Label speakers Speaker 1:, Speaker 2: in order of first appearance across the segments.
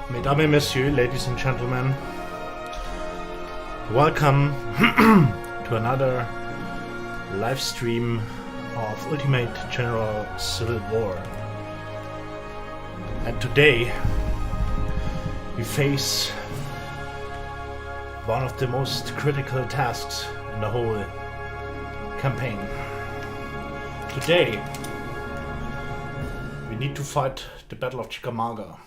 Speaker 1: Mesdames et messieurs, ladies and gentlemen, welcome to another live stream of Ultimate General Civil War. And today we face one of the most critical tasks in the whole campaign. Today we need to fight the Battle of Chickamauga.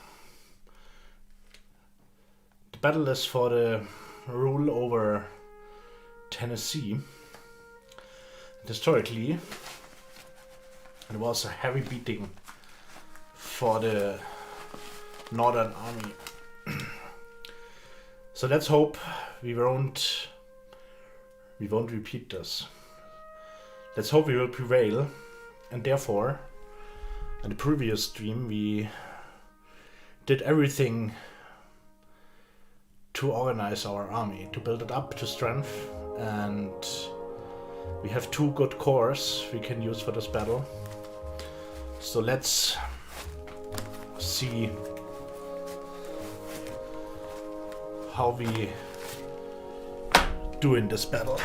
Speaker 1: The battle is for the rule over Tennessee. Historically, it was a heavy beating for the Northern Army. So let's hope we won't repeat this. Let's hope we will prevail, and therefore, in the previous stream we did everything to organize our army, to build it up to strength, and we have two good corps we can use for this battle. So let's see how we do in this battle.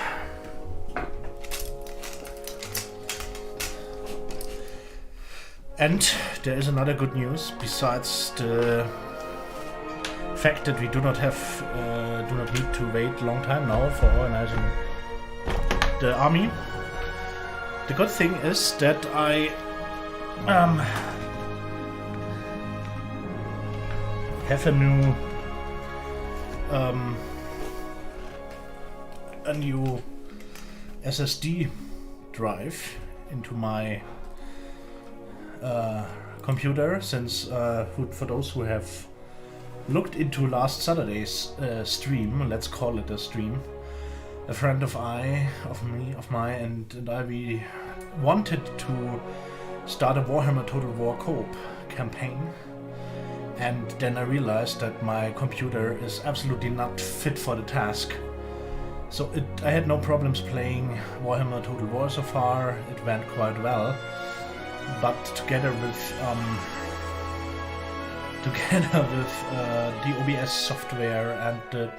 Speaker 1: And there is another good news besides the fact that we do not need to wait a long time now for organizing the army. The good thing is that I have a new SSD drive into my computer, since for those who have looked into last Saturday's stream, let's call it a stream, a friend of mine and I, we wanted to start a Warhammer Total War co-op campaign, and then I realized that my computer is absolutely not fit for the task. So I had no problems playing Warhammer Total War so far. It went quite well, but together with the OBS software and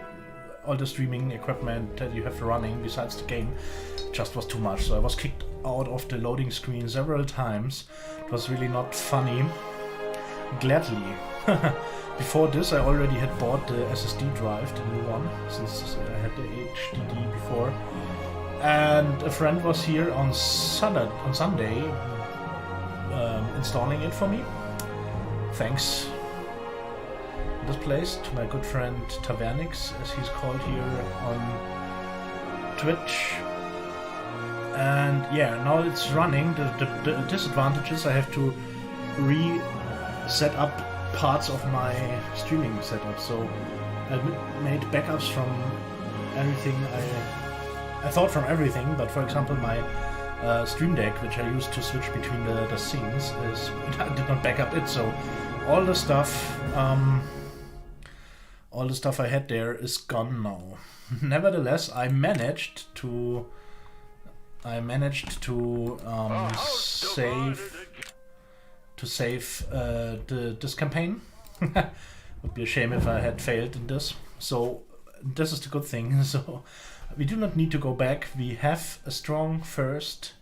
Speaker 1: all the streaming equipment that you have running besides the game, just was too much. So I was kicked out of the loading screen several times. It was really not funny. Gladly. Before this I already had bought the SSD drive, the new one, since I had the HDD before. And a friend was here on Sunday installing it for me. Thanks in this place to my good friend Tavernix, as he's called here on Twitch. And yeah, now it's running. The disadvantage is I have to reset up parts of my streaming setup. So I made backups from everything. I thought from everything, but for example my Stream Deck, which I used to switch between the scenes, I did not back up it. So all the stuff I had there is gone now. Nevertheless, I managed to save this campaign. Would be a shame if I had failed in this. So this is the good thing. So we do not need to go back. We have a strong first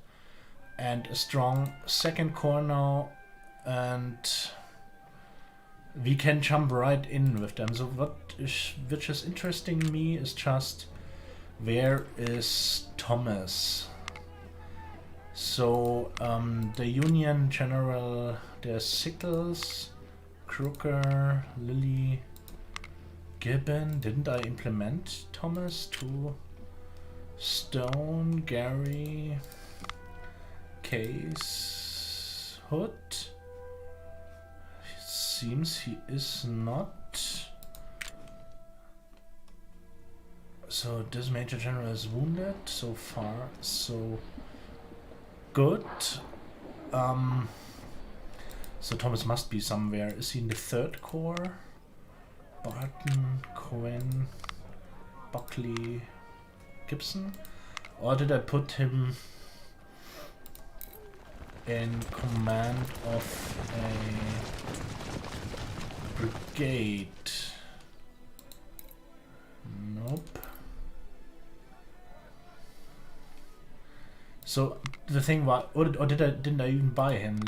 Speaker 1: and a strong second corps now, and we can jump right in with them. So which is interesting me is just, where is Thomas? So the Union General, there's Sickles, Crooker, Lilly, Gibbon. Didn't I implement Thomas to Stone, Gary, Case, Hood? It seems he is not. So this Major General is wounded. So far, so good. So Thomas must be somewhere. Is he in the third corps? Barton, Cohen, Buckley, Gibson? Or did I put him in command of brigade. Nope. So the thing was, or didn't I even buy him?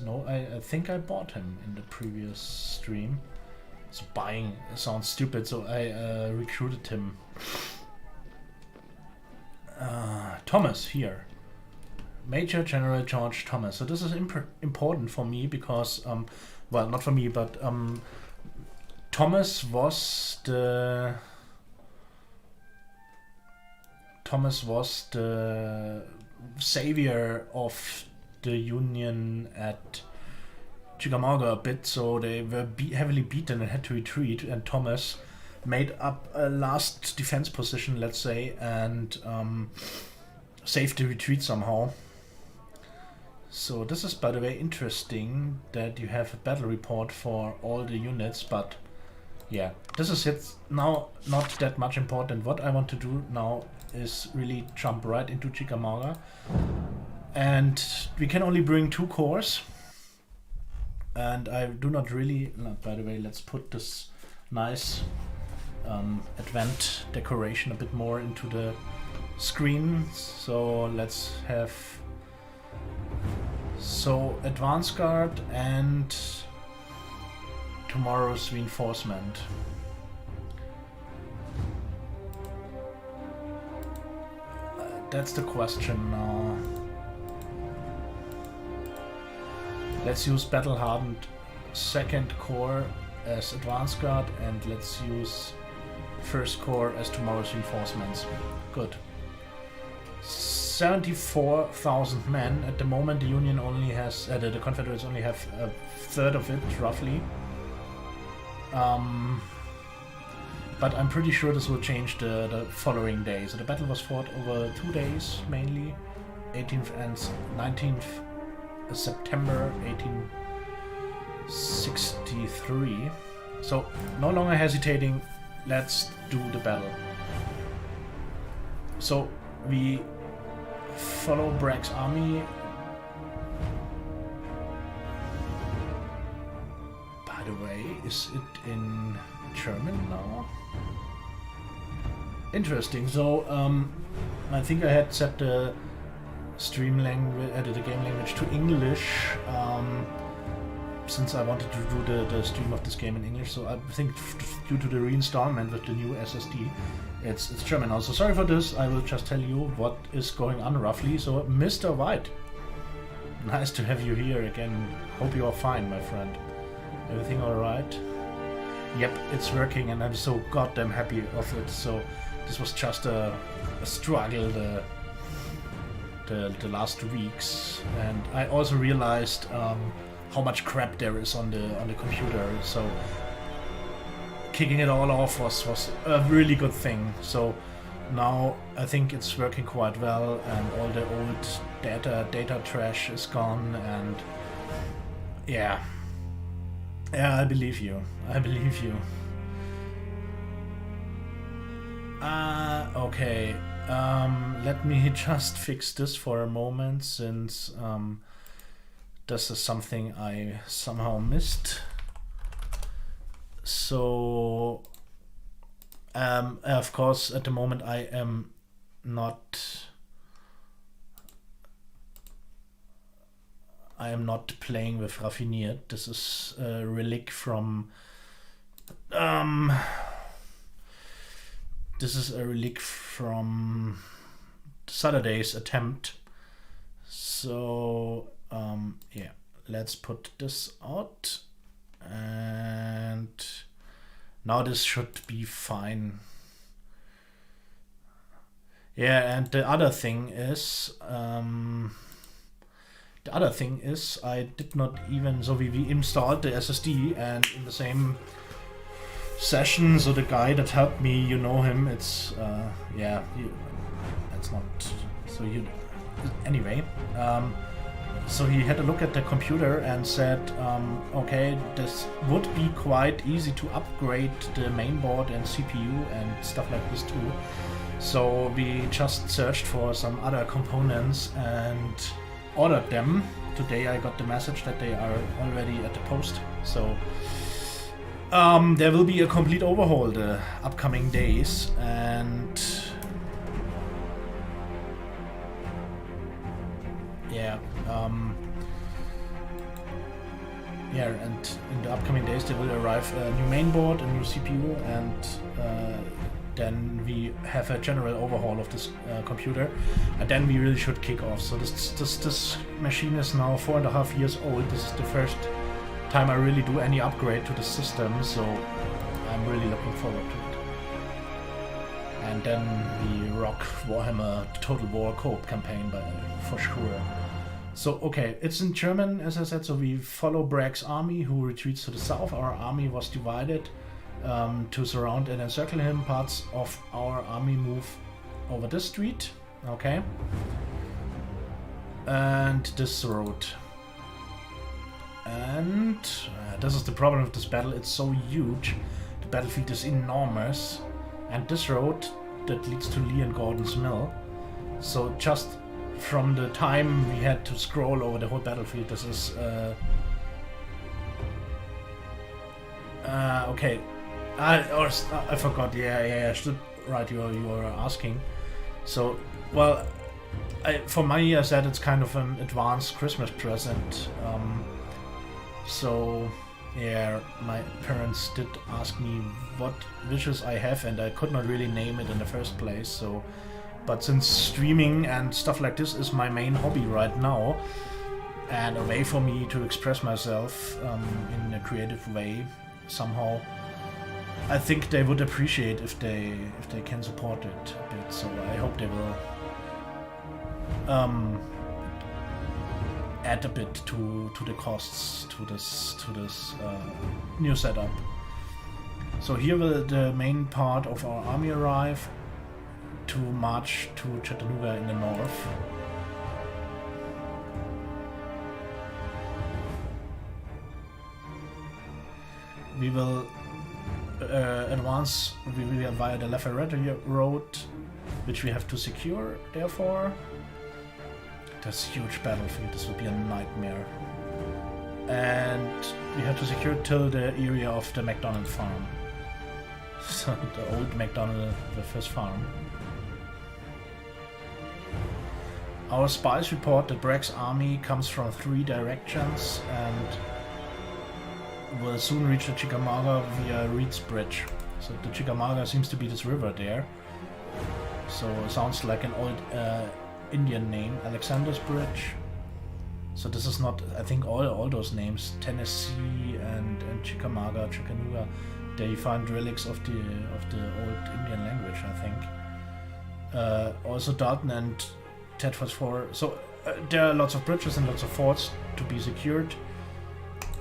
Speaker 1: No, I think I bought him in the previous stream. So buying sounds stupid, so I recruited him. Thomas here. Major General George Thomas. So this is important for me because, well, not for me, but Thomas was the savior of the Union at Chickamauga a bit, so they were heavily beaten and had to retreat, and Thomas made up a last defense position, let's say, and saved the retreat somehow. So this is, by the way, interesting that you have a battle report for all the units, but yeah, this is it now, not that much important. What I want to do now is really jump right into Chickamauga, and we can only bring 2 corps, and I do not really, by the way, let's put this nice advent decoration a bit more into the screen. So let's have advance guard and tomorrow's reinforcement. That's the question now. Let's use battle hardened 2nd Corps as advance guard, and let's use 1st Corps as tomorrow's reinforcements. Good. 74,000 men. At the moment the Union only has, the Confederates only have a third of it, roughly. But I'm pretty sure this will change the following day. So the battle was fought over 2 days, mainly. 18th and 19th September 1863. So no longer hesitating, let's do the battle. So we follow Bragg's army. By the way, is it in German now? Interesting. So I think I had set the stream language, the game language to English, since I wanted to do the stream of this game in English. So I think due to the reinstallment with the new SSD, it's German now. So sorry for this. I will just tell you what is going on roughly. So Mr. White, nice to have you here again. Hope you are fine, my friend. Everything all right? Yep, it's working, and I'm so goddamn happy of it. So this was just a struggle the last weeks, and I also realized how much crap there is on the computer. So kicking it all off was a really good thing. So now I think it's working quite well, and all the old data trash is gone, and yeah, I believe you. Okay. Let me just fix this for a moment, since this is something I somehow missed. So of course at the moment I am not playing with Raffiniert. This is a relic from Saturday's attempt. So yeah, let's put this out, and now this should be fine. Yeah, and the other thing is I did not even, so we installed the SSD, and in the same session, so the guy that helped me, you know him, it's that's not, so you, anyway, so he had a look at the computer and said, okay, this would be quite easy to upgrade the mainboard and CPU and stuff like this too. So we just searched for some other components and ordered them. Today I got the message that they are already at the post. So There will be a complete overhaul the upcoming days, and yeah, and in the upcoming days there will arrive a new mainboard, a new CPU, and then we have a general overhaul of this computer, and then we really should kick off. So this machine is now 4.5 years old. This is the first time I really do any upgrade to the system, so I'm really looking forward to it. And then we rock Warhammer Total War co-op campaign for sure. So okay, it's in German, as I said, so we follow Bragg's army, who retreats to the south. Our army was divided to surround and encircle him. Parts of our army move over this street, okay, and this road. And this is the problem with this battle, it's so huge, the battlefield is enormous, and this road that leads to Lee and Gordon's mill, so just from the time we had to scroll over the whole battlefield, this is okay, I forgot, yeah, right, you were asking, so, well, for me, I said it's kind of an advanced Christmas present. So, yeah, my parents did ask me what wishes I have, and I could not really name it in the first place. So, but since streaming and stuff like this is my main hobby right now, and a way for me to express myself in a creative way, somehow, I think they would appreciate if they can support it a bit. So I hope they will add a bit to the costs to this new setup. So here will the main part of our army arrive to march to Chattanooga in the north. We will advance via the Lafayette Road, which we have to secure, therefore. This huge battlefield, this will be a nightmare. And we have to secure it till the area of the McDonald farm. So the old McDonald with his farm. Our spies report that Bragg's army comes from 3 directions and will soon reach the Chickamauga via Reed's Bridge. So the Chickamauga seems to be this river there. So it sounds like an old Indian name, Alexander's Bridge. So this is not, I think all those names, Tennessee and Chickamauga, Chattanooga, they find relics of the old Indian language, I think. Also Dalton and Tedford's Fort. So there are lots of bridges and lots of forts to be secured.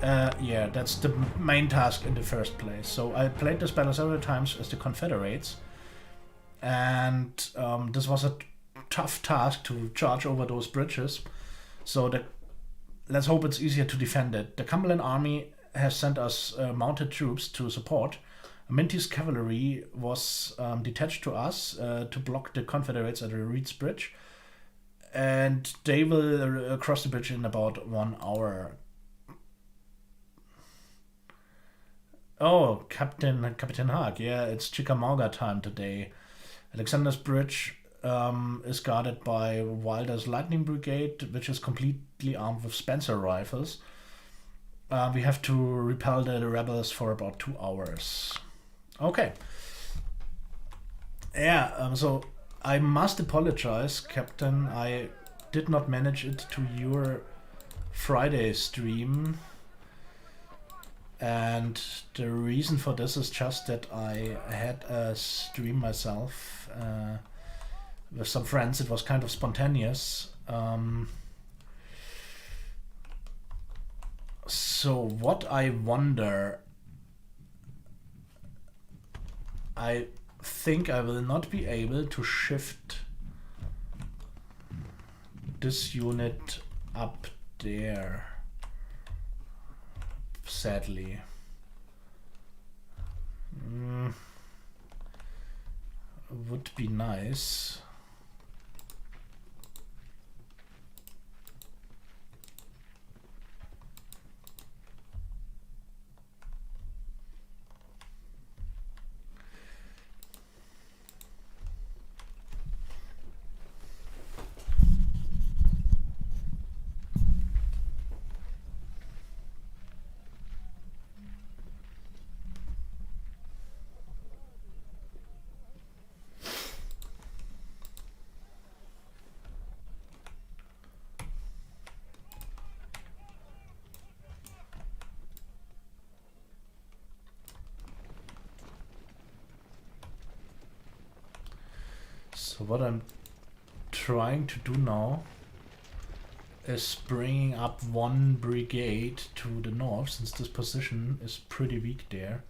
Speaker 1: Yeah, that's the main task in the first place. So I played this battle several times as the Confederates, and this was a tough task to charge over those bridges. So let's hope it's easier to defend it. The Cumberland Army has sent us mounted troops to support. Minty's cavalry was detached to us to block the Confederates at the Reed's Bridge, and they will cross the bridge in about 1 hour. Oh, Captain Haag, yeah, it's Chickamauga time today. Alexander's Bridge is guarded by Wilder's Lightning Brigade, which is completely armed with Spencer rifles. We have to repel the rebels for about 2 hours. Okay. Yeah, so I must apologize, Captain. I did not manage it to your Friday stream. And the reason for this is just that I had a stream myself with some friends. It was kind of spontaneous. So what I wonder, I think I will not be able to shift this unit up there, sadly. Would be nice. So what I'm trying to do now is bringing up one brigade to the north, since this position is pretty weak there.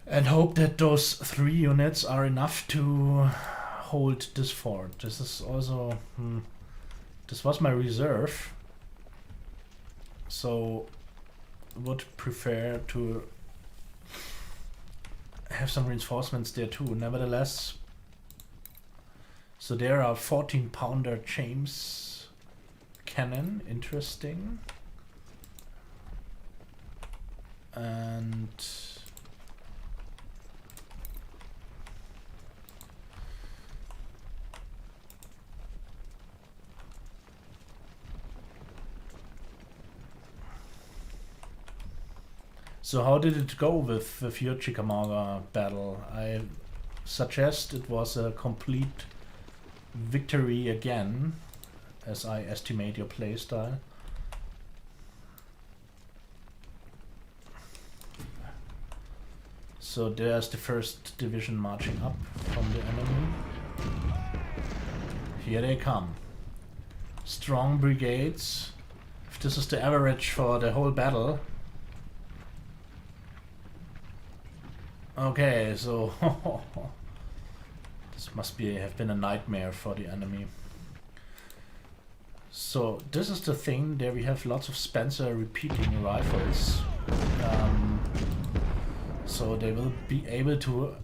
Speaker 1: And hope that those 3 units are enough to hold this fort. This is also... this was my reserve. So would prefer to have some reinforcements there too. Nevertheless, so there are 14-pounder James cannon, interesting. And so how did it go with your Chickamauga battle? I suggest it was a complete victory again, as I estimate your playstyle. So there's the 1st division marching up from the enemy. Here they come. Strong brigades. If this is the average for the whole battle. Okay, so this must have been a nightmare for the enemy. So this is the thing, there we have lots of Spencer repeating rifles. So they will be able to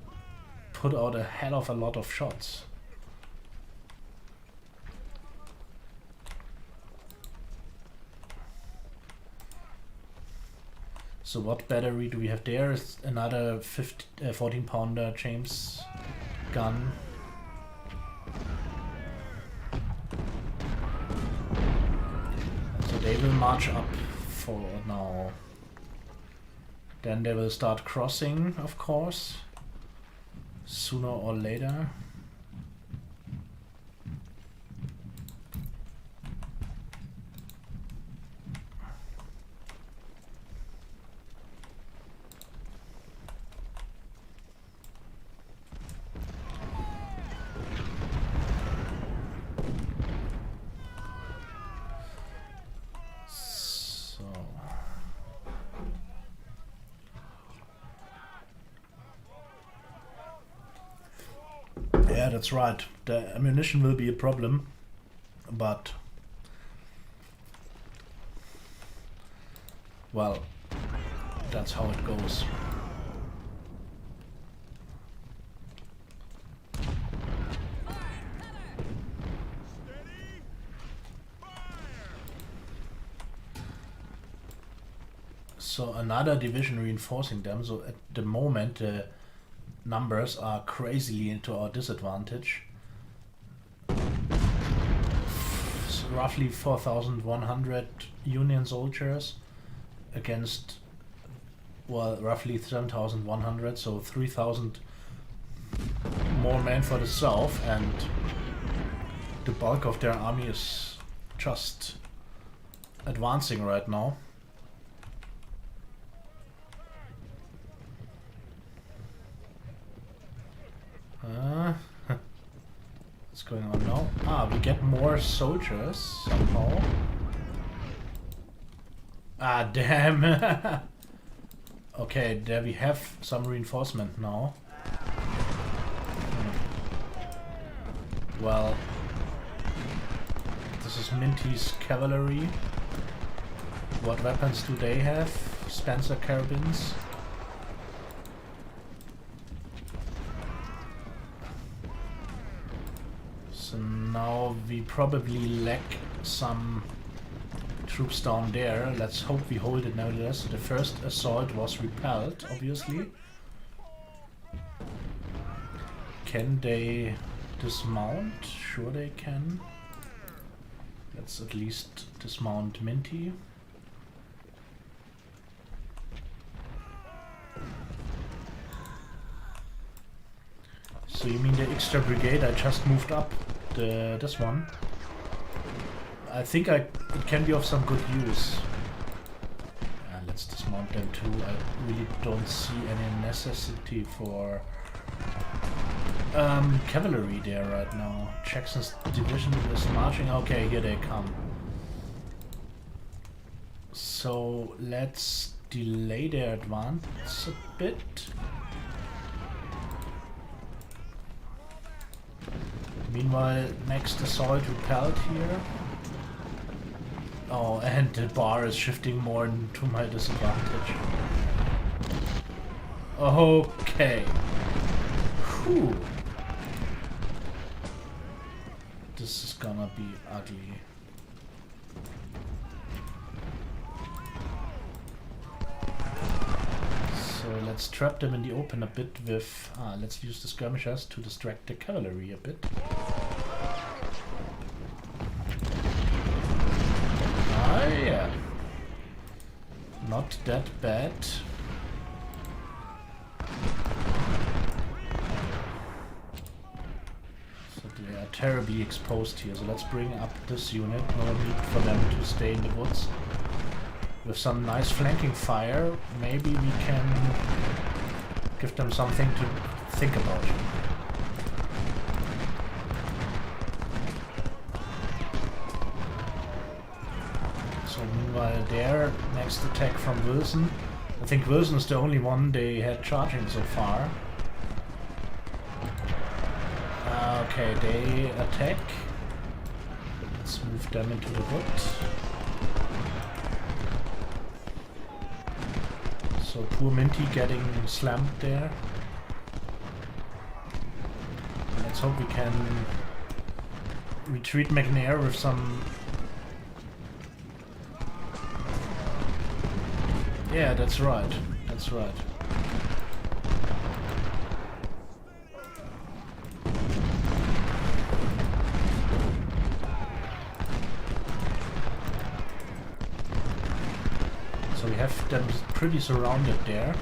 Speaker 1: put out a hell of a lot of shots. So what battery do we have there? Is another 14-pounder James gun. So they will march up for now. Then they will start crossing, of course, sooner or later. Yeah, that's right. The ammunition will be a problem, but well, that's how it goes. So another division reinforcing them, so at the moment the numbers are crazily into our disadvantage. So roughly 4,100 Union soldiers against, well, roughly 7,100, so 3,000 more men for the south, and the bulk of their army is just advancing right now. What's going on now? Ah, we get more soldiers somehow. Ah, damn! Okay, there we have some reinforcement now. Well, this is Minty's cavalry. What weapons do they have? Spencer carabines. So now we probably lack some troops down there. Let's hope we hold it nevertheless. The first assault was repelled, obviously. Can they dismount? Sure they can. Let's at least dismount Minty. So you mean the extra brigade I just moved up? This one? I think it can be of some good use. Let's dismount them too. I really don't see any necessity for cavalry there right now. Jackson's division is marching. Okay, here they come. So let's delay their advance a bit. Meanwhile, next assault repelled here. Oh, and the bar is shifting more to my disadvantage. Okay. Whew. This is gonna be ugly. So let's trap them in the open a bit with... let's use the skirmishers to distract the cavalry a bit. Yeah. Not that bad. So they are terribly exposed here, so let's bring up this unit. No need for them to stay in the woods. With some nice flanking fire, maybe we can give them something to think about. Meanwhile there, next attack from Wilson. I think Wilson is the only one they had charging so far. Okay, they attack. Let's move them into the wood. So poor Minty getting slammed there. Let's hope we can retreat McNair with some... Yeah, that's right. That's right. So we have them pretty surrounded there.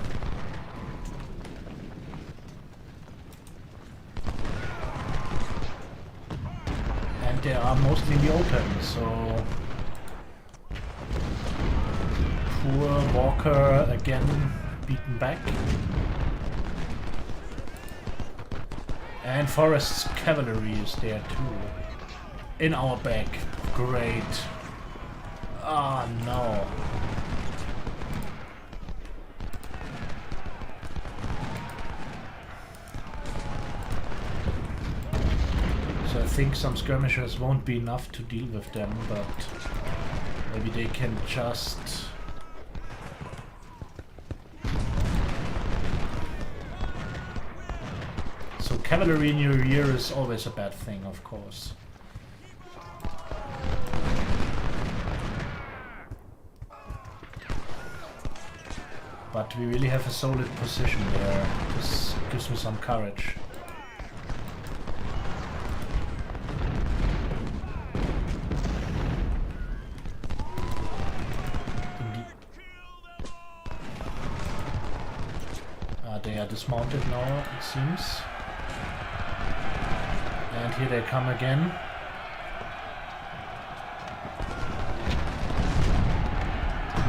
Speaker 1: And they are mostly in the open, so... Poor Walker again beaten back. And Forrest's cavalry is there too. In our back. Great. Ah, no. So I think some skirmishers won't be enough to deal with them, but maybe they can just... So cavalry in your rear is always a bad thing, of course. But we really have a solid position there. This gives me some courage. They are dismounted now, it seems. And here they come again.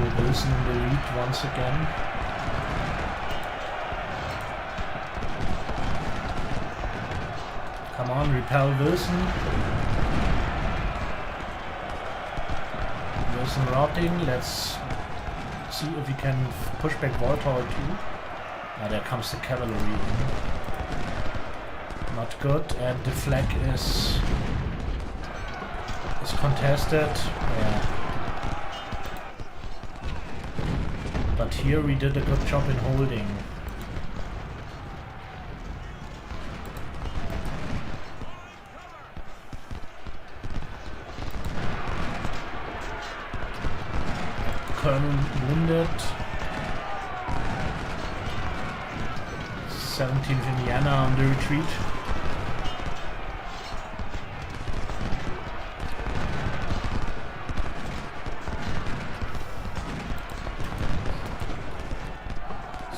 Speaker 1: With Wilson in the lead once again. Come on, repel Wilson. Wilson routing. Let's see if we can push back Walter too. Ah, there comes the cavalry in. Not good, and the flag is contested. Yeah. But here we did a good job in holding. Colonel wounded. 17th Indiana on the retreat.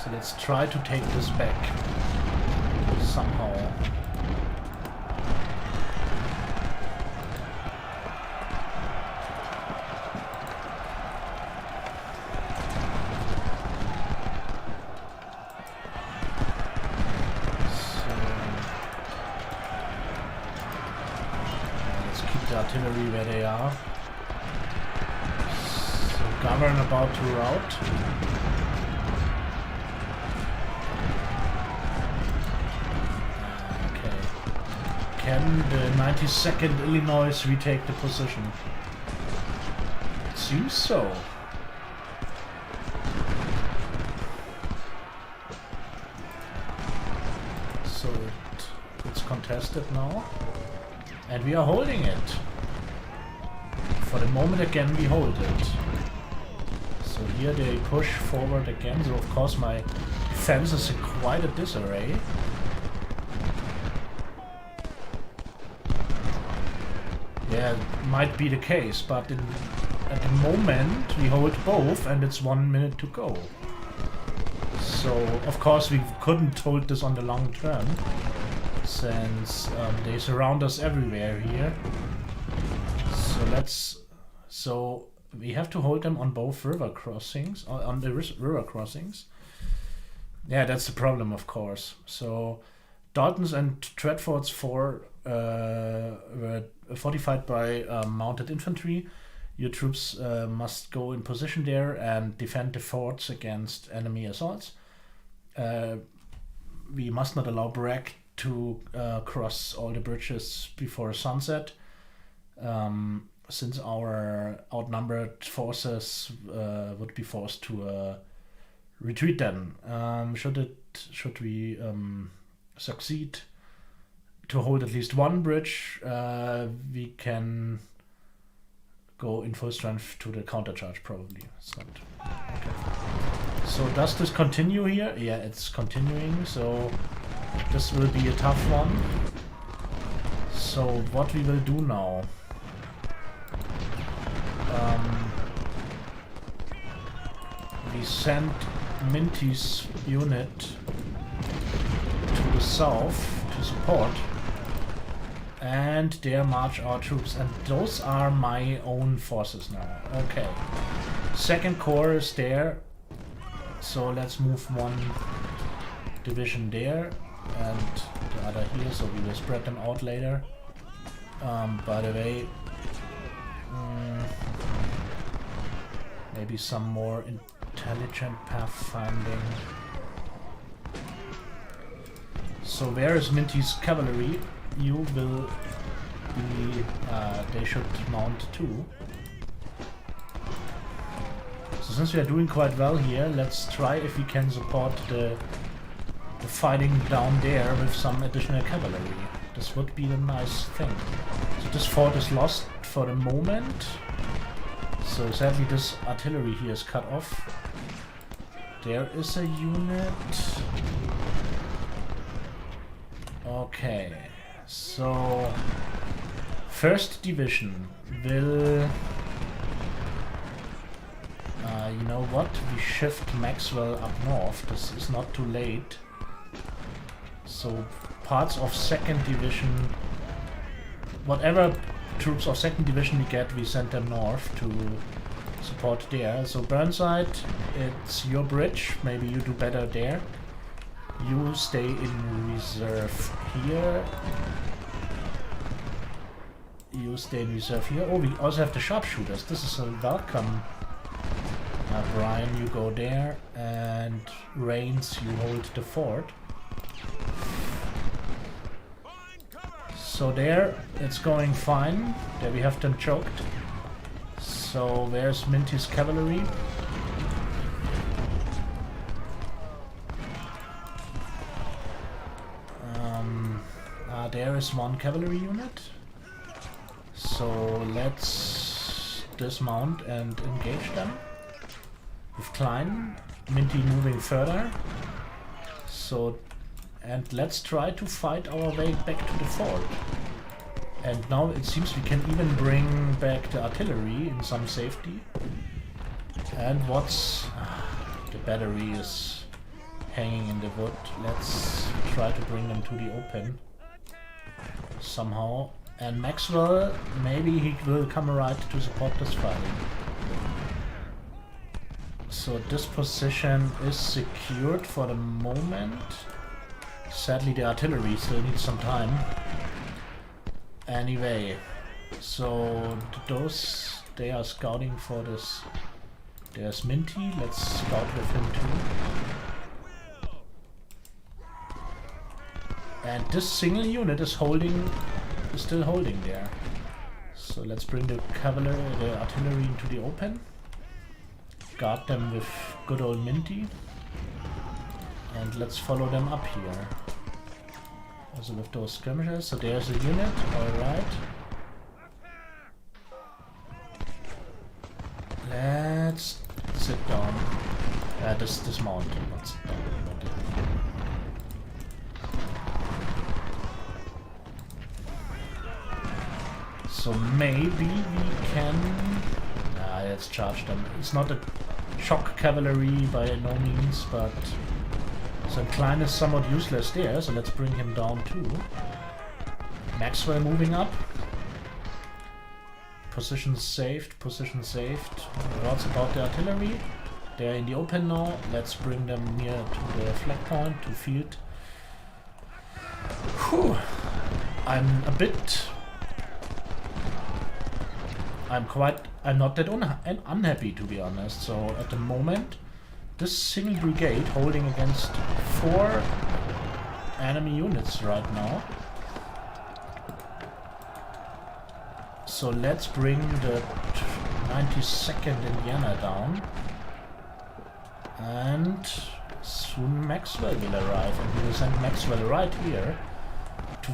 Speaker 1: So let's try to take this back somehow. see where they are. So Govern about to rout. Okay. Can the 92nd Illinois retake the position? It seems so. So it's contested now. And we are holding it. For the moment again we hold it. So here they push forward again. So of course my defense is in quite a disarray. Yeah, might be the case, but at the moment we hold both and it's 1 minute to go. So of course we couldn't hold this on the long term, since they surround us everywhere here. So we have to hold them on both river crossings, on the river crossings. Yeah, that's the problem, of course. So Dalton's and Tredford's 4 were fortified by mounted infantry. Your troops must go in position there and defend the forts against enemy assaults. We must not allow Bragg to cross all the bridges before sunset, since our outnumbered forces would be forced to retreat then. Should we succeed to hold at least one bridge, we can go in full strength to the countercharge probably. It's not okay. So does this continue here? Yeah, it's continuing, so this will be a tough one. So what we will do now, we send Minty's unit to the south to support, and there march our troops, and those are my own forces now. Okay, second corps is there, so let's move one division there and the other here, so we will spread them out later. By the way, maybe some more intelligent pathfinding. So where is Minty's cavalry? You will be, they should mount too. So since we are doing quite well here, let's try if we can support the fighting down there with some additional cavalry. This would be a nice thing. So this fort is lost for the moment. So sadly this artillery here is cut off. There is a unit. Okay, so first division will, you know what, we shift Maxwell up north. This is not too late. So parts of second division, whatever troops of second division we get, we send them north to support there. So Burnside, it's your bridge, maybe you do better there. You stay in reserve here. You stay in reserve here. Oh, we also have the sharpshooters. This is a welcome. Brian, you go there, and Rains, you hold the fort. So there, it's going fine. There we have them choked. So where's Minty's cavalry? There is one cavalry unit. So let's dismount and engage them. With Klein, Minty moving further. So, and let's try to fight our way back to the fort. And now it seems we can even bring back the artillery in some safety. And what's... the battery is hanging in the wood. Let's try to bring them to the open. Somehow. And Maxwell, maybe he will come right to support this fighting. So this position is secured for the moment. Sadly the artillery still needs some time. Anyway, So those, they are scouting for this. There's Minty, let's scout with him too. And this single unit is still holding there. So let's bring the artillery into the open. Guard them with good old Minty. And let's follow them up here. Also with those skirmishers. So there's a unit, alright. Let's sit down. Dismount, not sit down. So maybe we can... let's charge them. It's not a shock cavalry by no means, but... So Klein is somewhat useless there, so let's bring him down too. Maxwell moving up. Position saved, position saved. What's about the artillery? They're in the open now. Let's bring them near to the flag point, to field. Whew. I'm not that unhappy, to be honest. So at the moment, this single brigade holding against 4 enemy units right now. So let's bring the 92nd Indiana down. And soon Maxwell will arrive, and we will send Maxwell right here to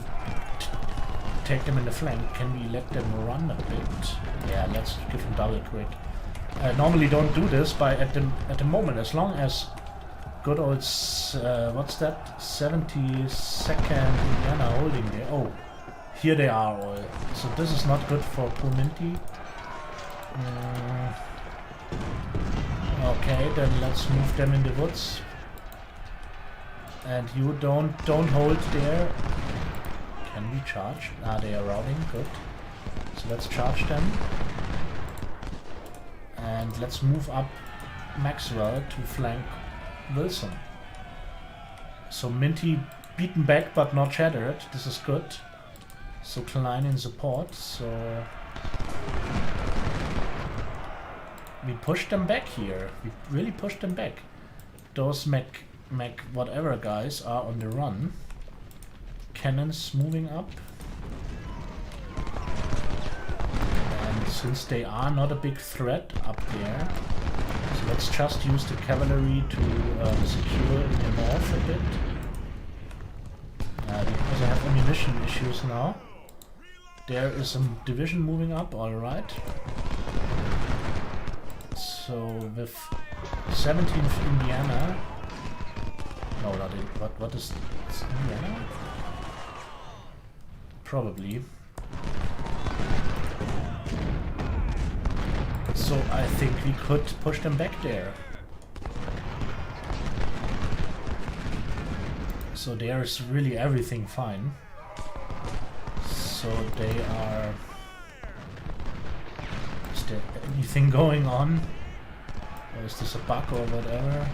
Speaker 1: take them in the flank. Can we let them run a bit? Yeah, let's give them double quick. I normally don't do this, but at the moment, as long as good old what's that? 72nd Indiana holding there. Oh, here they are all. So this is not good for poor Minty. Okay, then let's move them in the woods. And you don't hold there. Can we charge? They are routing, good. So let's charge them. And let's move up Maxwell to flank Wilson. So Minty beaten back but not shattered. This is good. So Klein in support. So we pushed them back here. We really pushed them back. Those Mac whatever guys are on the run. Cannons moving up. And since they are not a big threat up there, so let's just use the cavalry to secure in the north a bit. Because I have ammunition issues now. There is a division moving up, alright. So with 17th Indiana... No, not in, what is Indiana? Probably. So I think we could push them back there. So there's really everything fine. So they are... Is there anything going on? Or is this a bug or whatever?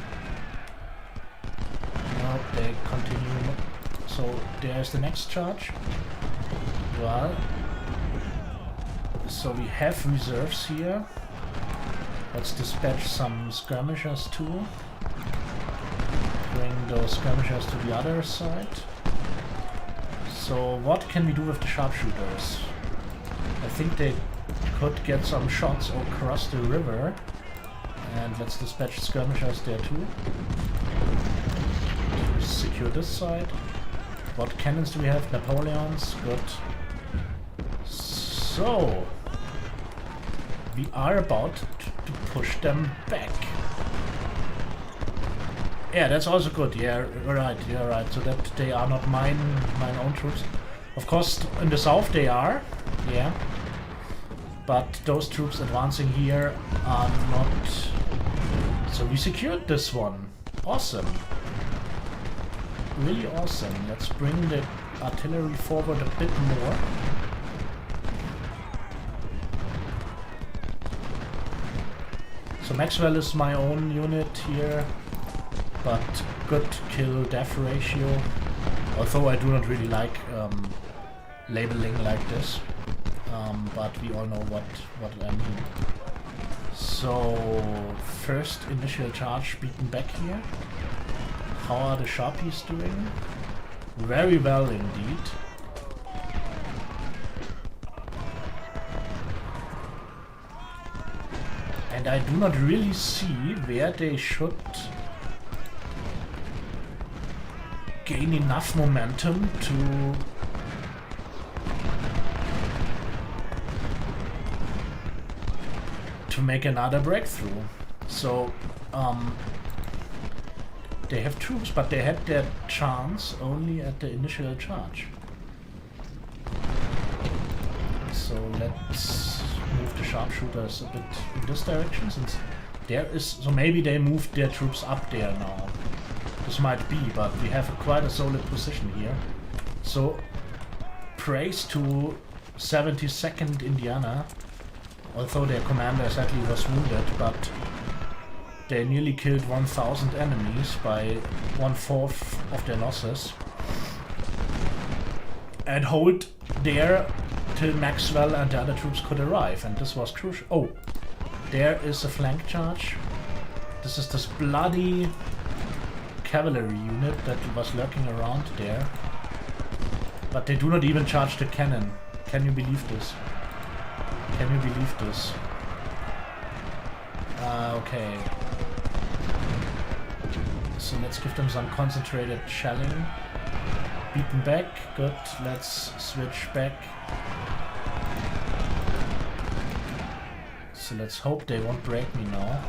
Speaker 1: No, they continue. So there's the next charge. Well, so we have reserves here. Let's dispatch some skirmishers too. Bring those skirmishers to the other side. So what can we do with the sharpshooters? I think they could get some shots across the river. And let's dispatch skirmishers there too. Secure this side. What cannons do we have? Napoleons, good. So we are about to push them back. Yeah, that's also good. Yeah, right. You're right. So that they are not mine own troops. Of course, in the south they are. Yeah. But those troops advancing here are not. So we secured this one. Awesome. Really awesome. Let's bring the artillery forward a bit more. So Maxwell is my own unit here, but good kill-death ratio. Although I do not really like labeling like this. but we all know what I mean. So, first initial charge beaten back here. How are the Sharpies doing? Very well indeed. And I do not really see where they should gain enough momentum to make another breakthrough. So, they have troops, but they had their chance only at the initial charge. So let's move the sharpshooters a bit in this direction, since there is... So maybe they moved their troops up there now. This might be, but we have quite a solid position here. So, praise to 72nd Indiana, although their commander sadly was wounded, but they nearly killed 1,000 enemies by 1/4 of their losses. And hold there till Maxwell and the other troops could arrive, and this was crucial. Oh, there is a flank charge. This is this bloody cavalry unit that was lurking around there. But they do not even charge the cannon. Can you believe this? Can you believe this? Okay. So let's give them some concentrated shelling. Beaten back. Good. Let's switch back. So let's hope they won't break me now.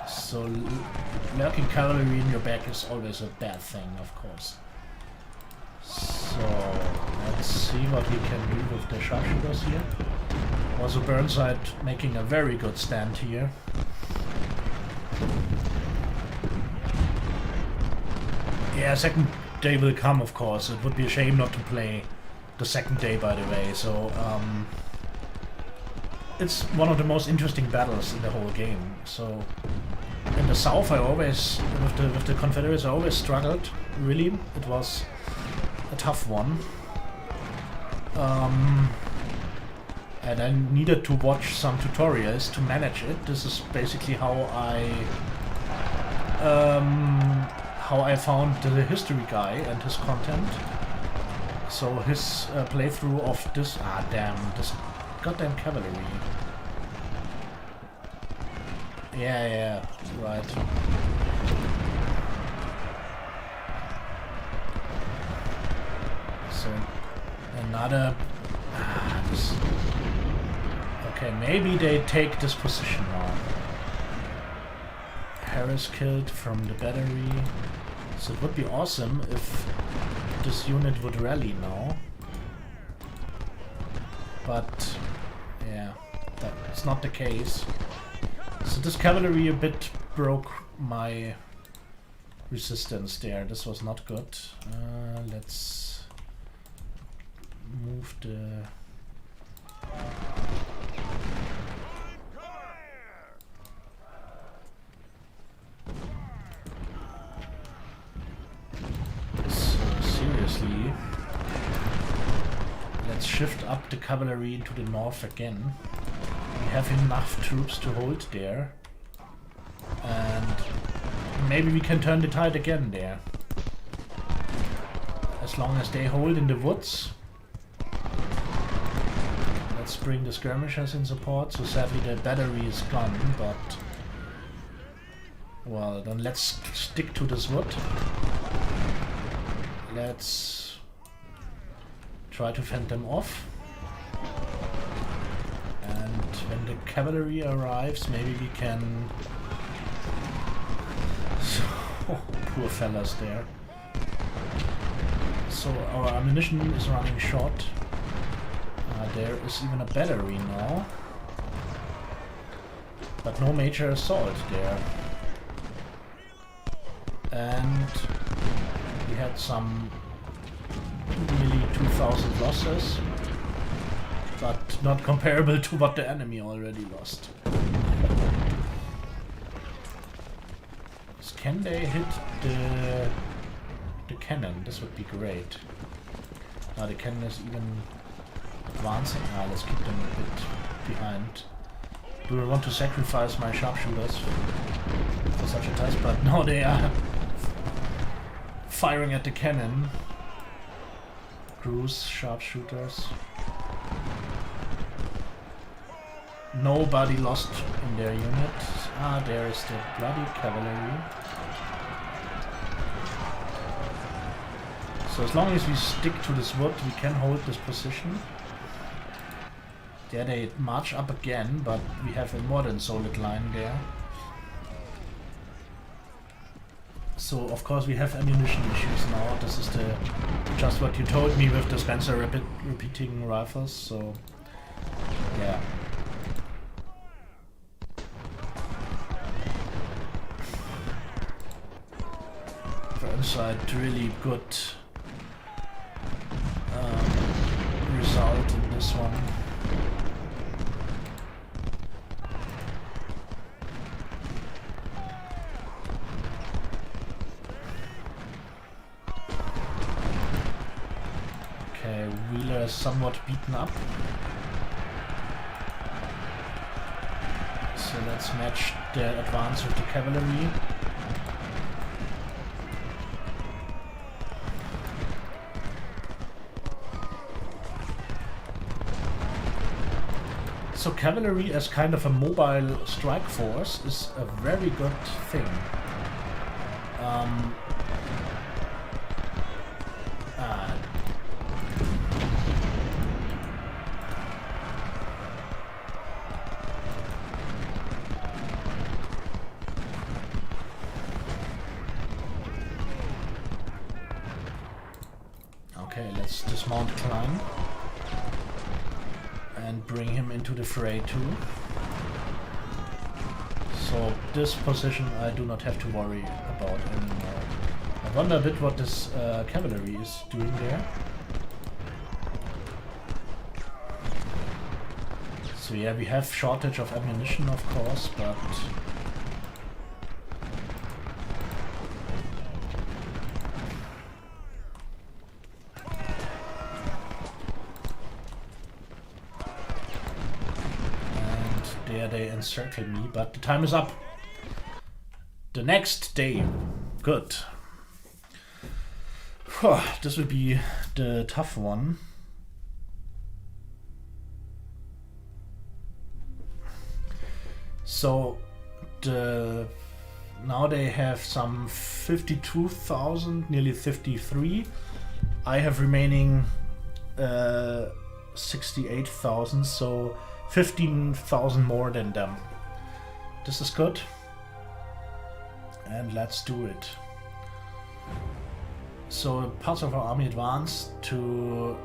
Speaker 1: So lurking cavalry in your back is always a bad thing, of course. So let's see what we can do with the sharpshooters here. Also Burnside making a very good stand here. Yeah, second day will come, of course. It would be a shame not to play the second day, by the way. So it's one of the most interesting battles in the whole game. So in the south, I always with the Confederates, I always struggled. Really, it was a tough one. And I needed to watch some tutorials to manage it. This is basically how I found the history guy and his content. So his playthrough of this... Ah, damn, this goddamn cavalry. Yeah, right. So another... this... Okay, maybe they take this position now. Harris killed from the battery. So it would be awesome if this unit would rally now. But yeah, that's not the case. So this cavalry a bit broke my resistance there. This was not good. Let's move the... Seriously, let's shift up the cavalry into the north again. We have enough troops to hold there, and maybe we can turn the tide again there. As long as they hold in the woods. Let's bring the skirmishers in support. So sadly the battery is gone, but well, then let's stick to this wood. Let's try to fend them off. And when the cavalry arrives, maybe we can... Oh, poor fellas there. So our ammunition is running short. There is even a battery now. But no major assault there. And we had some nearly 2,000 losses, but not comparable to what the enemy already lost. So can they hit the cannon? This would be great. The cannon is even advancing. Let's keep them a bit behind. Do I want to sacrifice my sharpshooters for such a task? But no, they are firing at the cannon. Crews, sharpshooters. Nobody lost in their unit. There is the bloody cavalry. So as long as we stick to this wood, we can hold this position. There they march up again, but we have a more than solid line there. So of course we have ammunition issues now. This is just what you told me with the Spencer repeating rifles, so yeah. Burnside really good result in this one. Okay, Wheeler is somewhat beaten up. So let's match the advance with the cavalry. So cavalry as kind of a mobile strike force is a very good thing. Okay, let's dismount Klein. And bring him into the fray too. So this position I do not have to worry about anymore. I wonder a bit what this cavalry is doing there. So yeah, we have shortage of ammunition of course, but they encircled me, but the time is up. The next day. Good. This will be the tough one. So now they have some 52,000, nearly 53. I have remaining 68,000, so 15,000 more than them. This is good. And let's do it. So parts of our army advance to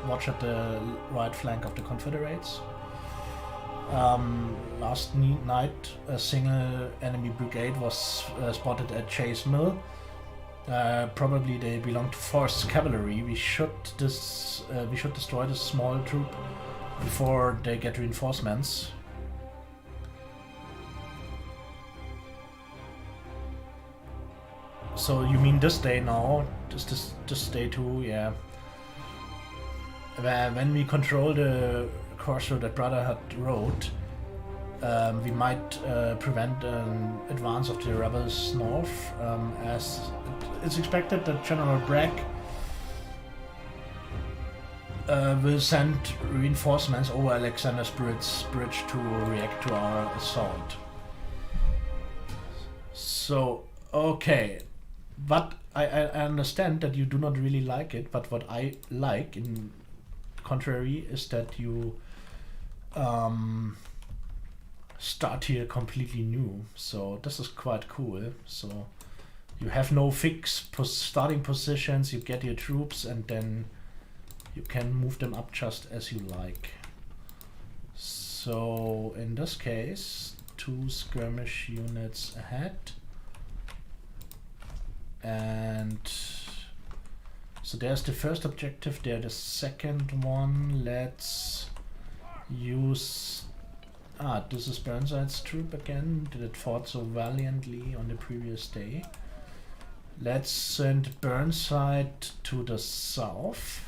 Speaker 1: watch at the right flank of the Confederates. Last night a single enemy brigade was spotted at Chase Mill. Probably they belong to Force Cavalry. We should destroy this small troop before they get reinforcements. So you mean this day now? This day too? Yeah. When we control the course road that Brotherhood Road, we might prevent an advance of the rebels north, as it's expected that General Bragg will send reinforcements over Alexander's Bridge to react to our assault. So, okay. But I understand that you do not really like it, but what I like, in contrary, is that you start here completely new. So this is quite cool. So you have no fixed starting positions, you get your troops and then you can move them up just as you like. So in this case, 2 skirmish units ahead. And so there's the first objective there. The second one, let's use... this is Burnside's troop again, that fought so valiantly on the previous day. Let's send Burnside to the south.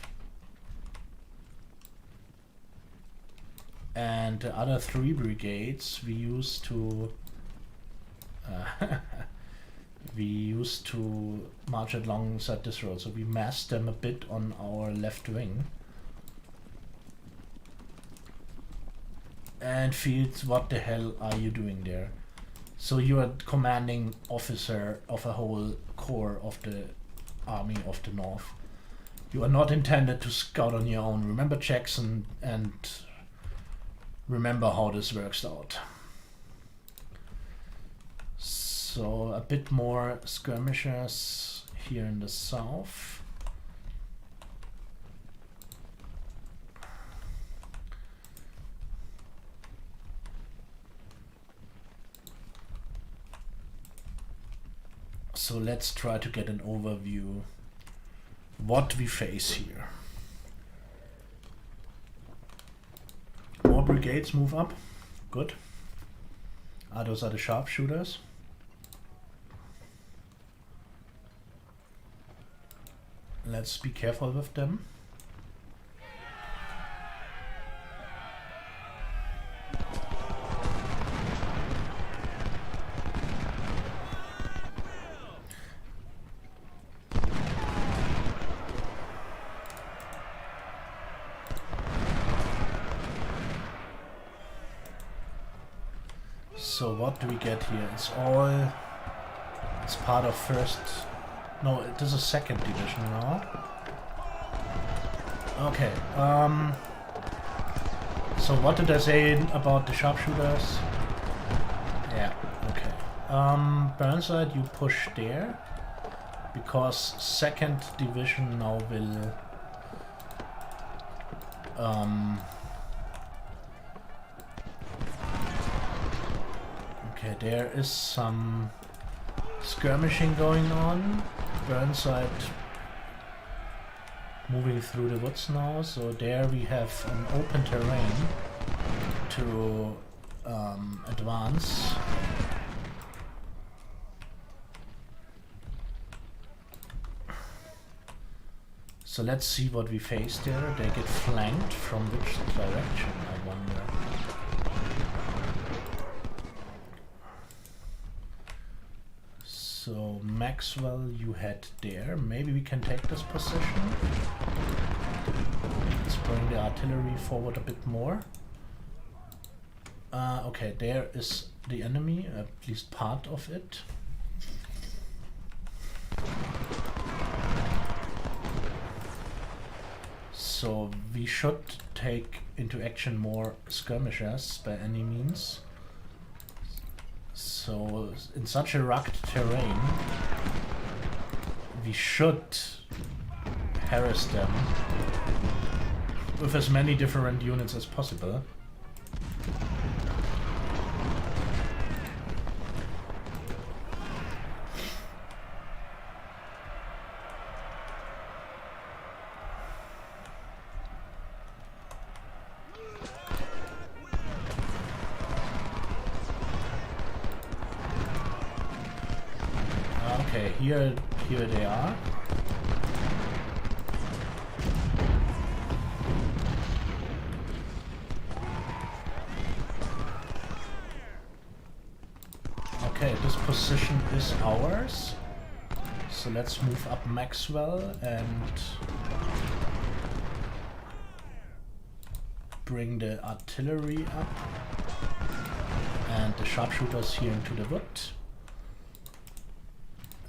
Speaker 1: And the other 3 brigades we used to march alongside this road. So we massed them a bit on our left wing. And Fields, what the hell are you doing there? So you are commanding officer of a whole corps of the Army of the North. You are not intended to scout on your own. Remember Jackson and remember how this works out. So a bit more skirmishers here in the south. So let's try to get an overview what we face here. More brigades move up. Good. Those are the sharpshooters. Let's be careful with them. So what do we get here? It's part of first, no, this is second division now. Okay, so what did I say about the sharpshooters? Yeah, okay. Burnside, you push there, because second division now will okay, there is some skirmishing going on. Burnside moving through the woods now, so there we have an open terrain to advance. So let's see what we face there. They get flanked from which direction, I wonder. So Maxwell, you head there. Maybe we can take this position. Let's bring the artillery forward a bit more. Okay, there is the enemy, at least part of it. So we should take into action more skirmishers by any means. So in such a rugged terrain, we should harass them with as many different units as possible. Okay, here they are. Okay, this position is ours. So let's move up Maxwell and bring the artillery up and the sharpshooters here into the wood.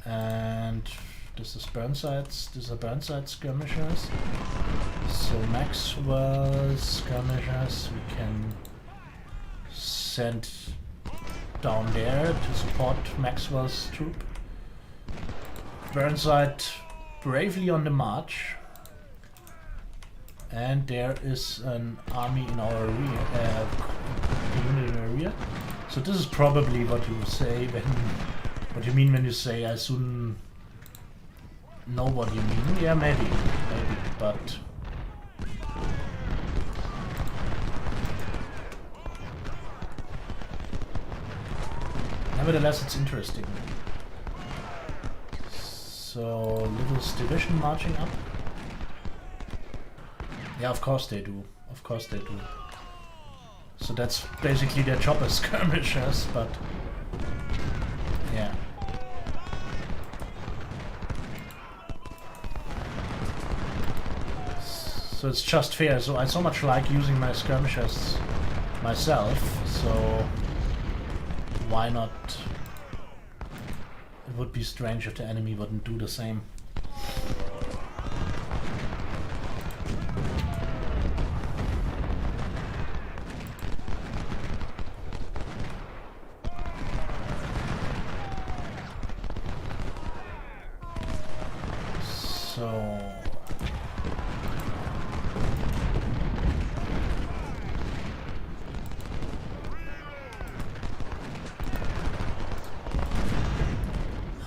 Speaker 1: And this is Burnside's. These are Burnside skirmishers. So Maxwell skirmishers we can send down there to support Maxwell's troop. Burnside bravely on the march. And there is an army in our rear, unit in our rear. So this is probably what you say when. What do you mean when you say I soon know what you mean? Yeah, maybe, but nevertheless, it's interesting. So, Little's division marching up. Yeah, of course they do. Of course they do. So that's basically their job as skirmishers, but... yeah. So it's just fair. So I so much like using my skirmishers myself, so why not? It would be strange if the enemy wouldn't do the same. So...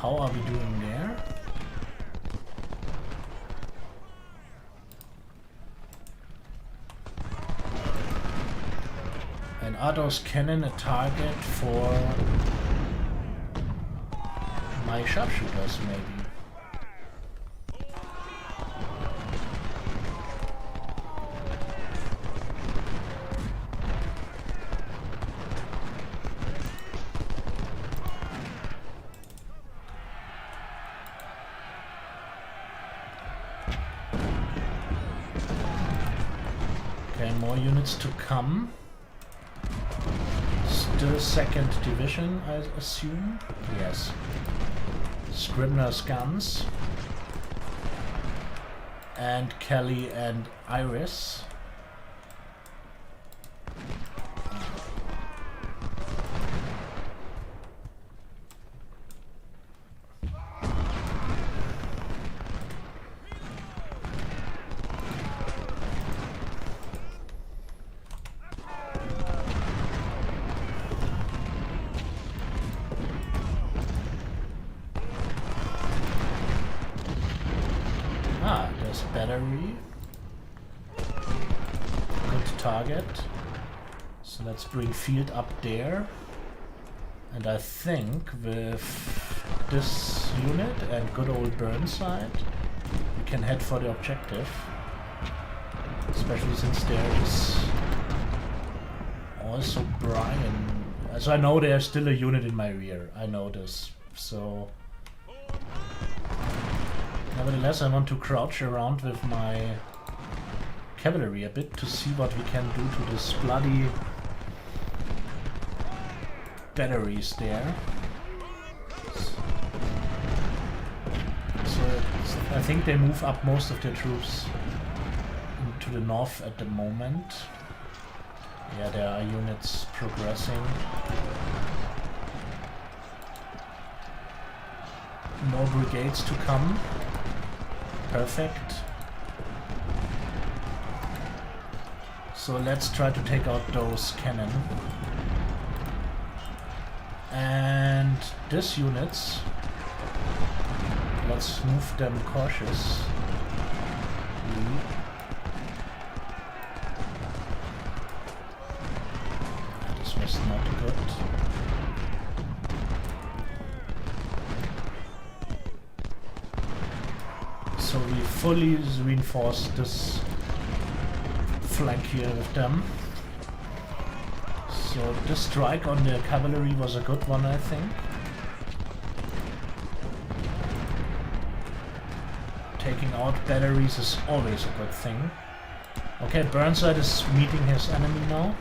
Speaker 1: how are we doing there? And are those cannon a target for my sharpshooters, maybe? Units to come. Still 2nd Division, I assume? Yes. Scribner's guns. And Kelly and Iris. Battery. Good target. So let's bring field up there. And I think with this unit and good old Burnside, we can head for the objective. Especially since there is also Brian. So I know there's still a unit in my rear. I know this. So... nevertheless, I want to crouch around with my cavalry a bit to see what we can do to this bloody batteries there. So I think they move up most of their troops into the north at the moment. Yeah, there are units progressing. More brigades to come. Perfect. So let's try to take out those cannon. And these units, let's move them cautiously. This was not good. So we fully reinforce this flank here with them. So this strike on the cavalry was a good one, I think. Taking out batteries is always a good thing. Okay, Burnside is meeting his enemy now.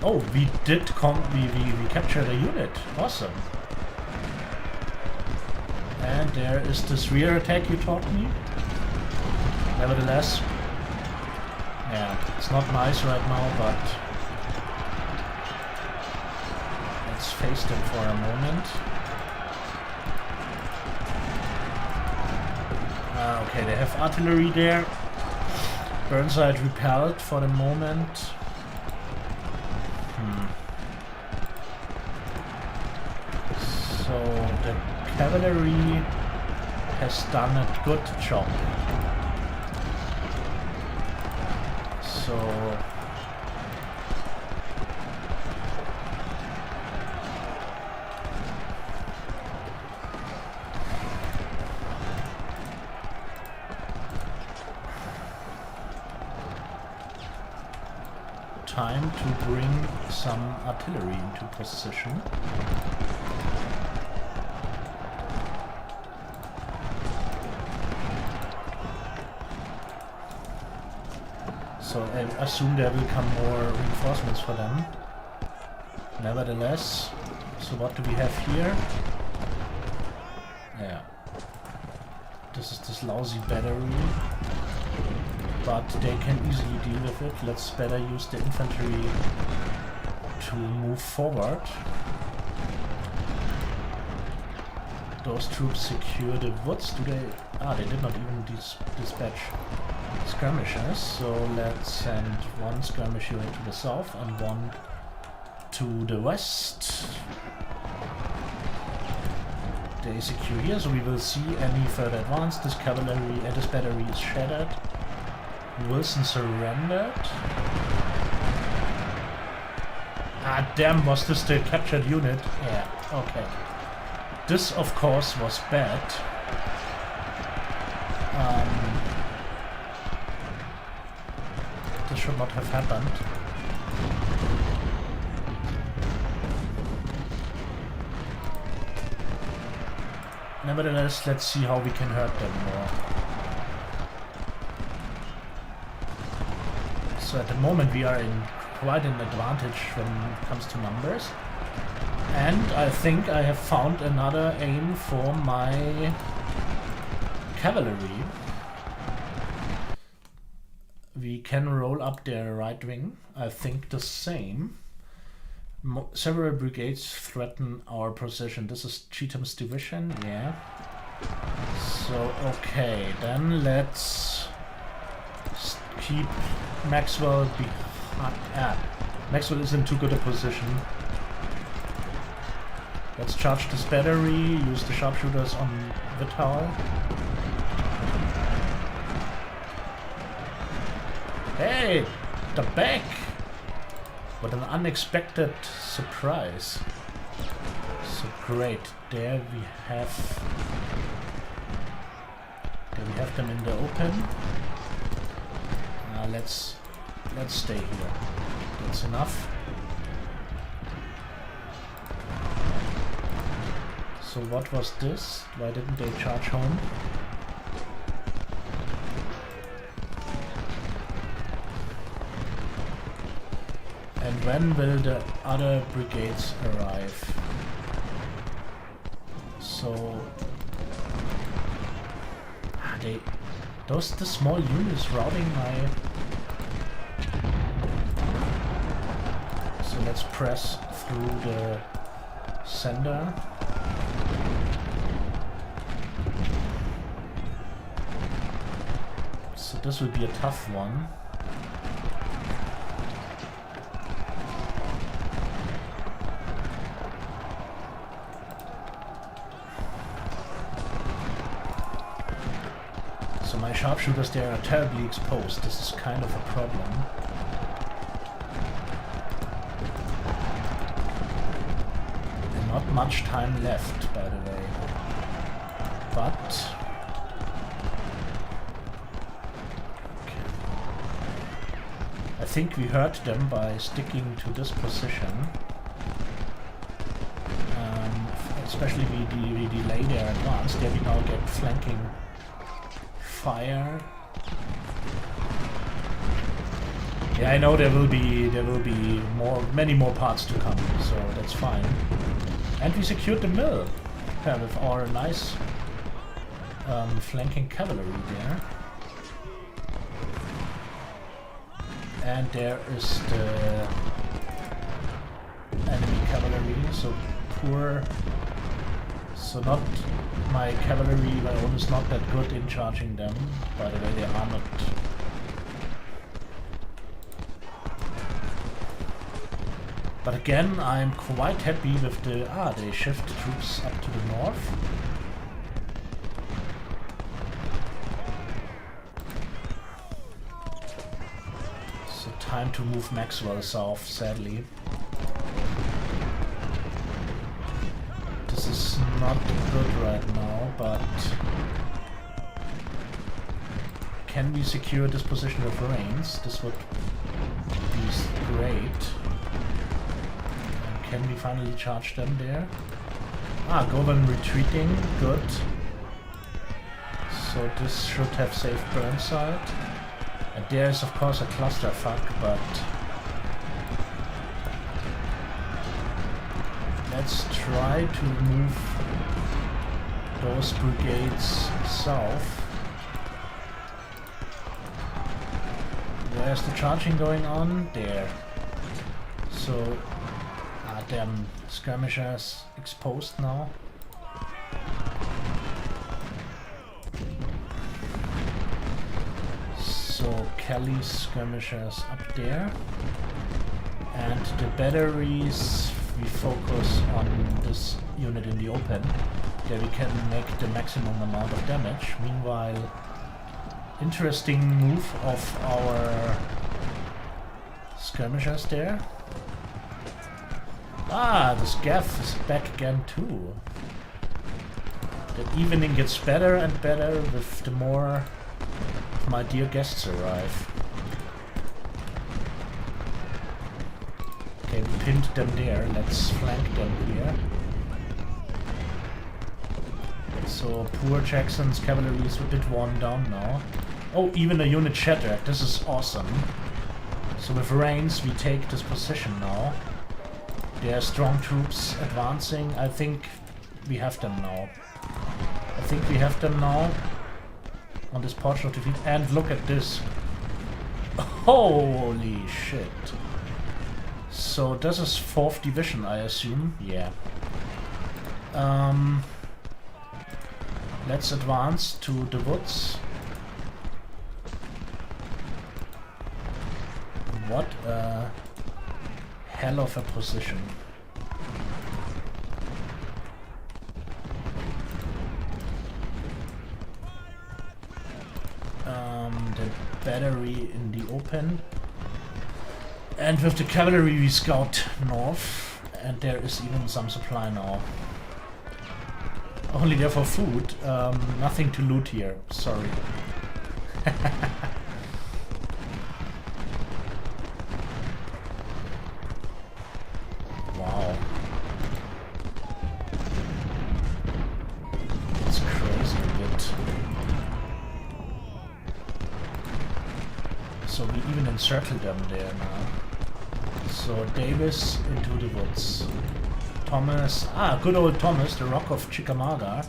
Speaker 1: Oh, we did we captured a unit. Awesome. And there is this rear attack you taught me. Nevertheless, yeah, it's not nice right now, but let's face them for a moment. Okay, they have artillery there. Burnside repelled for the moment. So the cavalry has done a good job. So time to bring some artillery into position. So I assume there will come more reinforcements for them. Nevertheless, so what do we have here? Yeah. This is this lousy battery. But they can easily deal with it. Let's better use the infantry to move forward. Those troops secure the woods. Do they? Ah, they did not even dispatch skirmishers. So let's send one skirmisher to the south and one to the west. They secure here, so we will see any further advance. This cavalry and this battery is shattered. Wilson surrendered. Ah, damn, was this the captured unit? Yeah, okay. This, of course, was bad. This should not have happened. Nevertheless, let's see how we can hurt them more. So at the moment we are in quite an advantage when it comes to numbers. And I think I have found another aim for my cavalry. We can roll up their right wing. I think the same. Several brigades threaten our position. This is Cheatham's division, yeah. So, okay, then let's keep Maxwell behind. Maxwell is in too good a position. Let's charge this battery, use the sharpshooters on the tower. Hey, the back! What an unexpected surprise. So great, there we have them in the open. Let's stay here. That's enough. So what was this? Why didn't they charge home? And when will the other brigades arrive? So the small units routing my. So let's press through the sender. So this will be a tough one. So my sharpshooters there are terribly exposed. This is kind of a problem. And not much time left, by the way. But I think we hurt them by sticking to this position. Especially we delay their advance. There we now get flanking fire. Yeah, I know there will be many more parts to come, so that's fine. And we secured the mill with our nice flanking cavalry there. And there is the enemy cavalry, so poor. So not my cavalry, my own is not that good in charging them. By the way, they are not. But again, I'm quite happy with the. They shift troops up to the north. So time to move Maxwell south, sadly. This is not good right now, but can we secure this position with rains? This would be Great. And can we finally charge them there? Ah, Govan retreating. Good. So this should have saved Burnside. And there's of course a clusterfuck, but let's try to move those brigades south. Where's the charging going on? There. So, damn, skirmishers exposed now. So Kelly's skirmishers up there. And the batteries, we focus on this unit in the open. There we can make the maximum amount of damage. Meanwhile, interesting move of our skirmishers there. Ah, the scav is back again too. The evening gets better and better with the more of my dear guests arrive. Okay, we pinned them there. Let's flank them here. So poor Jackson's cavalry is a bit worn down now. Oh, even a unit shattered. This is awesome. So with Reigns we take this position now. There are strong troops advancing. I think we have them now. On this portion of defeat. And look at this. Holy shit. So this is 4th Division, I assume. Yeah. Let's advance to the woods. What a hell of a position. The battery in the open. And with the cavalry we scout north. And there is even some supply now. Only there for food. Nothing to loot here. Sorry. Wow. It's crazy a bit. So we even encircled them there now. So Davis into the woods. Thomas, good old Thomas, the Rock of Chickamauga.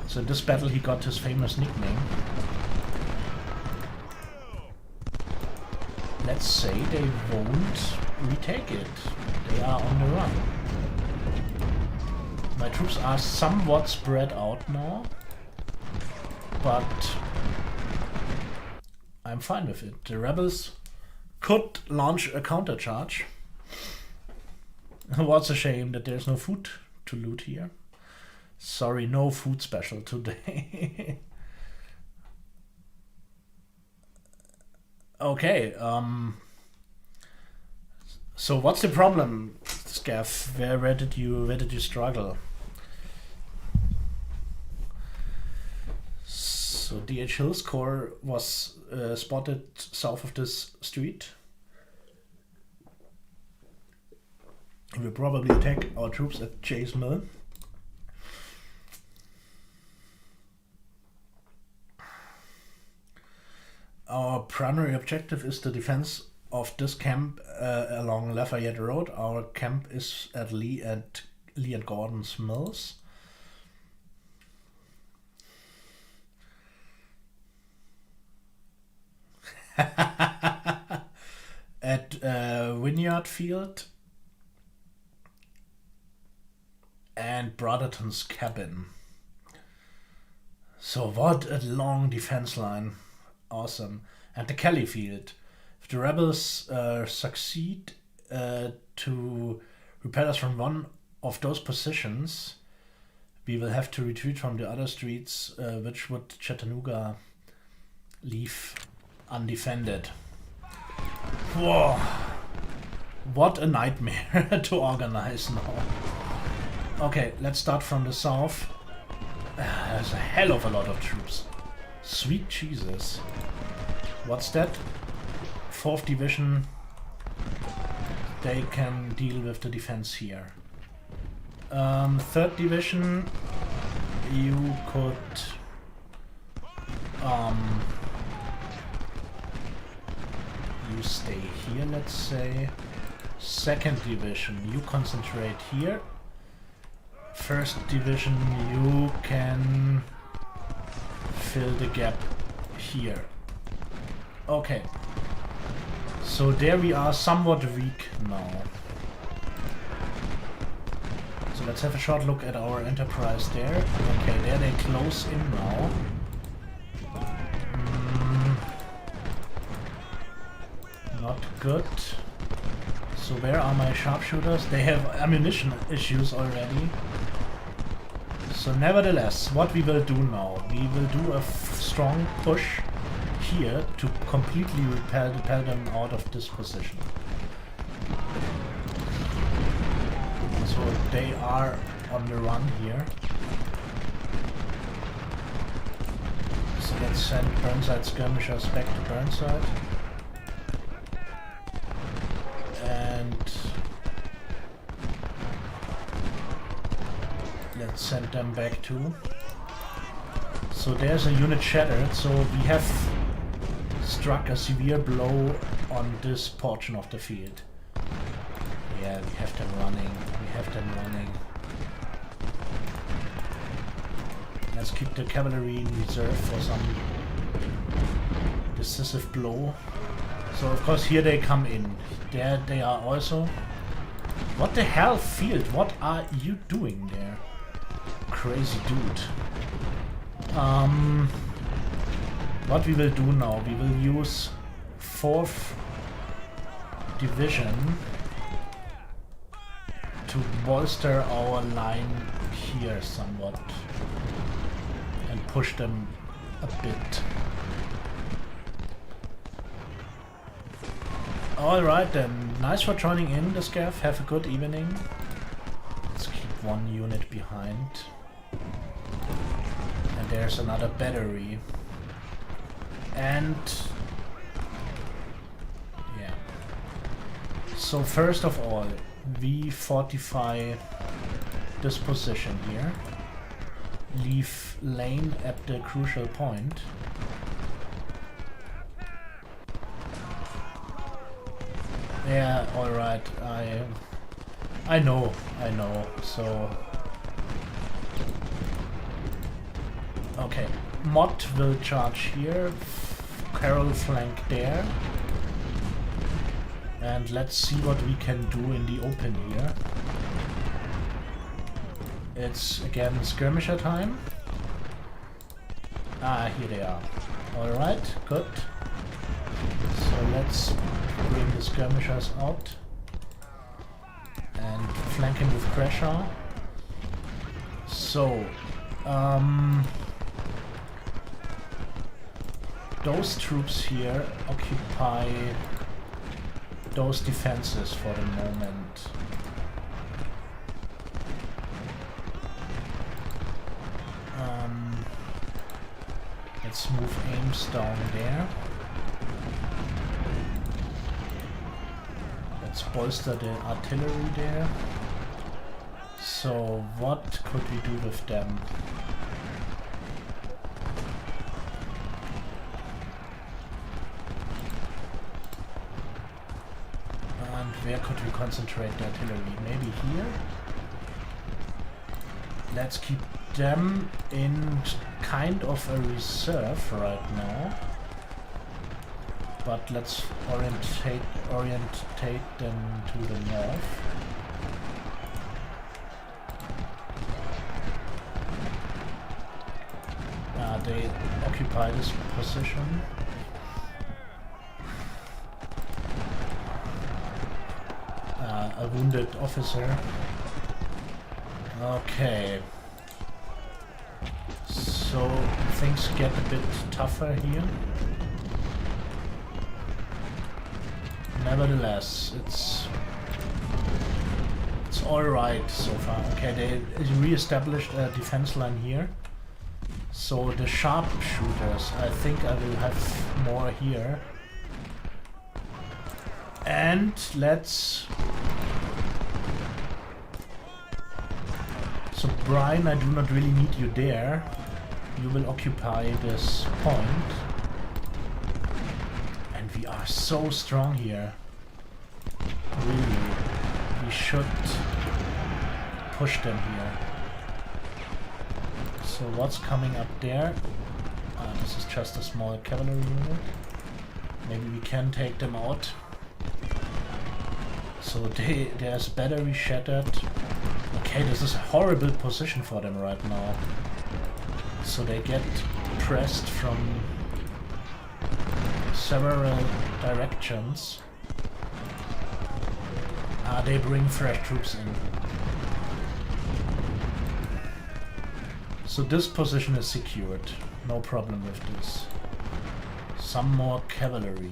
Speaker 1: So in this battle he got his famous nickname. Let's say they won't retake it. They are on the run. My troops are somewhat spread out now, but I'm fine with it. The rebels could launch a countercharge. What's a shame that there's no food to loot here. Sorry, no food special today. Okay, so what's the problem, Scav? Where did you struggle? So DH Hill's corps was spotted south of this street. We'll probably attack our troops at Chase Mill. Our primary objective is the defense of this camp along Lafayette Road. Our camp is at Lee and Gordon's Mills. At Vineyard Field and Brotherton's Cabin. So what a long defense line. Awesome. And the Kelly Field. If the rebels succeed to repel us from one of those positions, we will have to retreat from the other streets, which would Chattanooga leave undefended. Whoa! What a nightmare to organize now. Okay, let's start from the south. There's a hell of a lot of troops. Sweet Jesus. What's that? 4th Division. they can deal with the defense here. 3rd Division, you could you stay here, let's say. 2nd Division, you concentrate here. 1st Division, you can fill the gap here. Okay. So there we are somewhat weak now. So let's have a short look at our enterprise there. Okay, there they close in now. Not good. So where are my sharpshooters? They have ammunition issues already. So nevertheless, what we will do now, we will do a strong push here to completely repel them out of this position. So they are on the run here. So let's send Burnside skirmishers back to Burnside. And let's send them back too. So there's a unit shattered, so we have struck a severe blow on this portion of the field. Yeah, we have them running. Let's keep the cavalry in reserve for some decisive blow. So of course here they come in. There they are also. What the hell, field? What are you doing there? Crazy dude. What we will do now, we will use 4th Division to bolster our line here somewhat and push them a bit. Alright then, nice for joining in, the Scav, have a good evening. Let's keep 1 unit behind. And there's another battery. And yeah. So first of all, we fortify this position here. Leave lane at the crucial point. Yeah, alright, I know, so... Okay, Mott will charge here, Carol flank there. And let's see what we can do in the open here. It's again skirmisher time. Ah, here they are. Alright, good. So let's bring the skirmishers out and flank him with Crasher. So, those troops here occupy those defenses for the moment. Let's move Ames down there. Let's bolster the artillery there. So what could we do with them? And where could we concentrate the artillery? Maybe here? Let's keep them in kind of a reserve right now. But let's orientate them to the north. They occupy this position. A wounded officer. Okay. So things get a bit tougher here. Nevertheless, it's alright so far. Okay, they re-established a defense line here. So the sharpshooters, I think I will have more here. And let's Brian, I do not really need you there. You will occupy this point. And we are so strong here. Really. We should push them here. So what's coming up there? This is just a small cavalry unit. Maybe we can take them out. So there's battery shattered. Okay, this is a horrible position for them right now. So they get pressed from several directions. They bring fresh troops in. So this position is secured. No problem with this. Some more cavalry.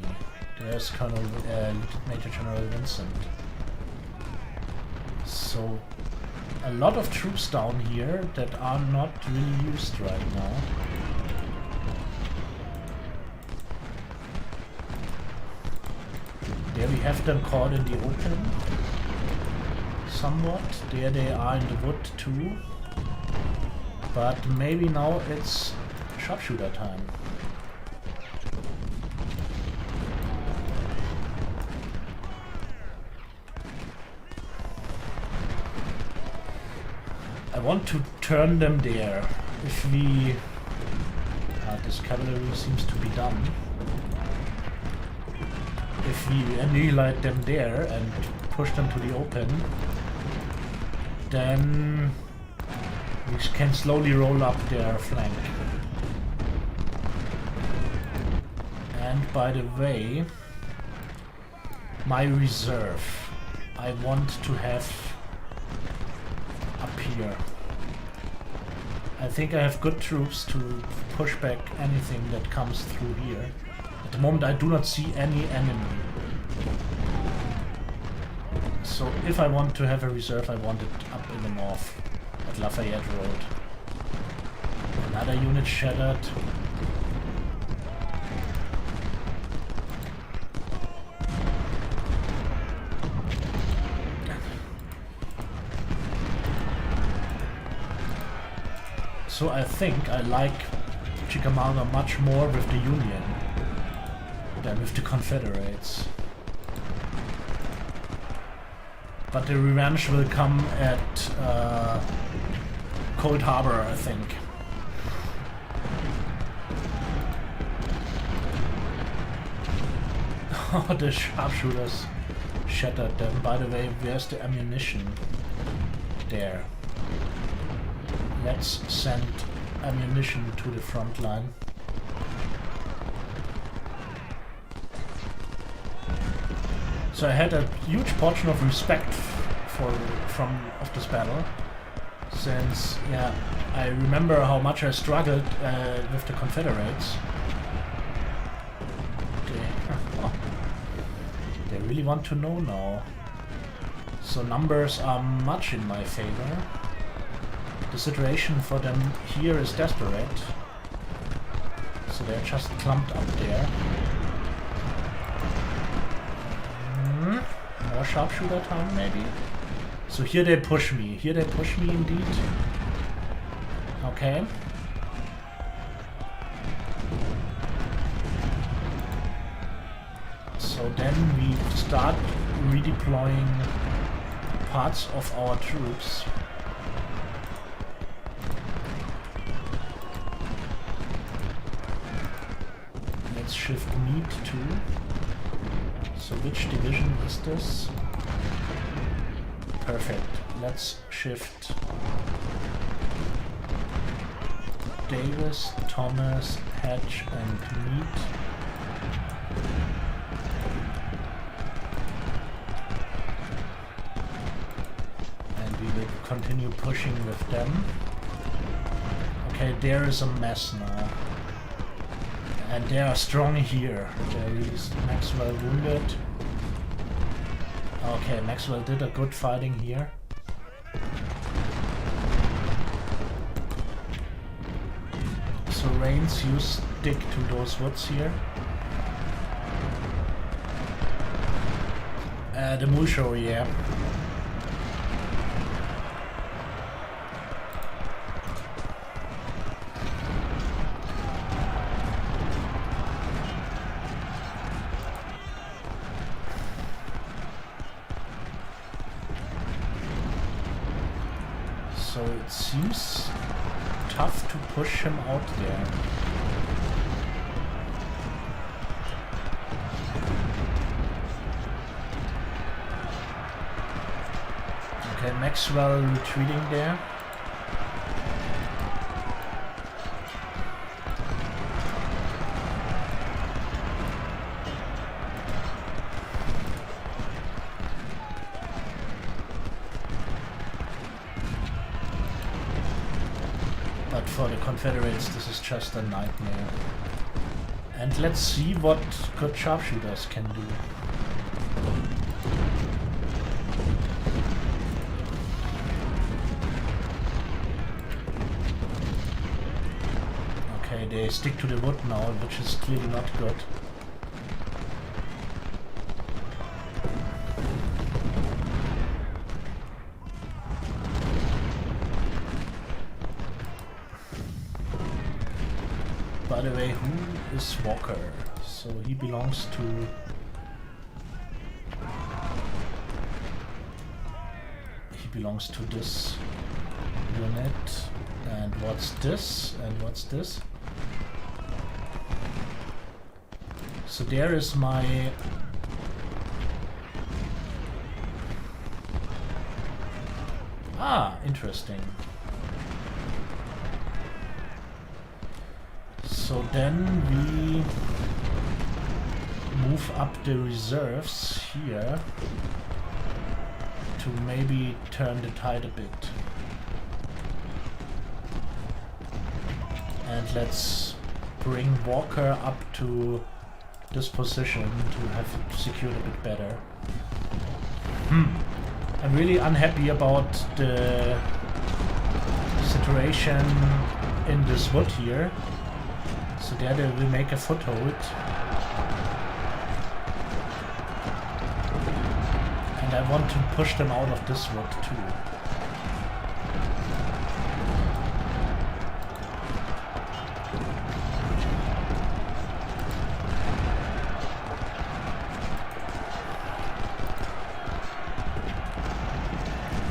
Speaker 1: There's Major General Vincent. So a lot of troops down here that are not really used right now. There we have them caught in the open. Somewhat. There they are in the wood too. But maybe now it's sharpshooter time. I want to turn them there. If we... this cavalry seems to be done. If we annihilate them there and push them to the open, then we can slowly roll up their flank. And by the way, my reserve I want to have up here. I think I have good troops to push back anything that comes through here. At the moment I do not see any enemy. So if I want to have a reserve, I want it up in the north at Lafayette Road. Another unit shattered. So I think I like Chickamauga much more with the Union than with the Confederates. But the revenge will come at Cold Harbor, I think. Oh, the sharpshooters shattered them. By the way, where's the ammunition? There. Let's send ammunition to the front line. So I had a huge portion of respect from this battle, since I remember how much I struggled with the Confederates. They really want to know now. So numbers are much in my favor. The situation for them here is desperate. So they're just clumped up there. More sharpshooter time maybe? So here they push me. Here they push me indeed. Okay. So then we start redeploying parts of our troops. Let's shift meat too. So which division is this? Perfect. Let's shift Davis, Thomas, Hatch and Meade. And we will continue pushing with them. Okay, there is a mess now. And they are strong here. There is Maxwell wounded. Okay, Maxwell did a good fighting here. So Rains, you stick to those woods here. The Musho, yeah. So it seems tough to push him out there. Okay, Maxwell retreating there. But for the Confederates, this is just a nightmare. And let's see what good sharpshooters can do. Okay, they stick to the wood now, which is clearly not good. By the way, who is Walker? So he belongs to... He belongs to this unit. And what's this? And what's this? So there is my... Ah, interesting. So then we move up the reserves here to maybe turn the tide a bit. And let's bring Walker up to this position to have it secured a bit better. I'm really unhappy about the situation in this wood here. So there they will make a foothold. And I want to push them out of this wood too.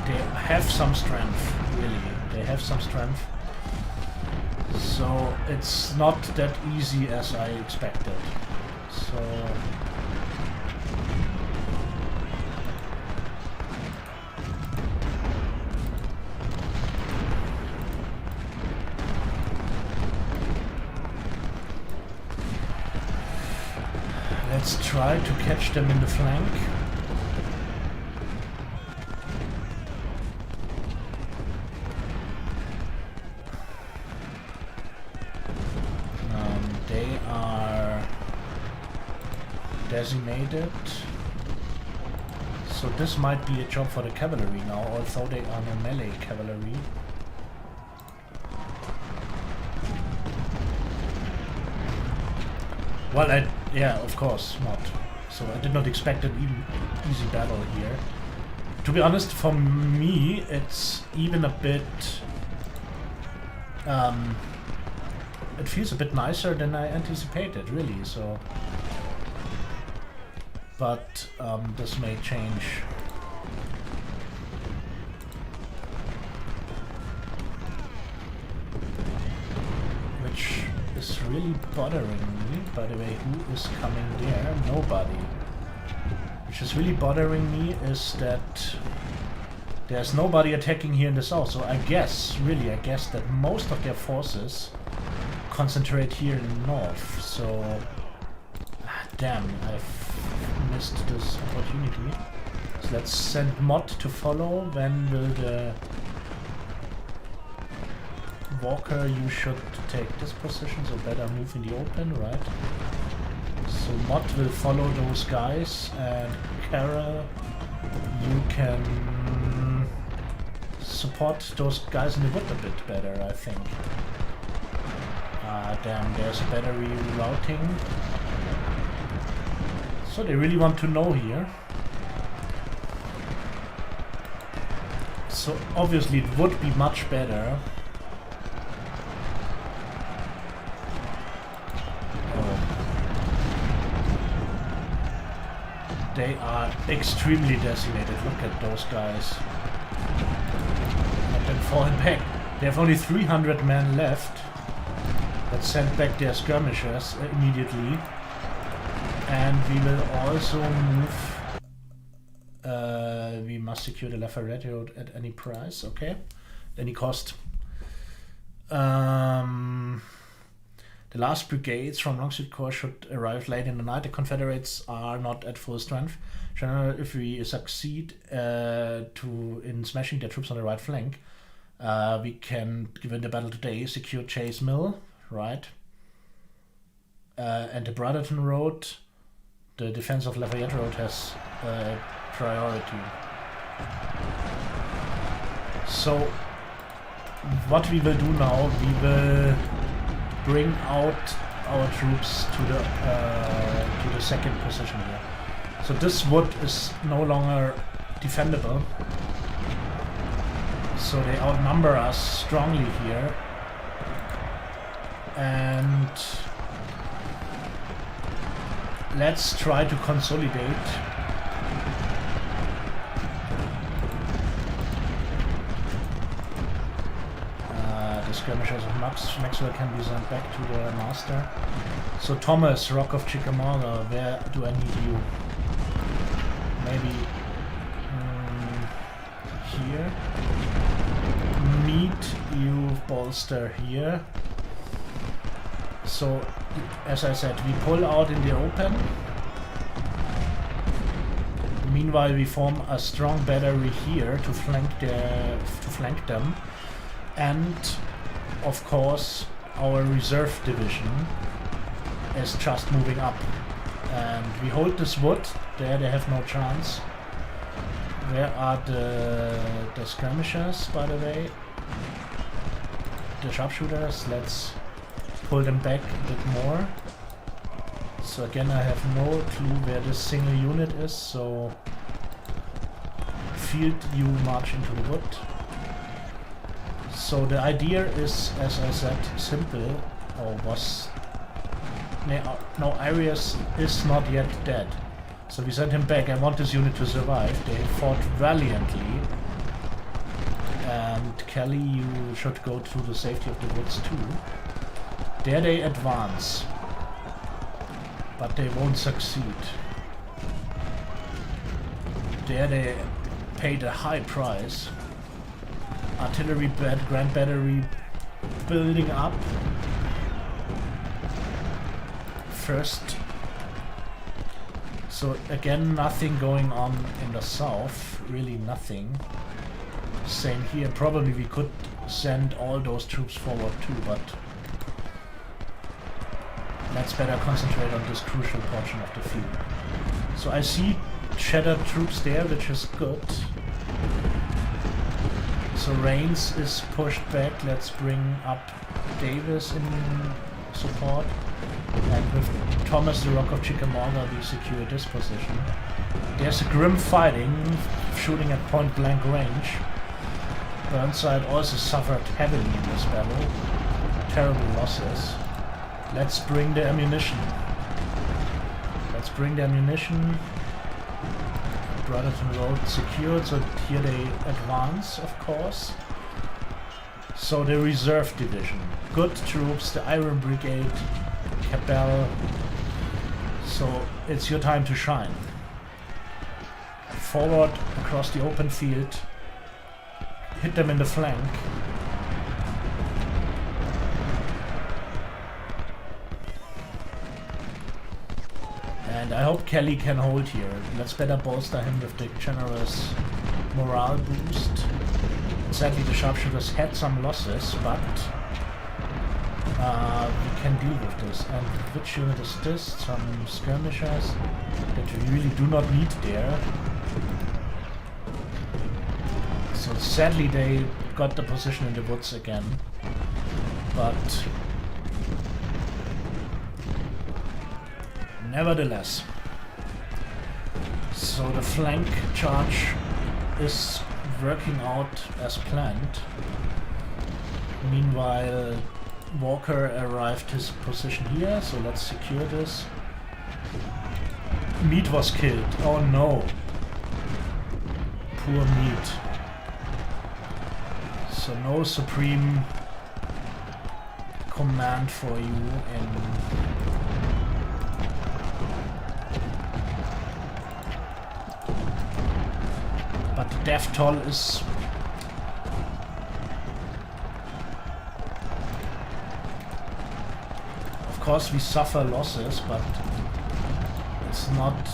Speaker 1: They have some strength, really. They have some strength. So it's not that easy as I expected. So let's try to catch them in the flank. They are decimated. So this might be a job for the cavalry now, although they are no melee cavalry. Well, yeah, of course not. So I did not expect an even easy battle here. To be honest, for me, it's even a bit... it feels a bit nicer than I anticipated, really, so... But this may change. Which is really bothering me. By the way, who is coming there? Nobody. Which is really bothering me is that there's nobody attacking here in the south. So I guess that most of their forces concentrate here in the north. So, damn, I've missed this opportunity. So let's send Mod to follow. When will the Walker, you should take this position, so better move in the open, right? So Mod will follow those guys, and Carol, you can support those guys in the wood a bit better, I think. Damn, there's a battery routing. So they really want to know here. So obviously it would be much better. They are extremely decimated. Look at those guys. But and fall back. They have only 300 men left. Let's send back their skirmishers immediately. And we will also move... we must secure the Lafayette Road at any price, okay? Any cost. The last brigades from Longstreet Corps should arrive late in the night. The Confederates are not at full strength. General, if we succeed in smashing their troops on the right flank, we can win the battle today. Secure Chase Mill, right? And the Brotherton Road, the defense of Lafayette Road has priority. So, what we will do now, we will bring out our troops to the second position here. So this wood is no longer defendable. So they outnumber us strongly here. And let's try to consolidate. Skirmishers of Maxwell can be sent back to their master. So Thomas, Rock of Chickamauga, where do I need you? Maybe here. Meet you, Bolster, here. So, as I said, we pull out in the open. Meanwhile, we form a strong battery here to flank them, and of course, our reserve division is just moving up. And we hold this wood. There they have no chance. Where are the skirmishers, by the way? The sharpshooters. Let's pull them back a bit more. So again, I have no clue where this single unit is. So field you march into the wood. So the idea is, as I said, simple, or was... No, Arias is not yet dead. So we send him back. I want this unit to survive. They fought valiantly. And Kelly, you should go to the safety of the woods too. There they advance. But they won't succeed. There they paid a high price. Artillery Grand Battery building up. First. So again, nothing going on in the south. Really nothing. Same here. Probably we could send all those troops forward too, but let's better concentrate on this crucial portion of the field. So I see shattered troops there, which is good. So Rains is pushed back. Let's bring up Davis in support. And with Thomas, the Rock of Chickamauga, we secure this position. There's a grim fighting, shooting at point blank range. Burnside also suffered heavily in this battle. Terrible losses. Let's bring the ammunition. Brotherton Road secured, so here they advance, of course. So the reserve division. Good troops, the Iron Brigade, Cabell. So it's your time to shine. Forward across the open field. Hit them in the flank. And I hope Kelly can hold here. Let's better bolster him with the generous morale boost. Sadly, the sharpshooters had some losses, but we can deal with this. And which unit is this? Some skirmishers that we really do not need there. So sadly, they got the position in the woods again. But nevertheless, so the flank charge is working out as planned. Meanwhile, Walker arrived his position here, so let's secure this. Meade was killed. Oh no. Poor Meade. So no supreme command for you in but the death toll is of course we suffer losses, but it's not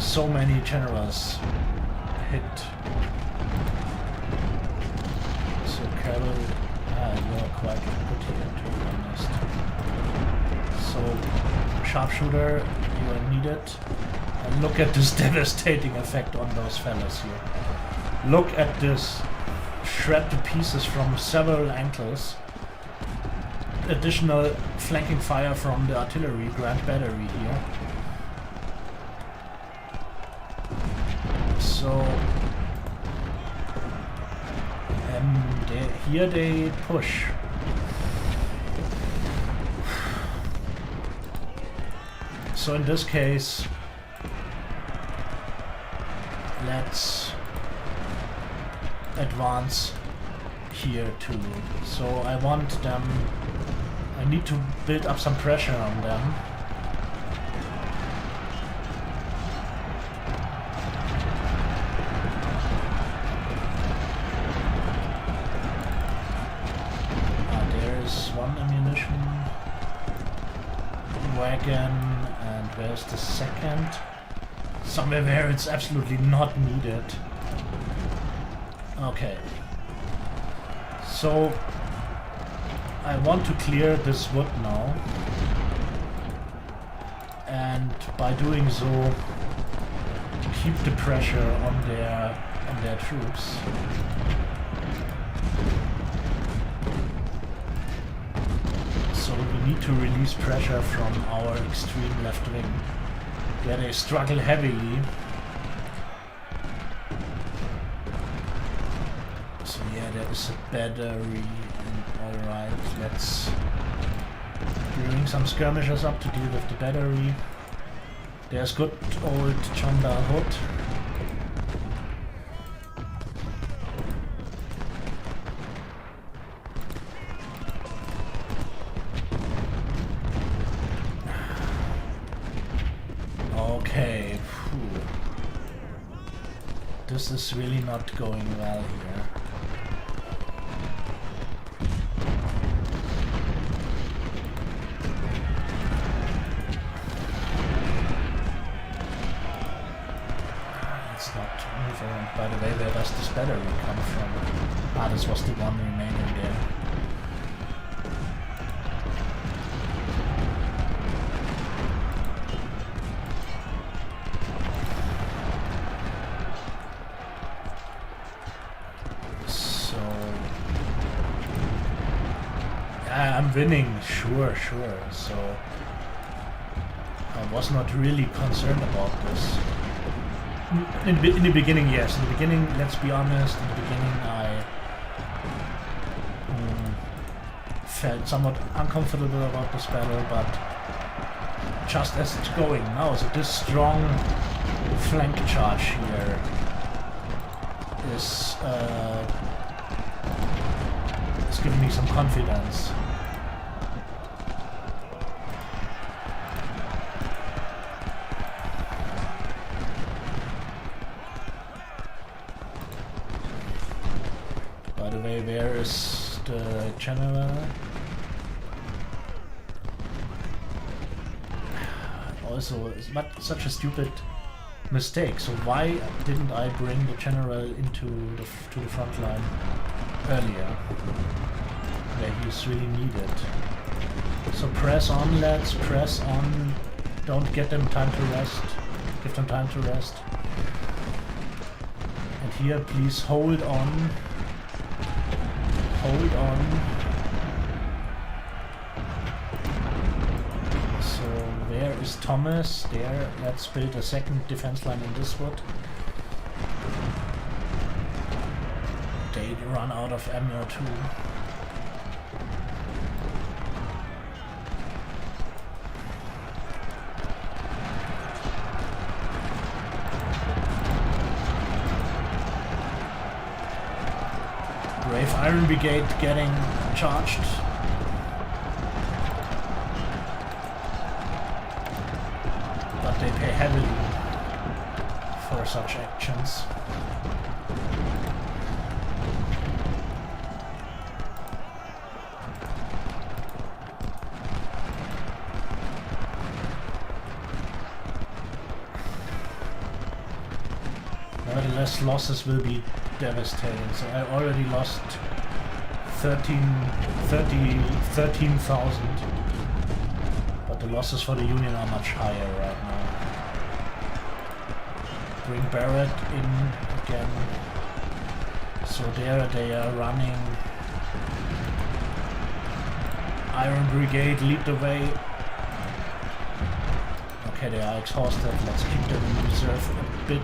Speaker 1: so many generals hit. So cavalry, you're quite good here to be honest. So sharpshooter, you are needed. And look at this devastating effect on those fellas here. Look at this, shred to pieces from several angles. Additional flanking fire from the artillery, Grand Battery here. So here they push. So in this case, let's advance here too. So I want them, I need to build up some pressure on them. Wagon, and where's the second? Somewhere where it's absolutely not needed. Okay. So I want to clear this wood now, and by doing so keep the pressure on their troops. So we need to release pressure from our extreme left wing, where they struggle heavily. So yeah, there is a battery, and alright, let's bring some skirmishers up to deal with the battery. There's good old Chanda Hood. Okay, phew. This is really not going well here. Let's not move around. By the way, where does this battery come from? Ah, this was the one remaining there. I'm winning, sure. So I was not really concerned about this. In the beginning, yes. In the beginning, let's be honest. In the beginning, I felt somewhat uncomfortable about this battle, but just as it's going now, so this strong flank charge here is giving me some confidence. By the way, where is the general? Also, it's not such a stupid mistake. So why didn't I bring the general into the front line earlier, where he's really needed? So press on, lads, press on. Don't get them time to rest. Give them time to rest. And here, please hold on. Hold on. So where is Thomas? There. Let's build a second defense line in this wood. They run out of ammo too. Brave Iron Brigade getting charged. But they pay heavily for such actions. Nevertheless, losses will be devastating. So I already lost 13,000. But the losses for the Union are much higher right now. Bring Barrett in again. So there they are running. Iron Brigade lead the way. Okay, they are exhausted. Let's keep them in reserve a bit,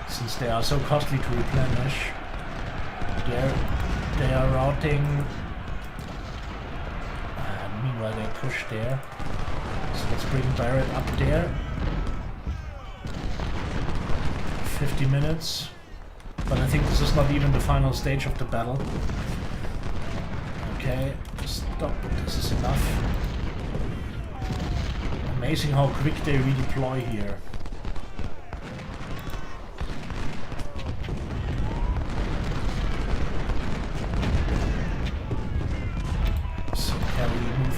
Speaker 1: since they are so costly to replenish. They are routing. Meanwhile they push there. So let's bring Barrett up there. 50 minutes. But I think this is not even the final stage of the battle. Okay, stop. This is enough. Amazing how quick they redeploy here.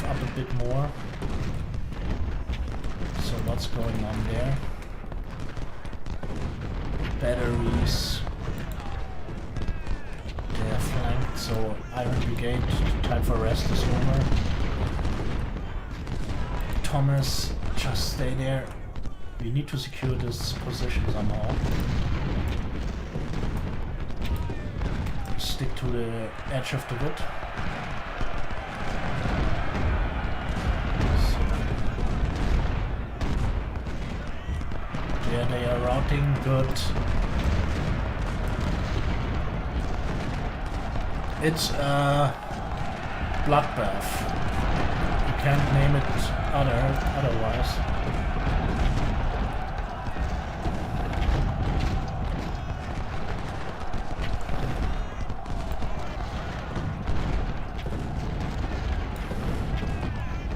Speaker 1: A bit more. So what's going on there? Batteries. They are flanked, so Iron Brigade, time for rest is over. Thomas, just stay there. We need to secure this position somehow. Stick to the edge of the wood. Yeah, they are routing good. It's a bloodbath. You can't name it otherwise.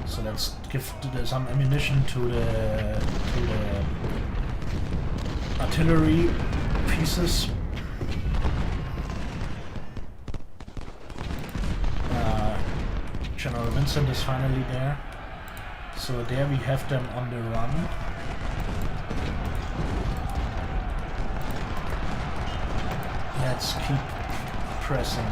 Speaker 1: So let's give some ammunition to the artillery pieces. General Vincent is finally there. So there we have them on the run. Let's keep pressing.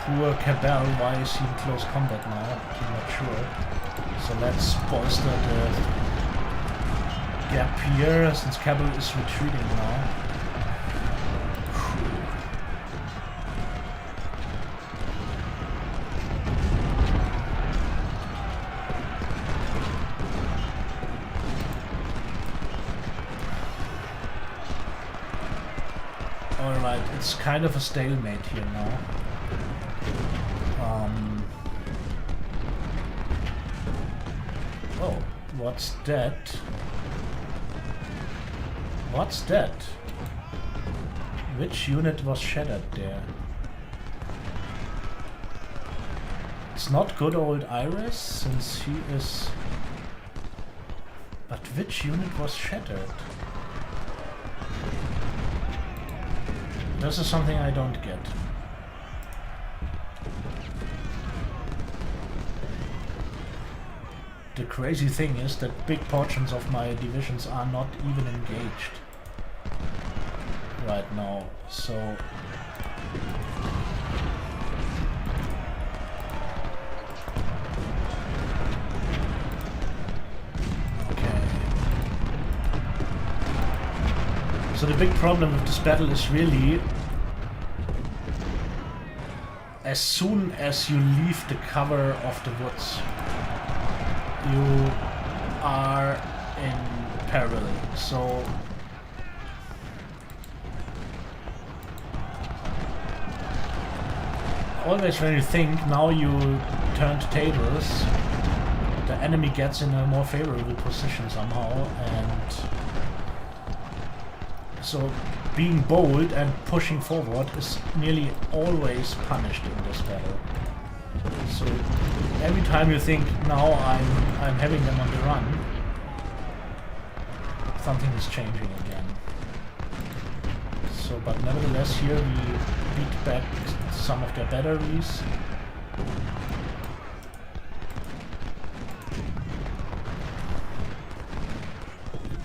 Speaker 1: Poor Cabell, why is he in close combat now? I'm not sure. So let's bolster the gap here, since Cabell is retreating now. Alright, it's kind of a stalemate here now. Oh, what's that? What's that? Which unit was shattered there? It's not good old Iris, since he is... But which unit was shattered? This is something I don't get. The crazy thing is that big portions of my divisions are not even engaged right now, so... Okay. So the big problem with this battle is really, as soon as you leave the cover of the woods, you are in peril. So always when you think now you turned tables, the enemy gets in a more favorable position somehow, and So being bold and pushing forward is nearly always punished in this battle. So every time you think, now I'm having them on the run, something is changing again. So, but nevertheless, here we beat back some of their batteries.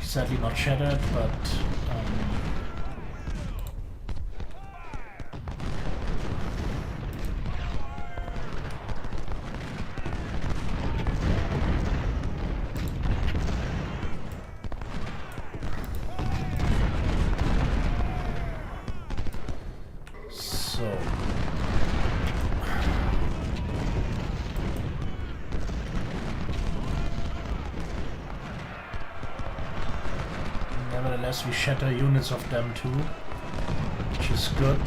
Speaker 1: Sadly not shattered, but nevertheless, we shatter units of them too, which is good.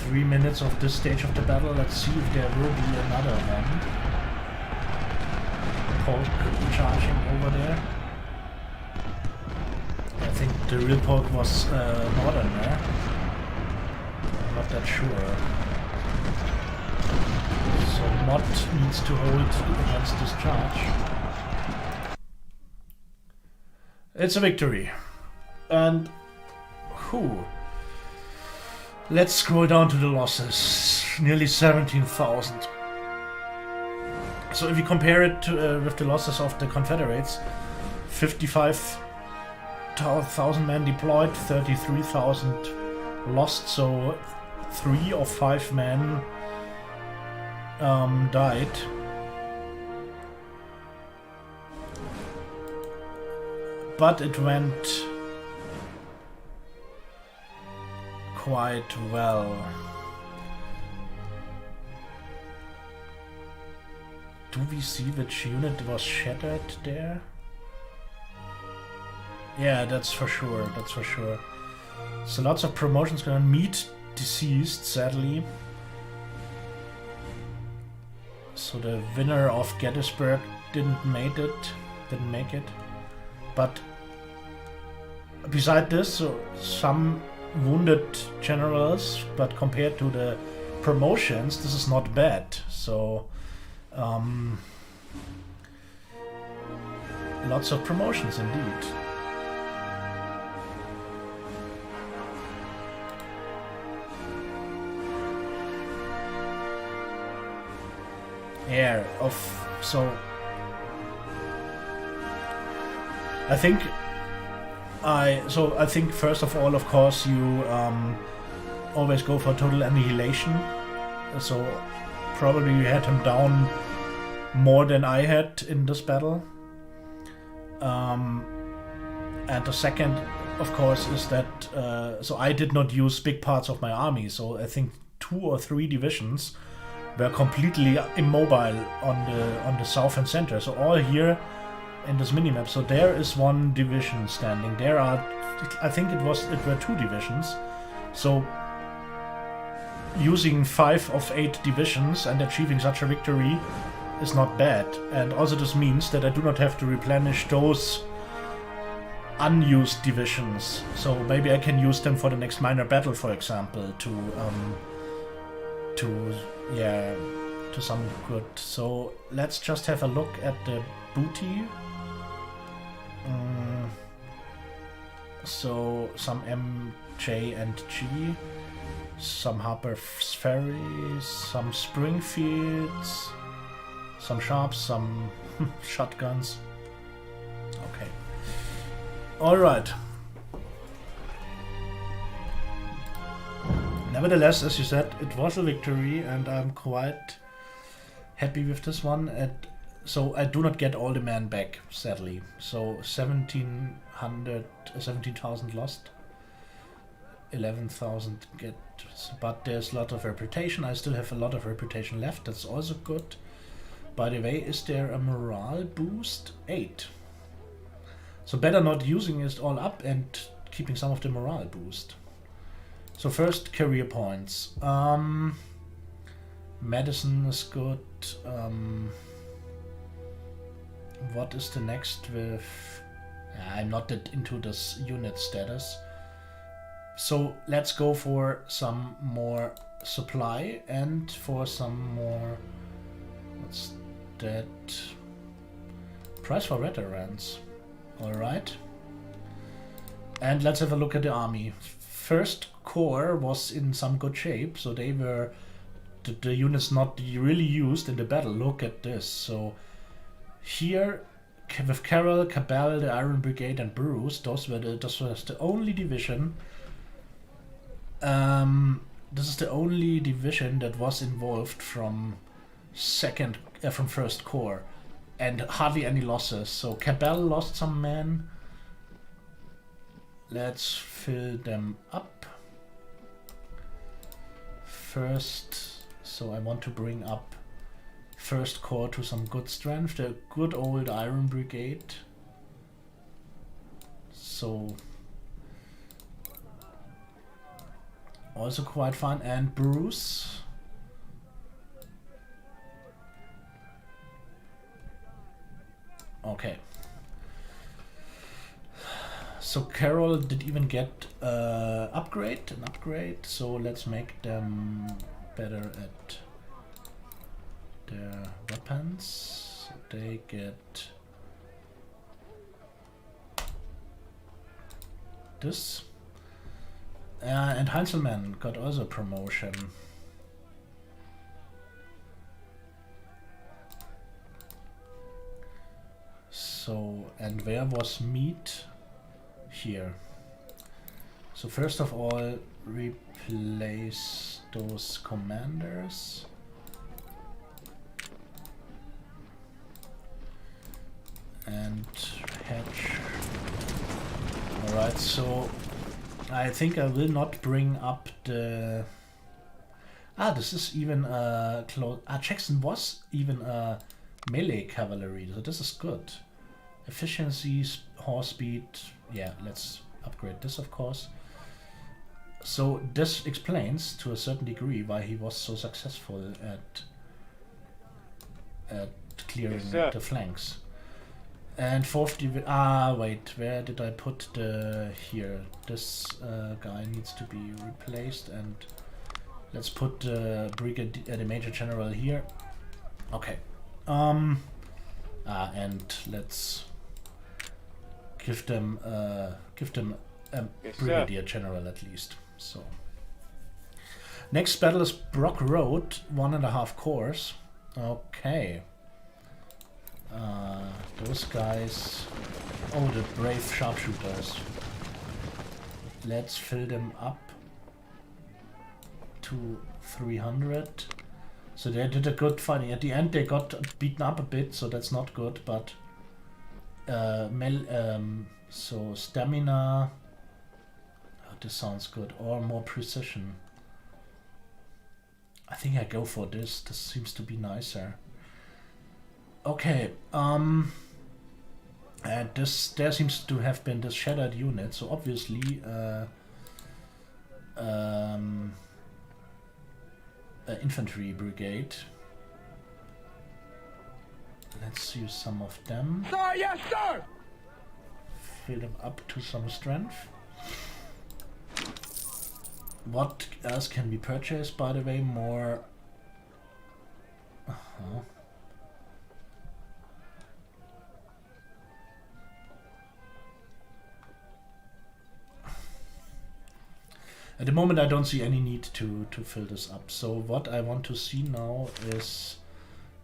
Speaker 1: 3 minutes of this stage of the battle. Let's see if there will be another one. Polk charging over there. I think the real Polk was northern there. I'm not that sure. So Mod needs to hold against this charge. It's a victory. And whew. Let's scroll down to the losses. Nearly 17,000. So if you compare it to, with the losses of the Confederates, 55,000 men deployed, 33,000 lost, so 3 of 5 men died. But it went quite well. Do we see which unit was shattered there? Yeah, that's for sure, that's for sure. So lots of promotions gonna meet deceased, sadly. So the winner of Gettysburg didn't make it. But beside this, so some wounded generals, but compared to the promotions, this is not bad. So lots of promotions indeed. Yeah, so I think first of all, of course, you always go for total annihilation. So probably you had him down more than I had in this battle. And the second, of course, is that so I did not use big parts of my army. So I think 2 or 3 divisions were completely immobile on the south and center. So all here in this minimap. So there is 1 division standing. There are, I think it were 2 divisions. So using 5 of 8 divisions and achieving such a victory is not bad. And also this means that I do not have to replenish those unused divisions. So maybe I can use them for the next minor battle, for example, to some good. So let's just have a look at the booty. So some MJ and G, some Harper's Ferries, some Springfields, some Sharps, some shotguns. Okay. Alright. Nevertheless, as you said, it was a victory and I'm quite happy with this one. So I do not get all the men back, sadly. So 17,000 lost, 11,000 get, but there's a lot of reputation. I still have a lot of reputation left. That's also good. By the way, is there a morale boost? 8. So better not using it all up and keeping some of the morale boost. So first, career points. Medicine is good. What is the next with... I'm not that into this unit status. So let's go for some more supply and for some more... What's that? Price for veterans. Alright. And let's have a look at the army. First Corps was in some good shape, so they were... The units not really used in the battle. Look at this. So here... With Carroll, Cabell, the Iron Brigade, and Bruce, this was the only division. This is the only division that was involved from First Corps, and hardly any losses. So Cabell lost some men. Let's fill them up first. So I want to bring up First Corps to some good strength, the good old Iron Brigade. So also quite fun. And Bruce. Okay. So Carroll did even get an upgrade, so let's make them better at their weapons. They get this. And Heinzelmann got also a promotion. So, and where was meat? Here. So first of all, replace those commanders. And hedge. Alright, so I think I will not bring up the... this is even Jackson was even a melee cavalry, so this is good. Efficiency, horse speed, yeah, let's upgrade this of course. So this explains to a certain degree why he was so successful at clearing the flanks. And fourth division. Wait, where did I put the... Here. This guy needs to be replaced, and let's put the brigadier, the major general here. Okay. And let's give them a brigadier general at least. So next battle is Brock Road, 1.5 corps. Okay. Those guys... Oh, the brave sharpshooters. Let's fill them up to 300. So they did a good fighting. At the end they got beaten up a bit, so that's not good, but... so stamina... Oh, this sounds good. Or more precision. I think I go for this. This seems to be nicer. Okay, and there seems to have been this shattered unit, so obviously infantry brigade. Let's use some of them.
Speaker 2: Sir, yes, sir!
Speaker 1: Fill them up to some strength. What else can be purchased, by the way? More... At the moment I don't see any need to fill this up. So what I want to see now is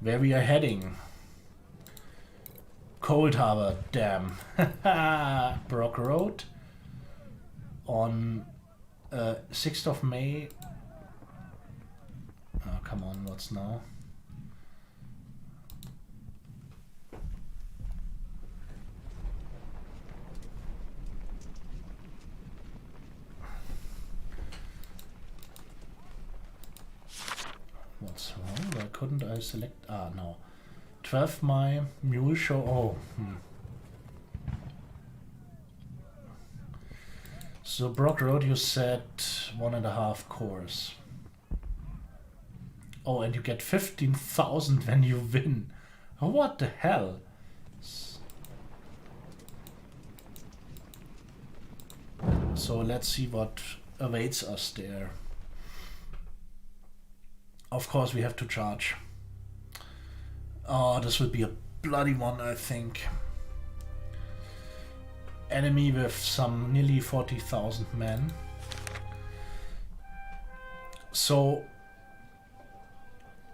Speaker 1: where we are heading. Cold Harbor, damn. Brock Road on 6th of May. Oh, come on, what's now? What's wrong? Why couldn't I select? No. 12 May, Mule Show. Oh, So Brock Road, you said 1.5 corps. Oh, and you get 15,000 when you win. Oh, what the hell? So let's see what awaits us there. Of course we have to charge. Oh, this will be a bloody one, I think. Enemy with some nearly 40,000 men. So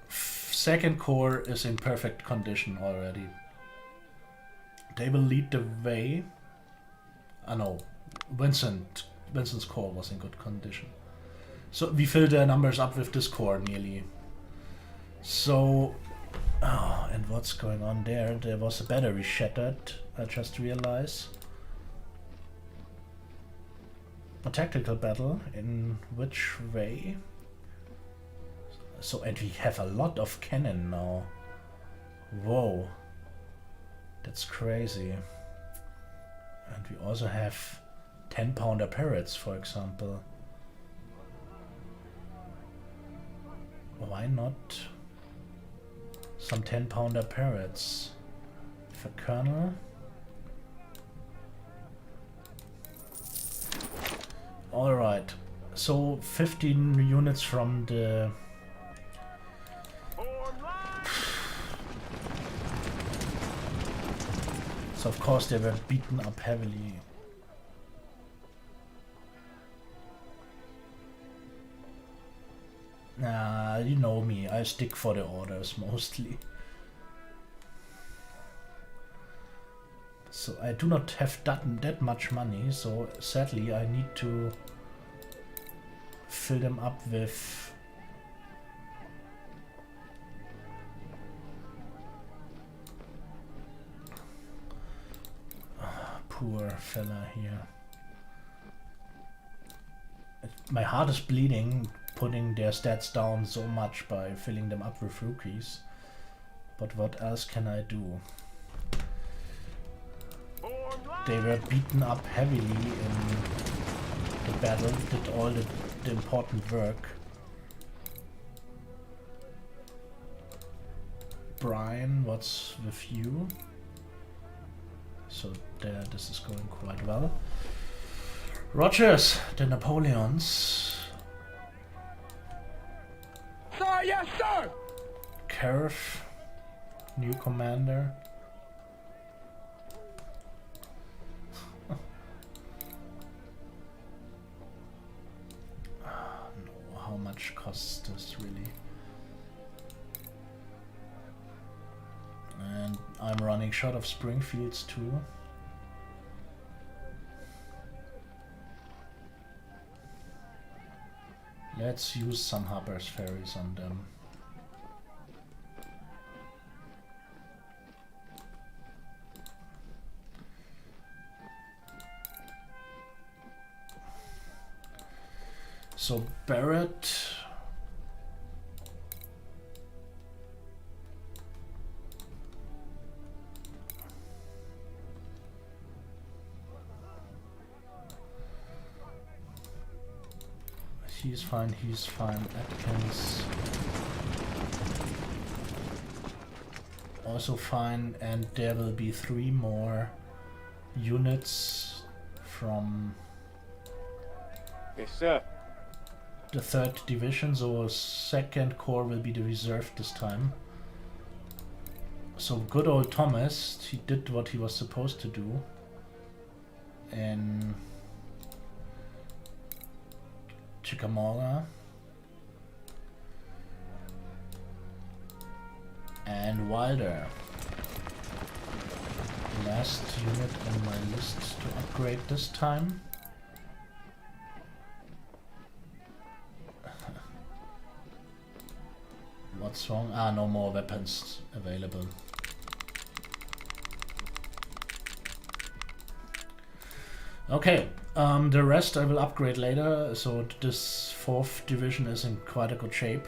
Speaker 1: second corps is in perfect condition already. They will lead the way. Ah no, Vincent's corps was in good condition. So we fill their numbers up with this corps nearly. So, oh, and what's going on there? There was a battery shattered, I just realized. A tactical battle, in which way? So, and we have a lot of cannon now. Whoa. That's crazy. And we also have 10-pounder parrots, for example. Why not some 10-pounder parrots? For Colonel. Alright, so 15 units from the... So of course they were beaten up heavily. Nah, you know me, I stick for the orders mostly. So I do not have that much money, so sadly I need to fill them up with poor fella here. My heart is bleeding putting their stats down so much by filling them up with rookies. But what else can I do? They were beaten up heavily in the battle, did all the important work. Brian, what's with you? So there, this is going quite well. Rogers, the Napoleons.
Speaker 2: Sir, yes, sir!
Speaker 1: Carif, new commander. No, how much costs this really? And I'm running short of Springfields too. Let's use some Harper's Ferries on them. So Barrett. He's fine, he's fine. Atkins. Also fine, and there will be 3 more units from
Speaker 2: Yes, sir.
Speaker 1: the 3rd division, so 2nd Corps will be the reserve this time. So good old Thomas, he did what he was supposed to do. And Chickamauga and Wilder. Last unit on my list to upgrade this time. What's wrong? Ah, no more weapons available. Okay, the rest I will upgrade later, so this 4th division is in quite a good shape.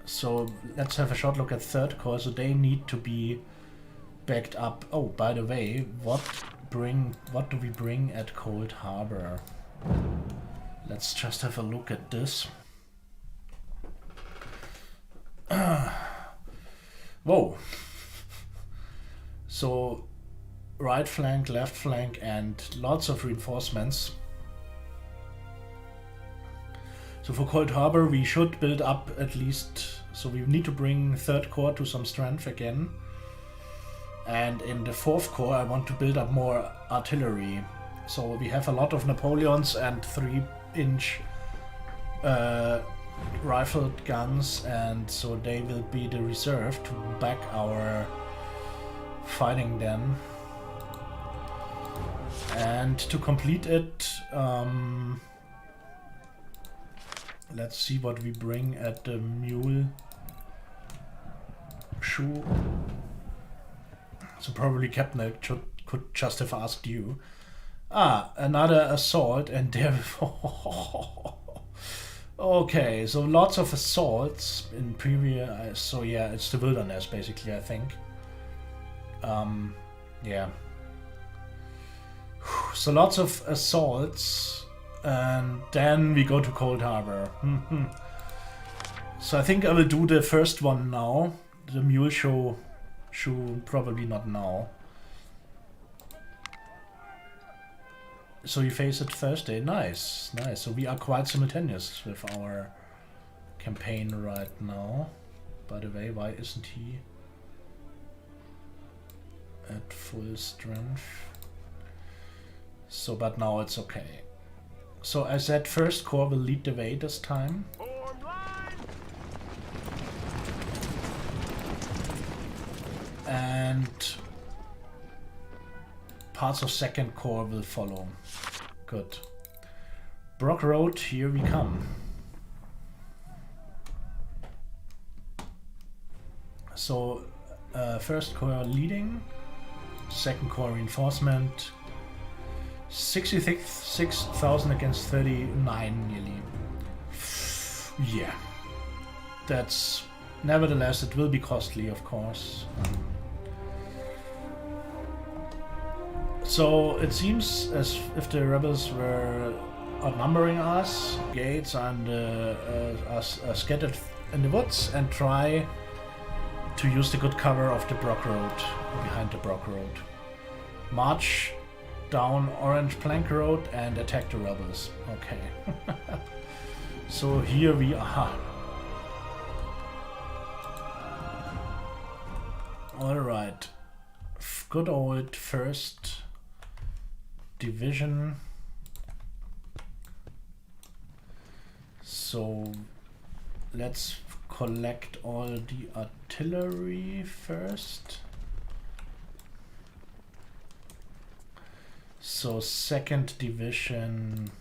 Speaker 1: So let's have a short look at 3rd Corps, so they need to be backed up. Oh, by the way, what do we bring at Cold Harbor? Let's just have a look at this. Whoa. So right flank, left flank, and lots of reinforcements. So for Cold Harbor we should build up at least, so we need to bring 3rd Corps to some strength again. And in the 4th Corps I want to build up more artillery. So we have a lot of Napoleons and 3-inch rifled guns, and so they will be the reserve to back our fighting then. And to complete it, let's see what we bring at the mule shoe. So probably Captain could just have asked you. Ah, another assault, and there. Okay, so lots of assaults in previous. So yeah, it's the wilderness basically, I think. Yeah. So lots of assaults, and then we go to Cold Harbor. So I think I will do the first one now. The mule show probably not now. So you face it Thursday. Nice, nice. So we are quite simultaneous with our campaign right now. By the way, why isn't he at full strength? So, but now it's okay. So I said 1st Corps will lead the way this time. And parts of 2nd Corps will follow. Good. Brock Road, here we come. So 1st Corps leading, 2nd Corps reinforcement, 66,000 against 39 nearly. Yeah, that's, nevertheless it will be costly, of course. So it seems as if the rebels were outnumbering us. Gates and are scattered in the woods and try to use the good cover of the Brock Road, behind the Brock Road. March down Orange Plank Road and attack the rebels. Okay. So here we are. Alright. Good old 1st Division. So let's collect all the artillery first. So 2nd Division.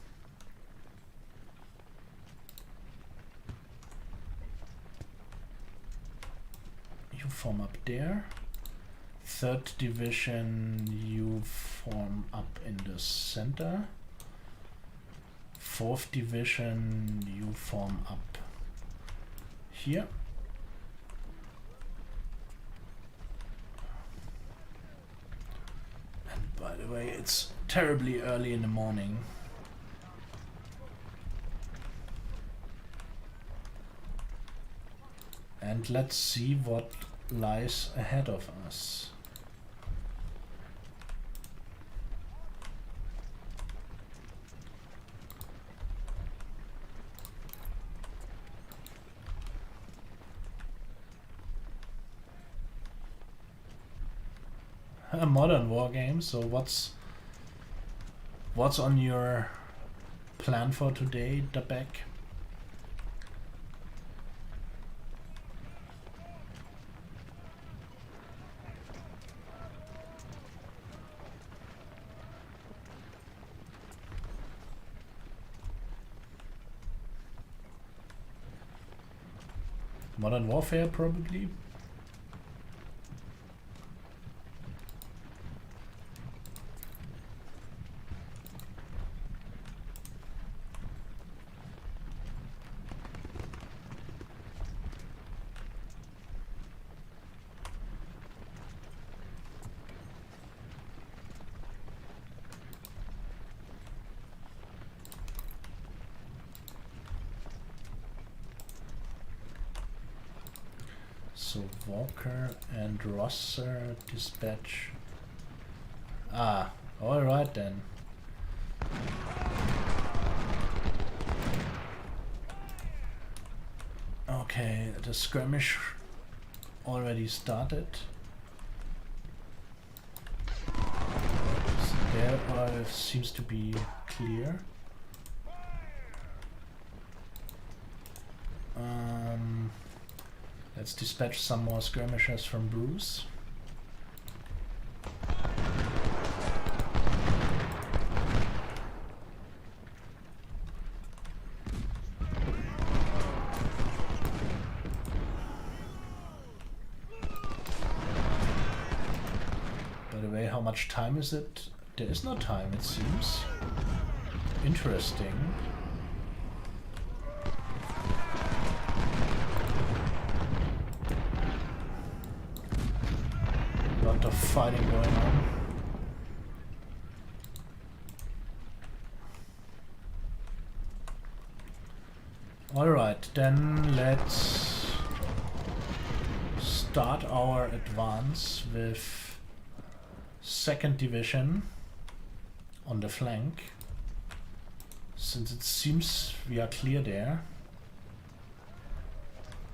Speaker 1: You form up there. 3rd Division, you form up in the center. 4th Division, you form up here. And by the way, it's terribly early in the morning. And let's see what lies ahead of us. A modern war game. So what's on your plan for today, Dabek? Modern Warfare, probably. So Walker and Rosser dispatch. Ah, alright then. Okay, the skirmish already started. So there seems to be clear. Let's dispatch some more skirmishers from Bruce. By the way, how much time is it? There is no time, it seems. Interesting. Lot of fighting going on. Alright, then let's start our advance with 2nd Division on the flank, since it seems we are clear there.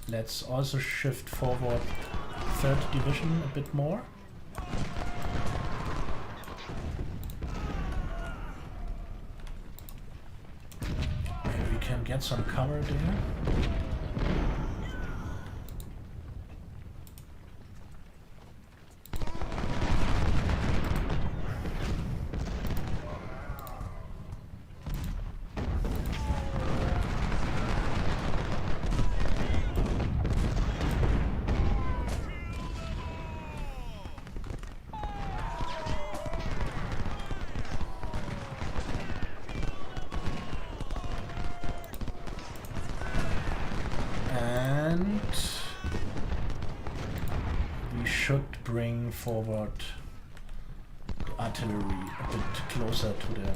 Speaker 1: Let's also shift forward 3rd Division a bit more. Maybe we can get some cover there. Bring forward the artillery a bit closer to the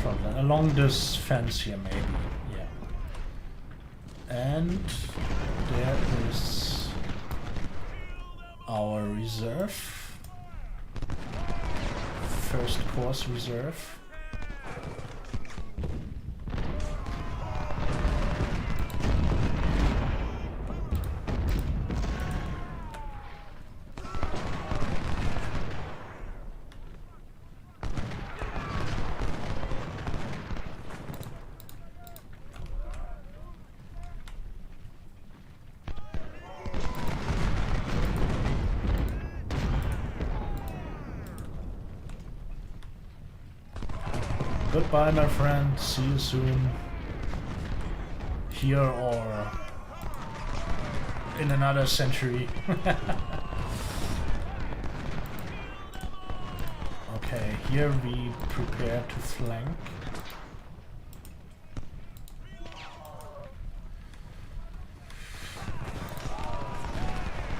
Speaker 1: front line, along this fence here maybe, yeah. And there is our reserve, 1st Corps reserve. Goodbye, my friend. See you soon. Here or in another century. Okay, here we prepare to flank.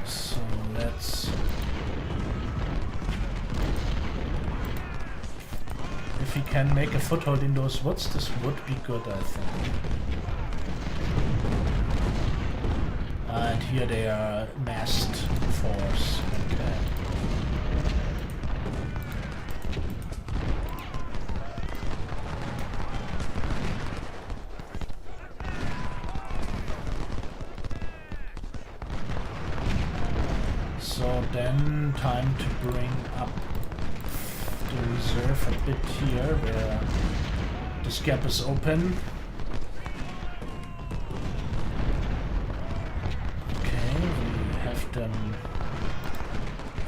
Speaker 1: So let's... If we can make a foothold in those woods, this would be good, I think. And here they are massed force. Okay. So then time to bring up the reserve a bit here where this gap is open. Okay, we have them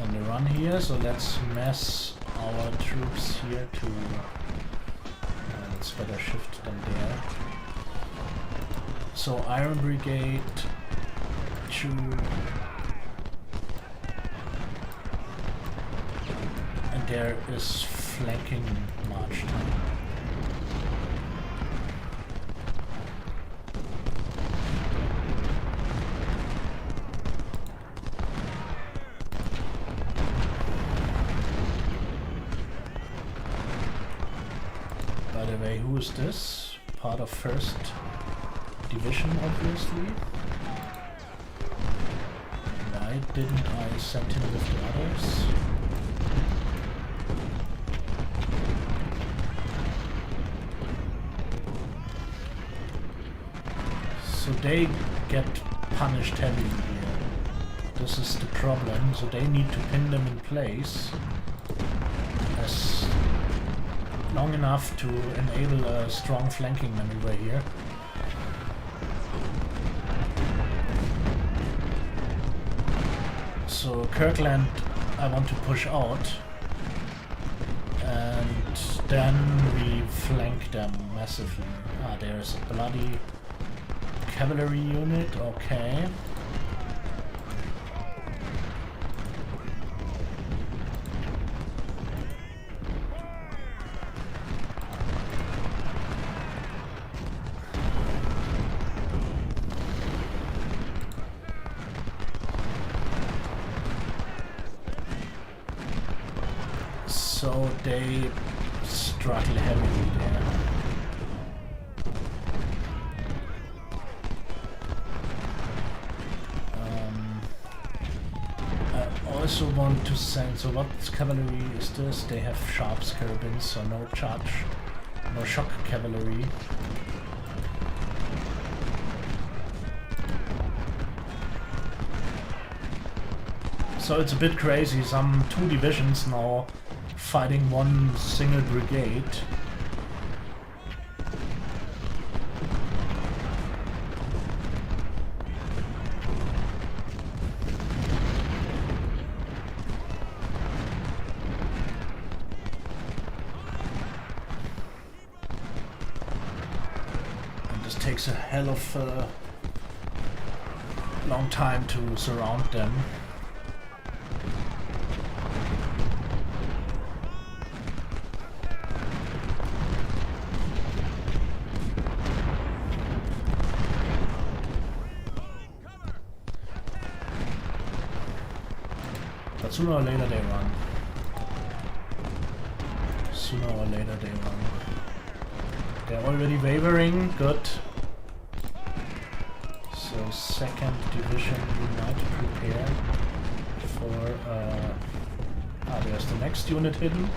Speaker 1: on the run here, so let's mass our troops here to... let's better shift them there. So Iron Brigade to... and there is flanking march time. By the way, who is this? Part of 1st Division, obviously. why didn't I send him with the others? So they get punished heavily here. This is the problem, so they need to pin them in place as long enough to enable a strong flanking maneuver here. So Kirkland I want to push out, and then we flank them massively. Ah, there's a bloody cavalry unit, okay. So they struggle heavily there. I also want to send, so what cavalry is this? They have sharps carabins, so no charge, no shock cavalry. So it's a bit crazy, some 2 divisions now fighting one single brigade. And this takes a hell of a long time to surround them. But sooner or later they run. Sooner or later they run. They're already wavering, good. So 2nd Division Unite prepare for... there's the next unit hidden.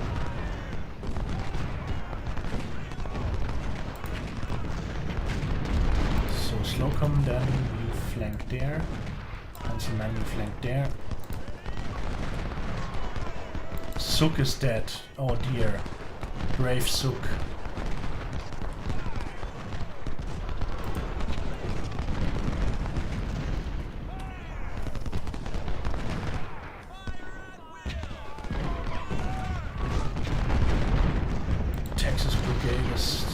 Speaker 1: So Slocum, then you flank there. Hanselman, you flank there. Sook is dead. Oh dear. Brave Sook. Texas Brigade is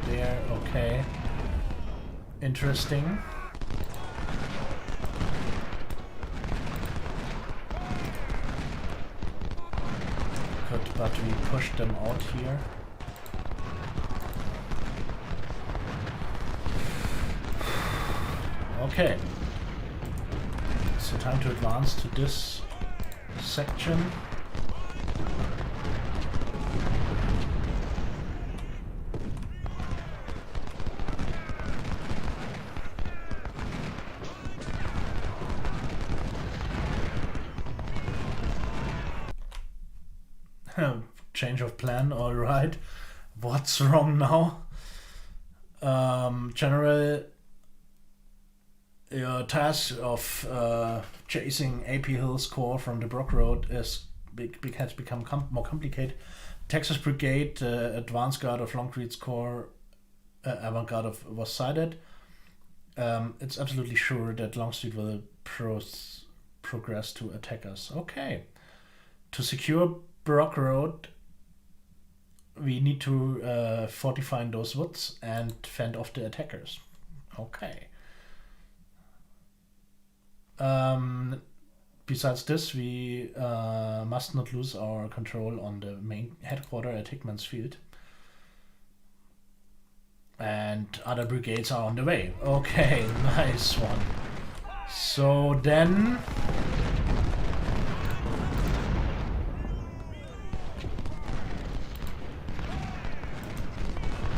Speaker 1: there. Okay. Interesting. But we pushed them out here. Okay. So time to advance to this section. Change of plan, alright. What's wrong now? General, your task of chasing AP Hill's corps from the Brock Road has become more complicated. Texas Brigade, advance guard of Longstreet's corps, avant guard was sighted. It's absolutely sure that Longstreet will progress to attack us. Okay. To secure Brock Road, we need to fortify those woods and fend off the attackers. Okay. Besides this, we must not lose our control on the main headquarters at Hickman's Field. And other brigades are on the way. Okay, nice one. So then...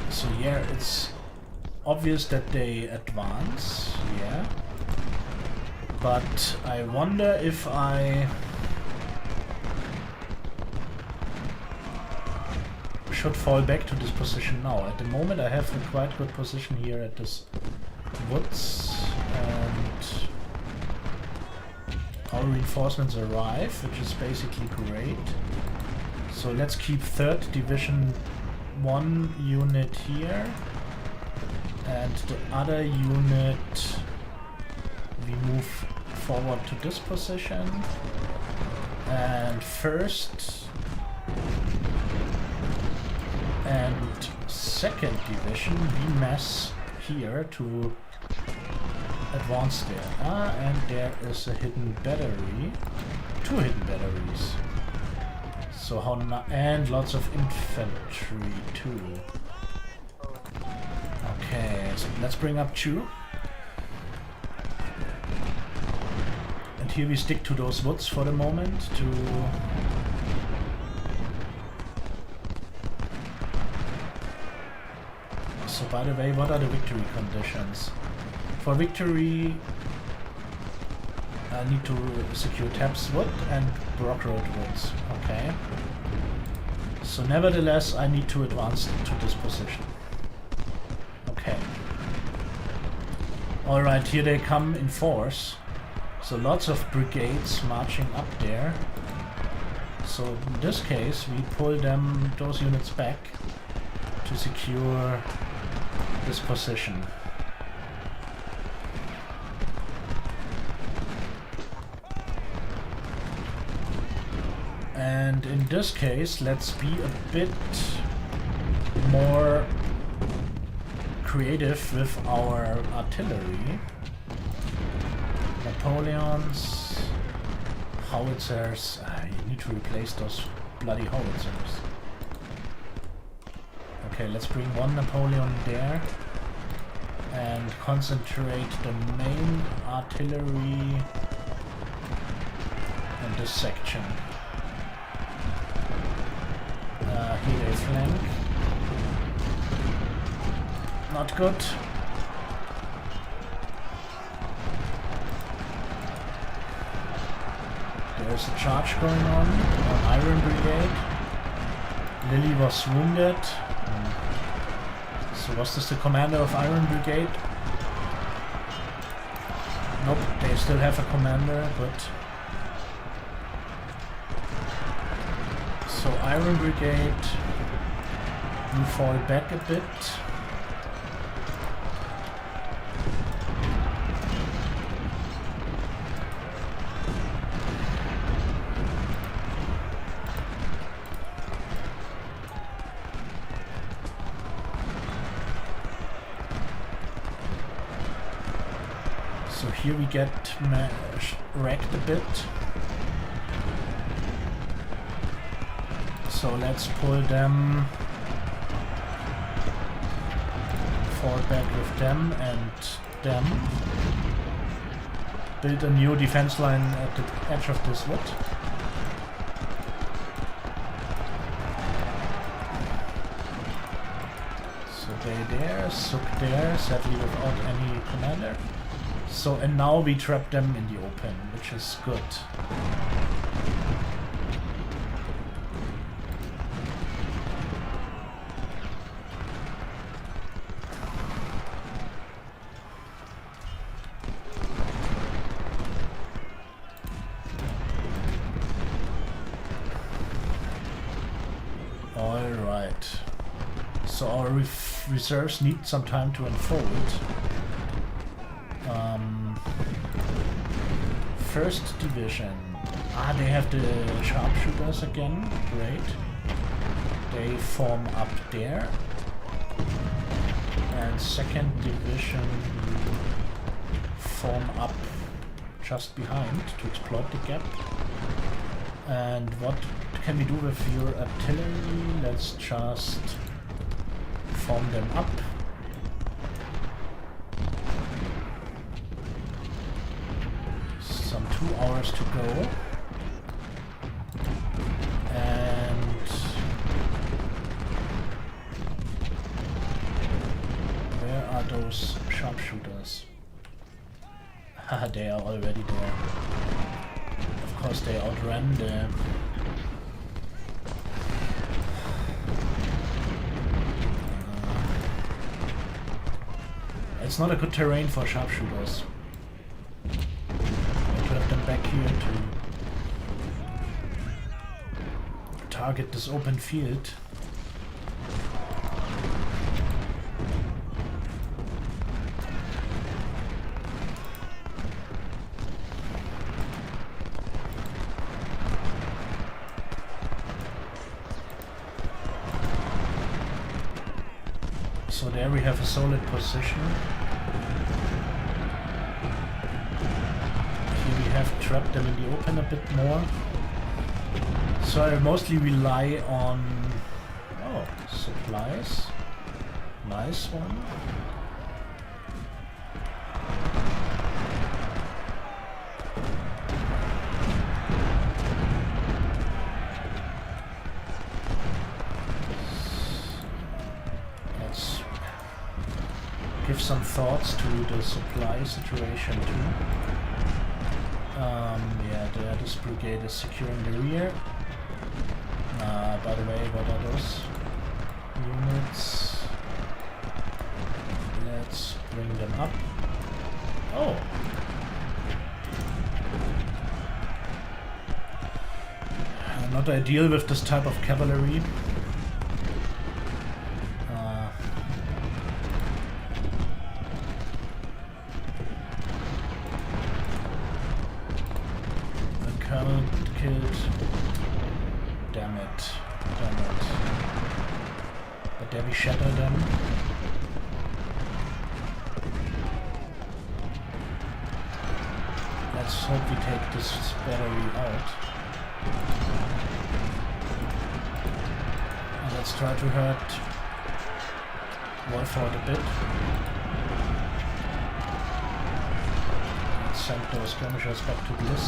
Speaker 1: So yeah, it's obvious that they advance, yeah. But I wonder if I should fall back to this position now. At the moment I have a quite good position here at this woods, and our reinforcements arrive, which is basically great. So let's keep 3rd Division 1 unit here, and the other unit we move forward to this position, and 1st and 2nd Division we mass here to advance there. And there is a hidden battery, 2 hidden batteries. So how and lots of infantry too. Okay, so let's bring up 2. And here we stick to those woods for the moment to so by the way, what are the victory conditions? For victory I need to secure Taps Wood and Brock Road Woods. Okay. So nevertheless I need to advance to this position. Okay. Alright, here they come in force. So lots of brigades marching up there. So in this case we pull those units back to secure this position. And in this case, let's be a bit more creative with our artillery. Napoleons, howitzers. You need to replace those bloody howitzers. Okay, let's bring 1 Napoleon there and concentrate the main artillery in this section. Here they flank. Not good. There's a charge going on Iron Brigade. Lily was wounded. So was this the commander of Iron Brigade? Nope, they still have a commander, but so Iron Brigade, you fall back a bit. So here we get wrecked a bit. So let's pull them forward back with them and them. Build a new defense line at the edge of this wood. So they there, Sook there, sadly without any commander. So and now we trap them in the open, which is good. Alright, so our reserves need some time to unfold. 1st Division. They have the sharpshooters again, great. They form up there. And 2nd Division form up just behind to exploit the gap. And what can we do with your artillery? Let's just form them up. Some 2 hours to go. And where are those sharpshooters? Haha, they are already there. Of course they outran the... It's not a good terrain for sharpshooters. I have them back here to target this open field. So there we have a solid position. Here we have trapped them in the open a bit more. So I mostly rely on... oh, supplies. Nice one. Give some thoughts to the supply situation too. Yeah, this brigade is securing the rear. By the way, what are those units? Let's bring them up. Oh! Not ideal with this type of cavalry. Killed. Damn it. But there we shatter them. Let's hope we take this battery out. Let's try to hurt Wolford a bit. Let's send those skirmishers back to Bliss.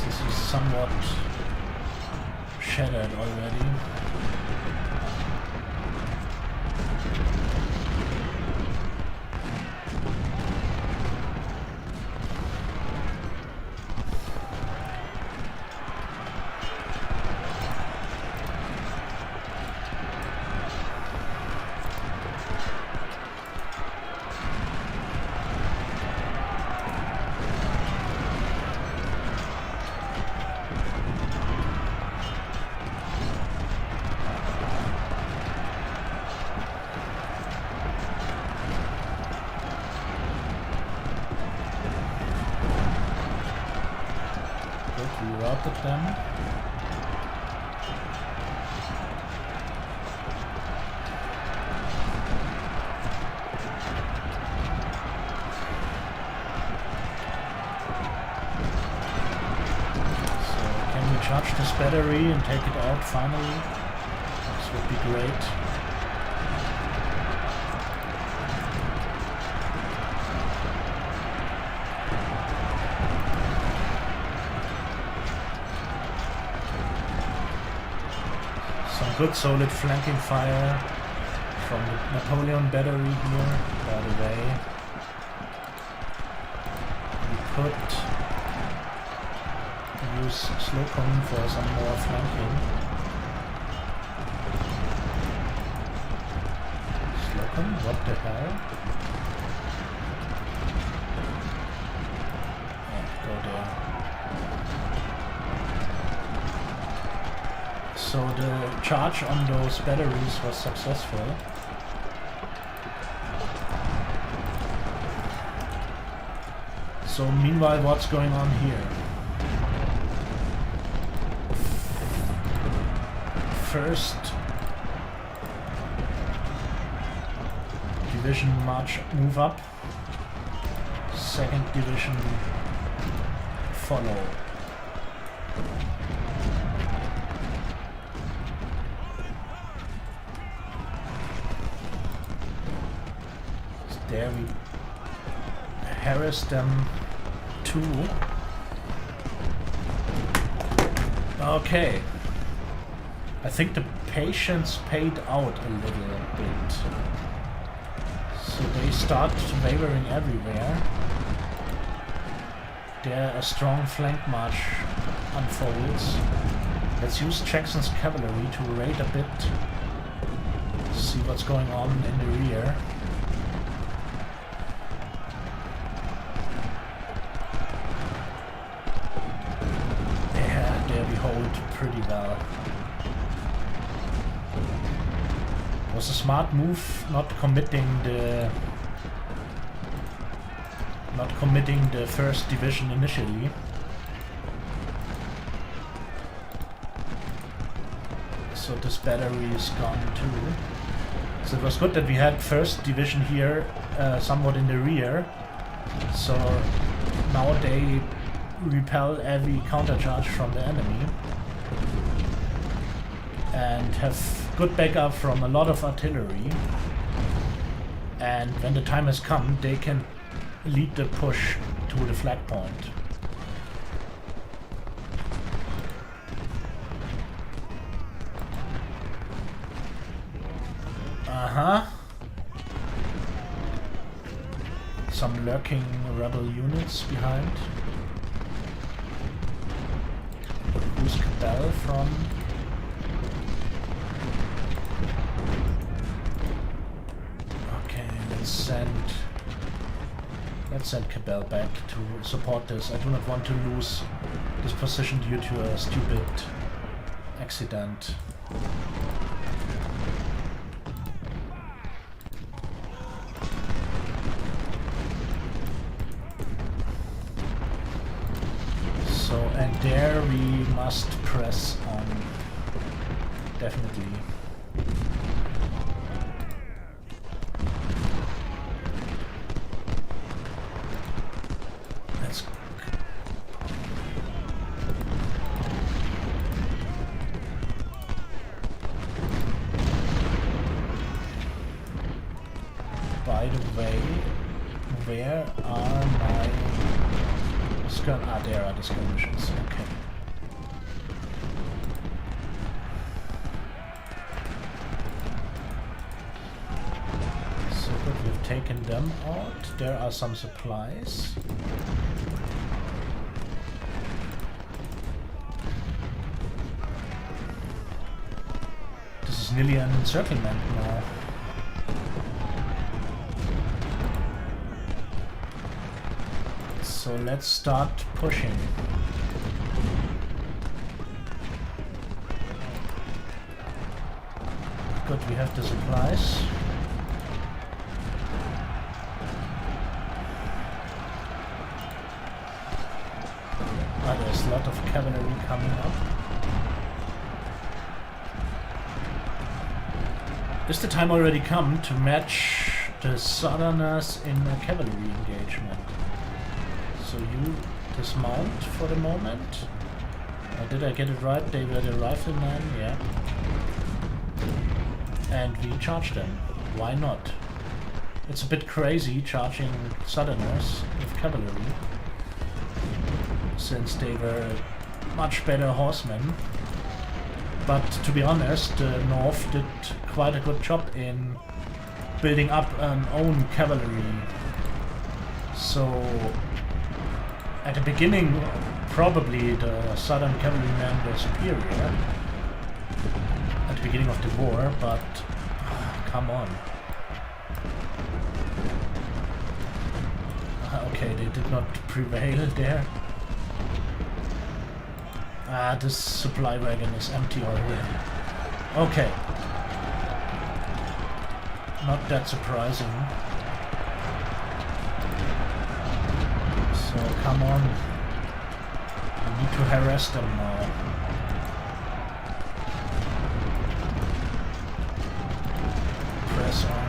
Speaker 1: This is somewhat shattered already. We routed them. So can we charge this battery and take it out finally? This would be great. Good solid flanking fire from the Napoleon battery here, by the way. We could use Slocum for some more flanking. Slocum? What the hell? Yeah, go there. So the charge on those batteries was successful. So meanwhile, what's going on here? First division move up. Second division follow. There we harass them too. Okay. I think the patience paid out a little bit. So they start wavering everywhere. There a strong flank march unfolds. Let's use Jackson's cavalry to raid a bit. See what's going on in the rear. Yeah, there we hold pretty well. It was a smart move not committing the 1st division initially. So this battery is gone too. So it was good that we had 1st division here somewhat in the rear. So now they repel every countercharge from the enemy. And have good backup from a lot of artillery. And when the time has come, they can lead the push to the flag point. Some lurking rebel units behind. Who's Cabell from? Okay, let's send Cabell back to support this. I do not want to lose this position due to a stupid accident. So, and there we must press on. Definitely. By the way, where are my there are the skirmishes, okay. So good, we've taken them out. There are some supplies. This is nearly an encirclement now. So let's start pushing. Good, we have the supplies. There's a lot of cavalry coming up. Is the time already come to match the Southerners in a cavalry engagement? So you dismount for the moment. Did I get it right? They were the riflemen, yeah. And we charge them. Why not? It's a bit crazy charging Southerners with cavalry, since they were much better horsemen. But to be honest, the North did quite a good job in building up an own cavalry. So at the beginning, probably the Southern cavalrymen were superior at the beginning of the war, but come on. Okay, they did not prevail there. This supply wagon is empty already. Okay. Not that surprising. So come on. I need to harass them now. Press on.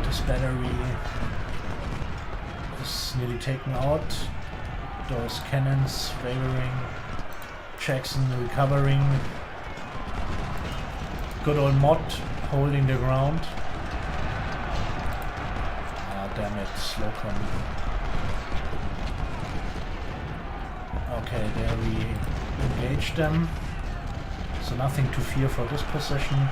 Speaker 1: This battery is nearly taken out. Those cannons wavering. Jackson recovering. Good old Mott holding the ground. Ah, damn it, slow coming. Okay, there we engage them. So nothing to fear for this position.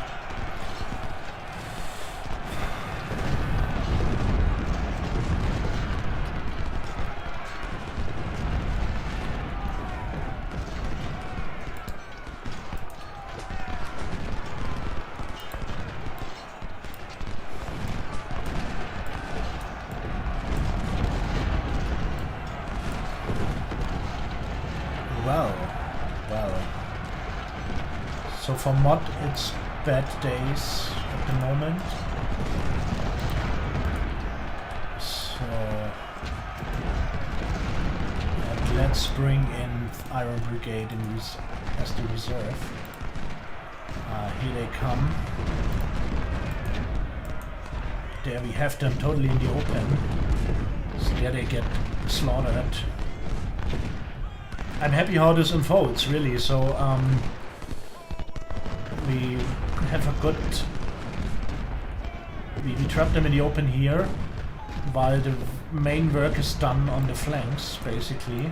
Speaker 1: Well. So for mod, it's bad days at the moment. So and let's bring in Iron Brigade as the reserve. Here they come. There we have them totally in the open. So there they get slaughtered. I'm happy how this unfolds, really. So we have a good... We trap them in the open here, while the main work is done on the flanks, basically.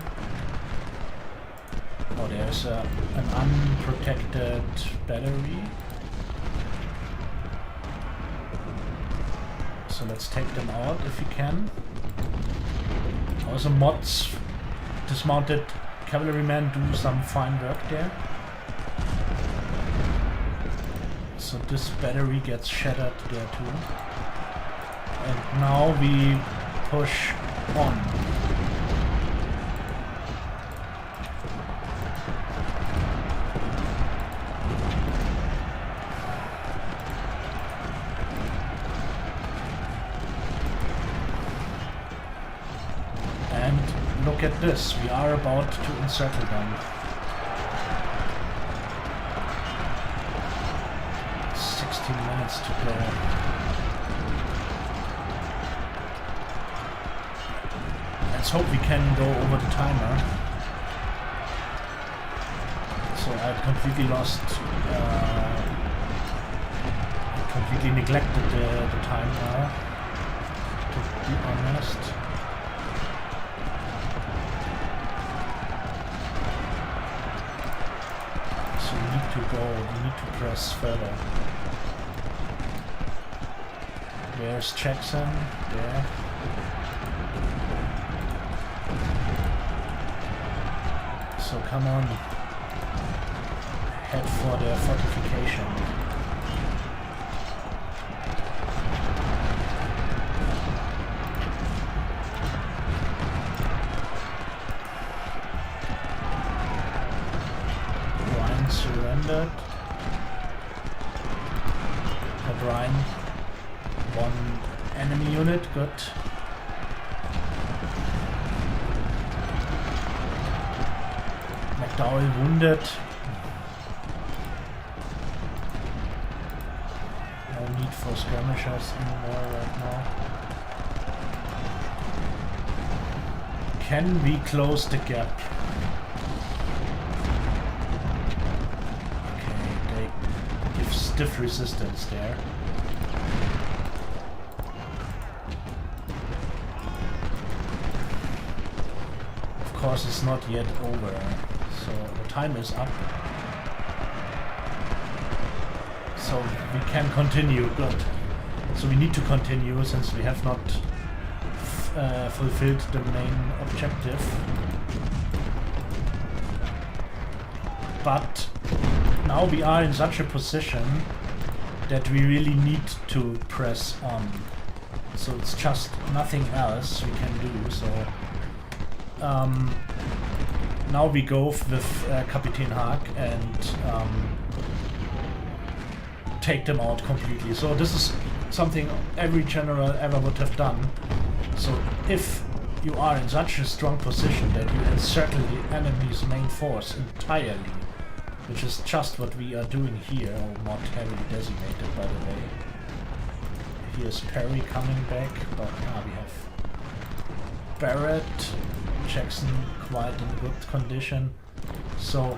Speaker 1: Oh, there's an unprotected battery. So let's take them out if we can. Also mods, dismounted cavalrymen do some fine work there. So this battery gets shattered there too. And now we push on. And look at this, we are about to encircle them. 16 minutes to go. Let's hope we can go over the timer. So I completely lost, completely neglected the time now, to be honest. So we need to go, we need to press further. There's Jackson, there. So come on, head for the fortification. Brian surrendered. Brian, one enemy unit, good. McDowell wounded. No need for skirmishers anymore right now. Can we close the gap? Okay, they give stiff resistance there. Of course, it's not yet over. So the time is up. So we can continue, good. So we need to continue since we have not fulfilled the main objective. But now we are in such a position that we really need to press on. So it's just nothing else we can do. So now we go with Kapitän Haag and take them out completely. So this is something every general ever would have done. So if you are in such a strong position that you encircle the enemy's main force entirely, which is just what we are doing here, or not heavily designated by the way. Here's Perry coming back, but we have Barrett, Jackson quite in good condition. So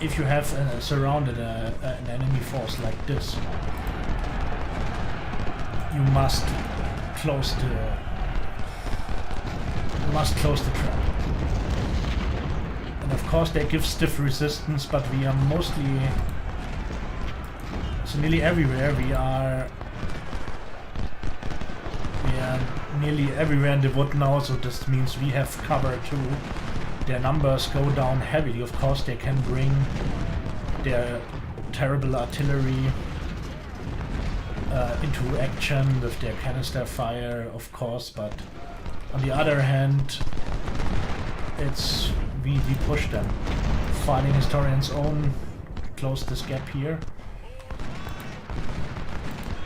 Speaker 1: if you have surrounded an enemy force like this, you must close the trap. And of course they give stiff resistance, but we are mostly, so nearly everywhere we are nearly everywhere in the wood now, so this means we have cover too. Their numbers go down heavily. Of course they can bring their terrible artillery into action with their canister fire, of course, but on the other hand we push them. Fighting Historians Own close this gap here.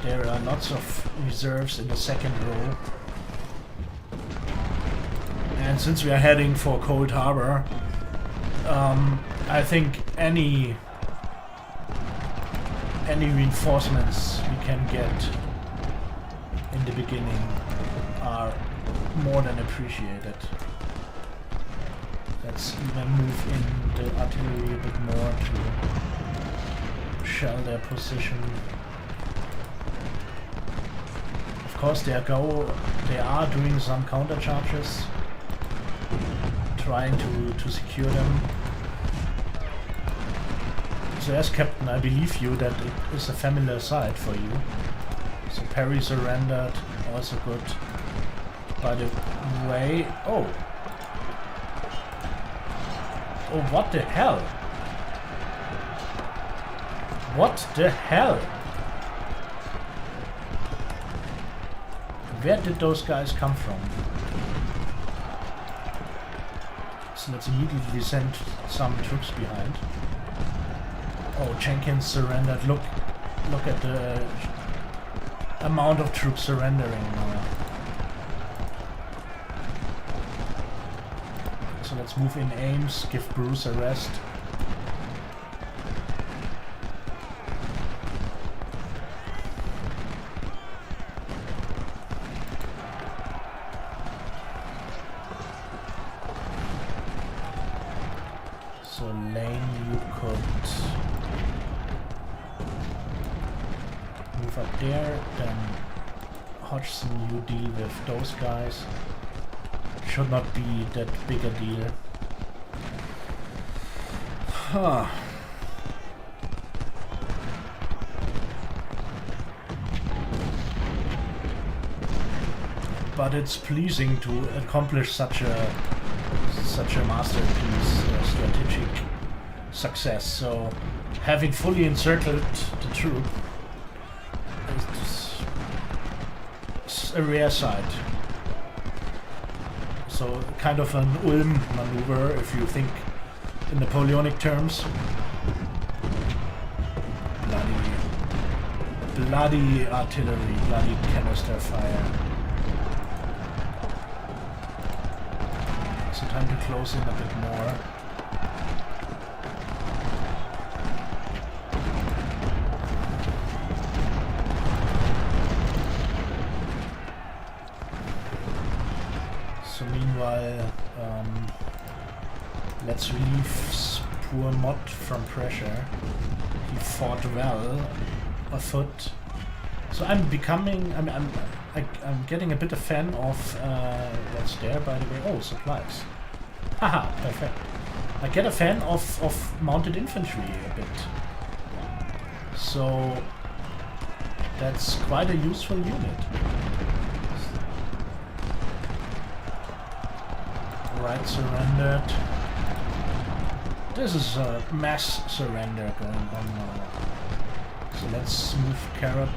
Speaker 1: There are lots of reserves in the second row. And since we are heading for Cold Harbor, I think any reinforcements we can get in the beginning are more than appreciated. Let's even move in the artillery a bit more to shell their position. Of course they are doing some counter charges, trying to secure them. So as Captain, I believe you that it is a familiar sight for you. So Perry surrendered, also good. By the way... Oh! Oh, what the hell? What the hell? Where did those guys come from? So let's immediately send some troops behind. Oh, Jenkins surrendered. Look at the amount of troops surrendering now. So let's move in Ames, give Bruce a rest. So Lane, you could move up there, then Hodgson, you deal with those guys. Should not be that big a deal. Huh. But it's pleasing to accomplish such a masterpiece, strategic success. So having fully encircled the troop is a rare sight. So kind of an Ulm maneuver, if you think in Napoleonic terms. Bloody artillery, bloody canister fire. So time to close in a bit more. So meanwhile, let's relieve poor Mott from pressure. He fought well afoot. So I'm getting a bit of fan of what's there, by the way. Oh, supplies. Haha, perfect. I get a fan of mounted infantry a bit. So that's quite a useful unit. Right, surrendered. This is a mass surrender going on now. So let's move Carroll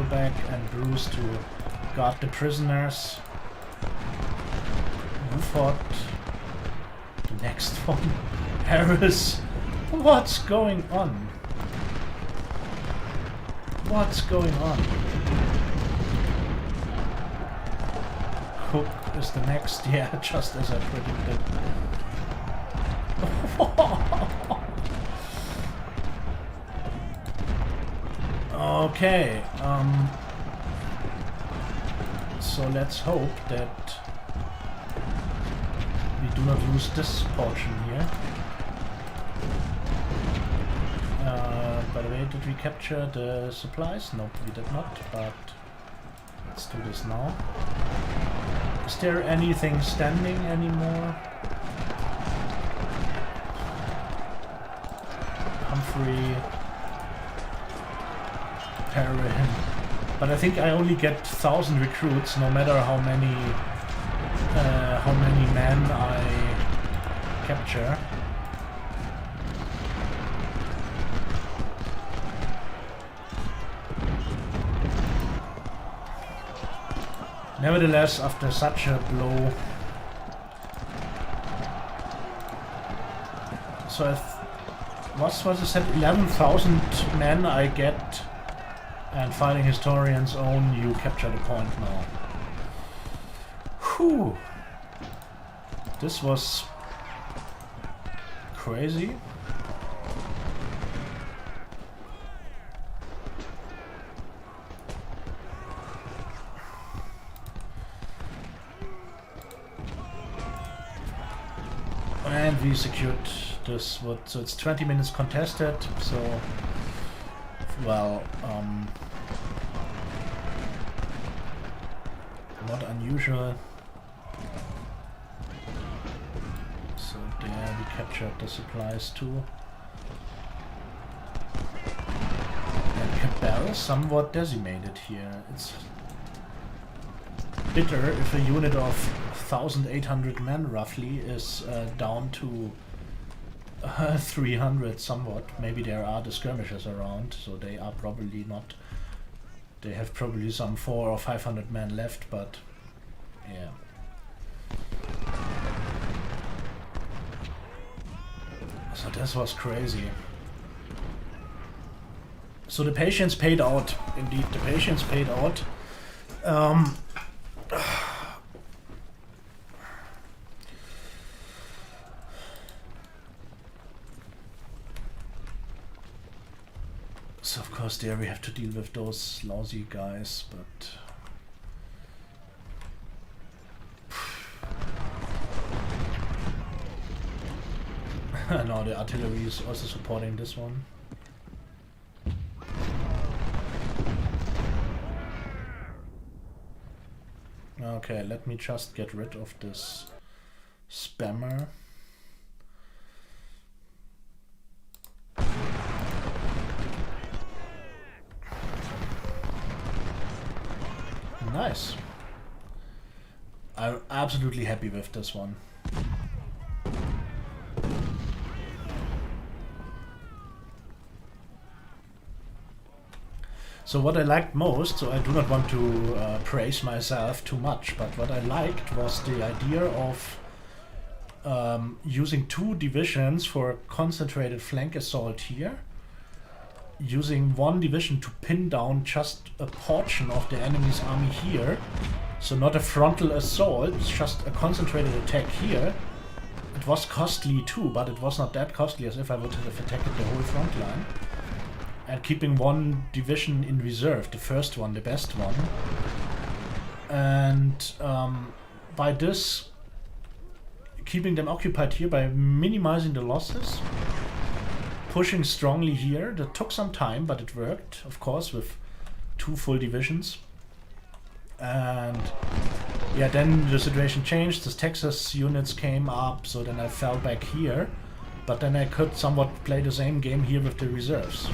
Speaker 1: back and Bruce to guard the prisoners. Who fought the next one? Harris. What's going on? What's going on? Hook is the next, yeah, just as I predicted. Okay, so let's hope that we do not lose this portion here. By the way, did we capture the supplies? Nope, we did not, but let's do this now. Is there anything standing anymore? Humphrey, Perrin. But I think I only get 1,000 recruits, no matter how many men I capture. Nevertheless, after such a blow, So what was it said? 11,000 men I get, and fighting historians own you capture the point now. Whew. This was crazy. And we secured this, so it's 20 minutes contested, so, well, not unusual. So there we captured the supplies too. And Cabal somewhat decimated here. It's bitter if a unit of 1,800 men roughly is down to 300 somewhat. Maybe there are the skirmishers around, so they are probably not. They have probably some 400 or 500 men left, but yeah. So this was crazy. So the patience paid out. Indeed, the patience paid out. So of course there we have to deal with those lousy guys, but now the artillery is also supporting this one. Okay, let me just get rid of this spammer. Nice. I'm absolutely happy with this one. So what I liked most, so I do not want to praise myself too much, but what I liked was the idea of using 2 divisions for a concentrated flank assault here, using 1 division to pin down just a portion of the enemy's army here, so not a frontal assault, it's just a concentrated attack here. It was costly too, but it was not that costly as if I would have attacked the whole front line. And keeping 1 division in reserve, the first one, the best one. And by this, keeping them occupied here by minimizing the losses, pushing strongly here. That took some time, but it worked, of course, with 2 full divisions. And yeah, then the situation changed. The Texas units came up, so then I fell back here. But then I could somewhat play the same game here with the reserves.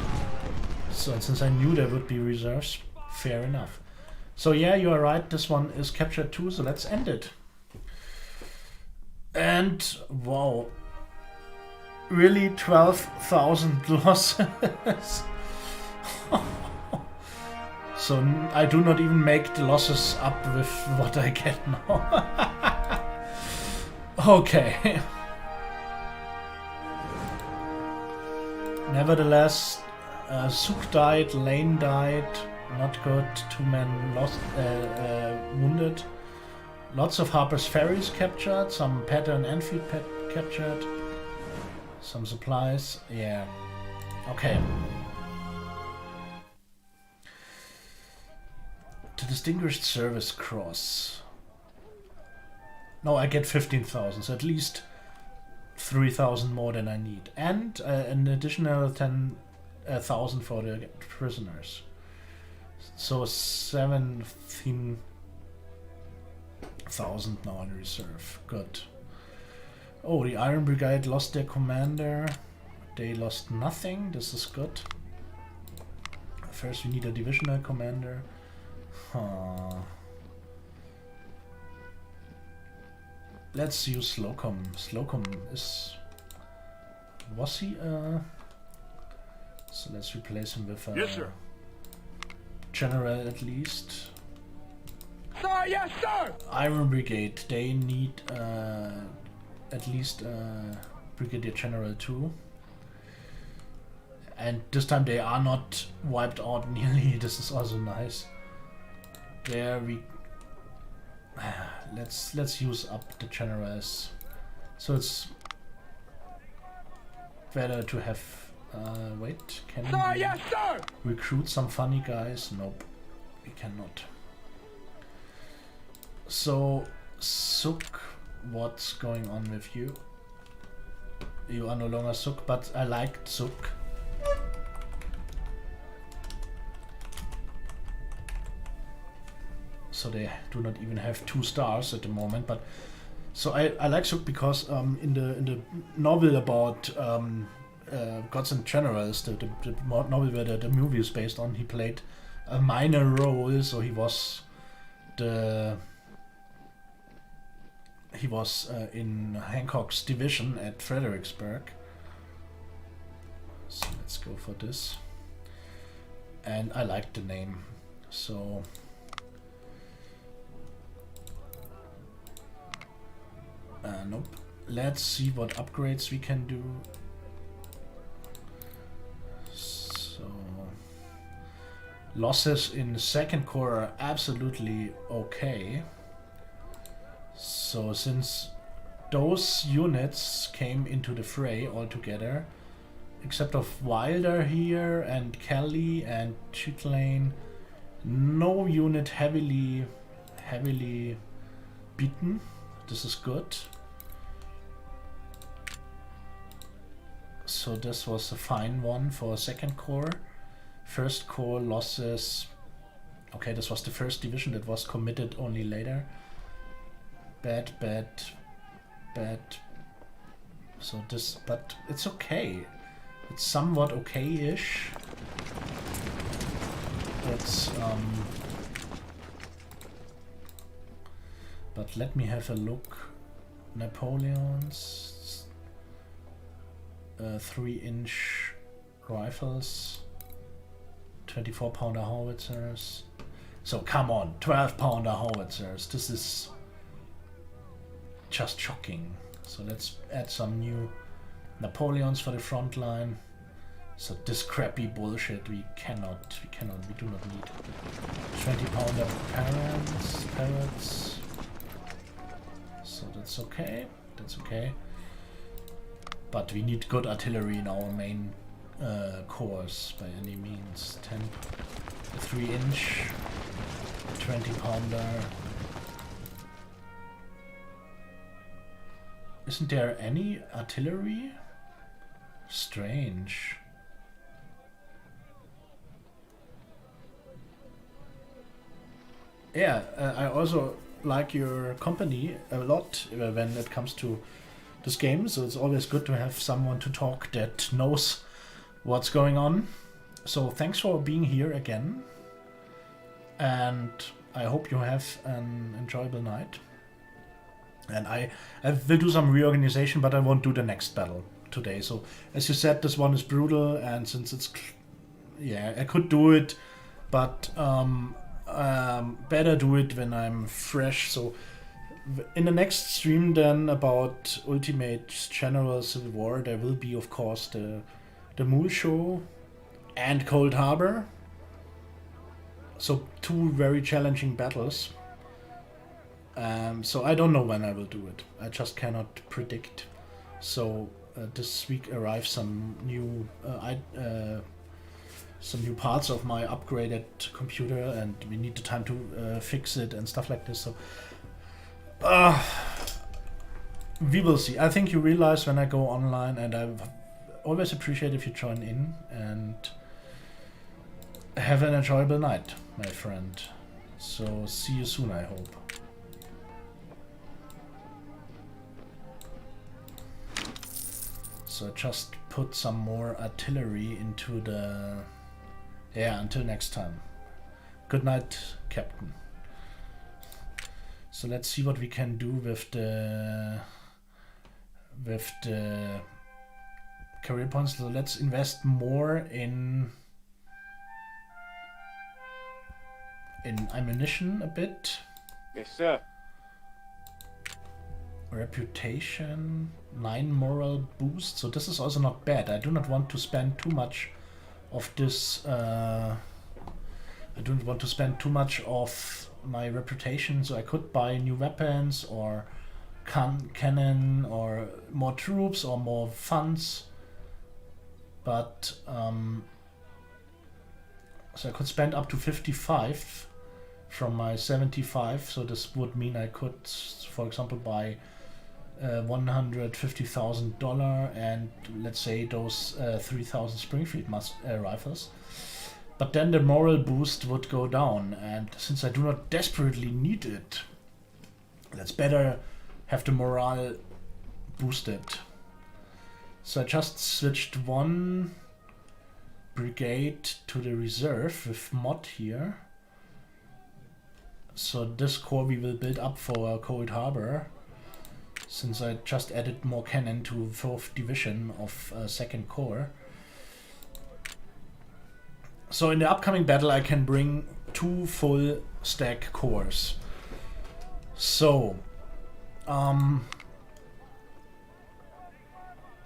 Speaker 1: So and since I knew there would be reserves, fair enough. So yeah, you are right, this one is captured too, so let's end it. And wow, really 12,000 losses. So I do not even make the losses up with what I get now. Okay. Nevertheless, Suk died, Lane died, not good, 2 men lost, wounded. Lots of Harper's Ferries captured, some Pattern Enfield captured, some supplies, yeah, okay. The Distinguished Service Cross. No, I get 15,000, so at least 3,000 more than I need. And an additional 10,000 for the prisoners. So 17,000 now in reserve. Good. Oh, the Iron Brigade lost their commander. They lost nothing. This is good. First we need a divisional commander. Huh. Let's use Slocum. Slocum is... Was he So let's replace him with a...
Speaker 2: Yes, sir.
Speaker 1: General at least.
Speaker 2: Sir, yes, sir!
Speaker 1: Iron Brigade, they need at least Brigadier General 2. And this time they are not wiped out nearly. This is also nice. There we... Let's use up the generals. So it's better to have... wait, can
Speaker 2: Sir,
Speaker 1: we
Speaker 2: yes, sir!
Speaker 1: recruit some funny guys? Nope, we cannot. So, Suk, what's going on with you? You are no longer Suk, but I liked Suk. So they do not even have 2 stars at the moment, but so I like Suk because in the novel about Gods and Generals, the novel where the movie is based on, he played a minor role, so he was in Hancock's division at Fredericksburg. So let's go for this. And I like the name, so nope. Let's see what upgrades we can do. So losses in the second corps are absolutely okay. So since those units came into the fray altogether, except of Wilder here and Kelly and Chitlane, no unit heavily beaten. This is good. So this was a fine one for second corps. First corps losses. Okay, this was the first division that was committed only later. Bad. So this, but it's okay. It's somewhat okay-ish. It's but let me have a look. Napoleon's 3-inch rifles, 24-pounder howitzers. So come on, 12-pounder howitzers. This is just shocking. So let's add some new Napoleons for the front line. So this crappy bullshit we do not need. 20-pounder parrots. So that's okay. But we need good artillery in our main corps by any means. 3-inch, 20-pounder. Isn't there any artillery? Strange. Yeah, I also like your company a lot when it comes to this game, so it's always good to have someone to talk that knows what's going on. So thanks for being here again, and I hope you have an enjoyable night. And I will do some reorganization, but I won't do the next battle today. So as you said, this one is brutal, and since it's I could do it, but better do it when I'm fresh. So in the next stream then about Ultimate General Civil War, there will be of course the Mule Show and Cold Harbor. So 2 very challenging battles. So I don't know when I will do it. I just cannot predict. So this week arrive some new parts of my upgraded computer, and we need the time to fix it and stuff like this. So we will see. I think you realize when I go online, and I always appreciate if you join in, and have an enjoyable night, my friend. So see you soon, I hope. So just put some more artillery into the... Yeah, until next time. Good night, Captain. So let's see what we can do with the career points. So let's invest more in ammunition a bit.
Speaker 2: Yes, sir.
Speaker 1: reputation, 9 moral boost, so this is also not bad. I do not want to spend too much of this, I don't want to spend too much of my reputation, so I could buy new weapons or cannon or more troops or more funds, but so I could spend up to 55 from my 75, so this would mean I could, for example, buy $150,000 and let's say those 3,000 Springfield rifles. But then the moral boost would go down, and since I do not desperately need it, let's better have the morale boosted. So I just switched one brigade to the reserve with mod here. So this corps we will build up for Cold Harbor, since I just added more cannon to 4th Division of 2nd Corps. So in the upcoming battle I can bring 2 full stack corps. So,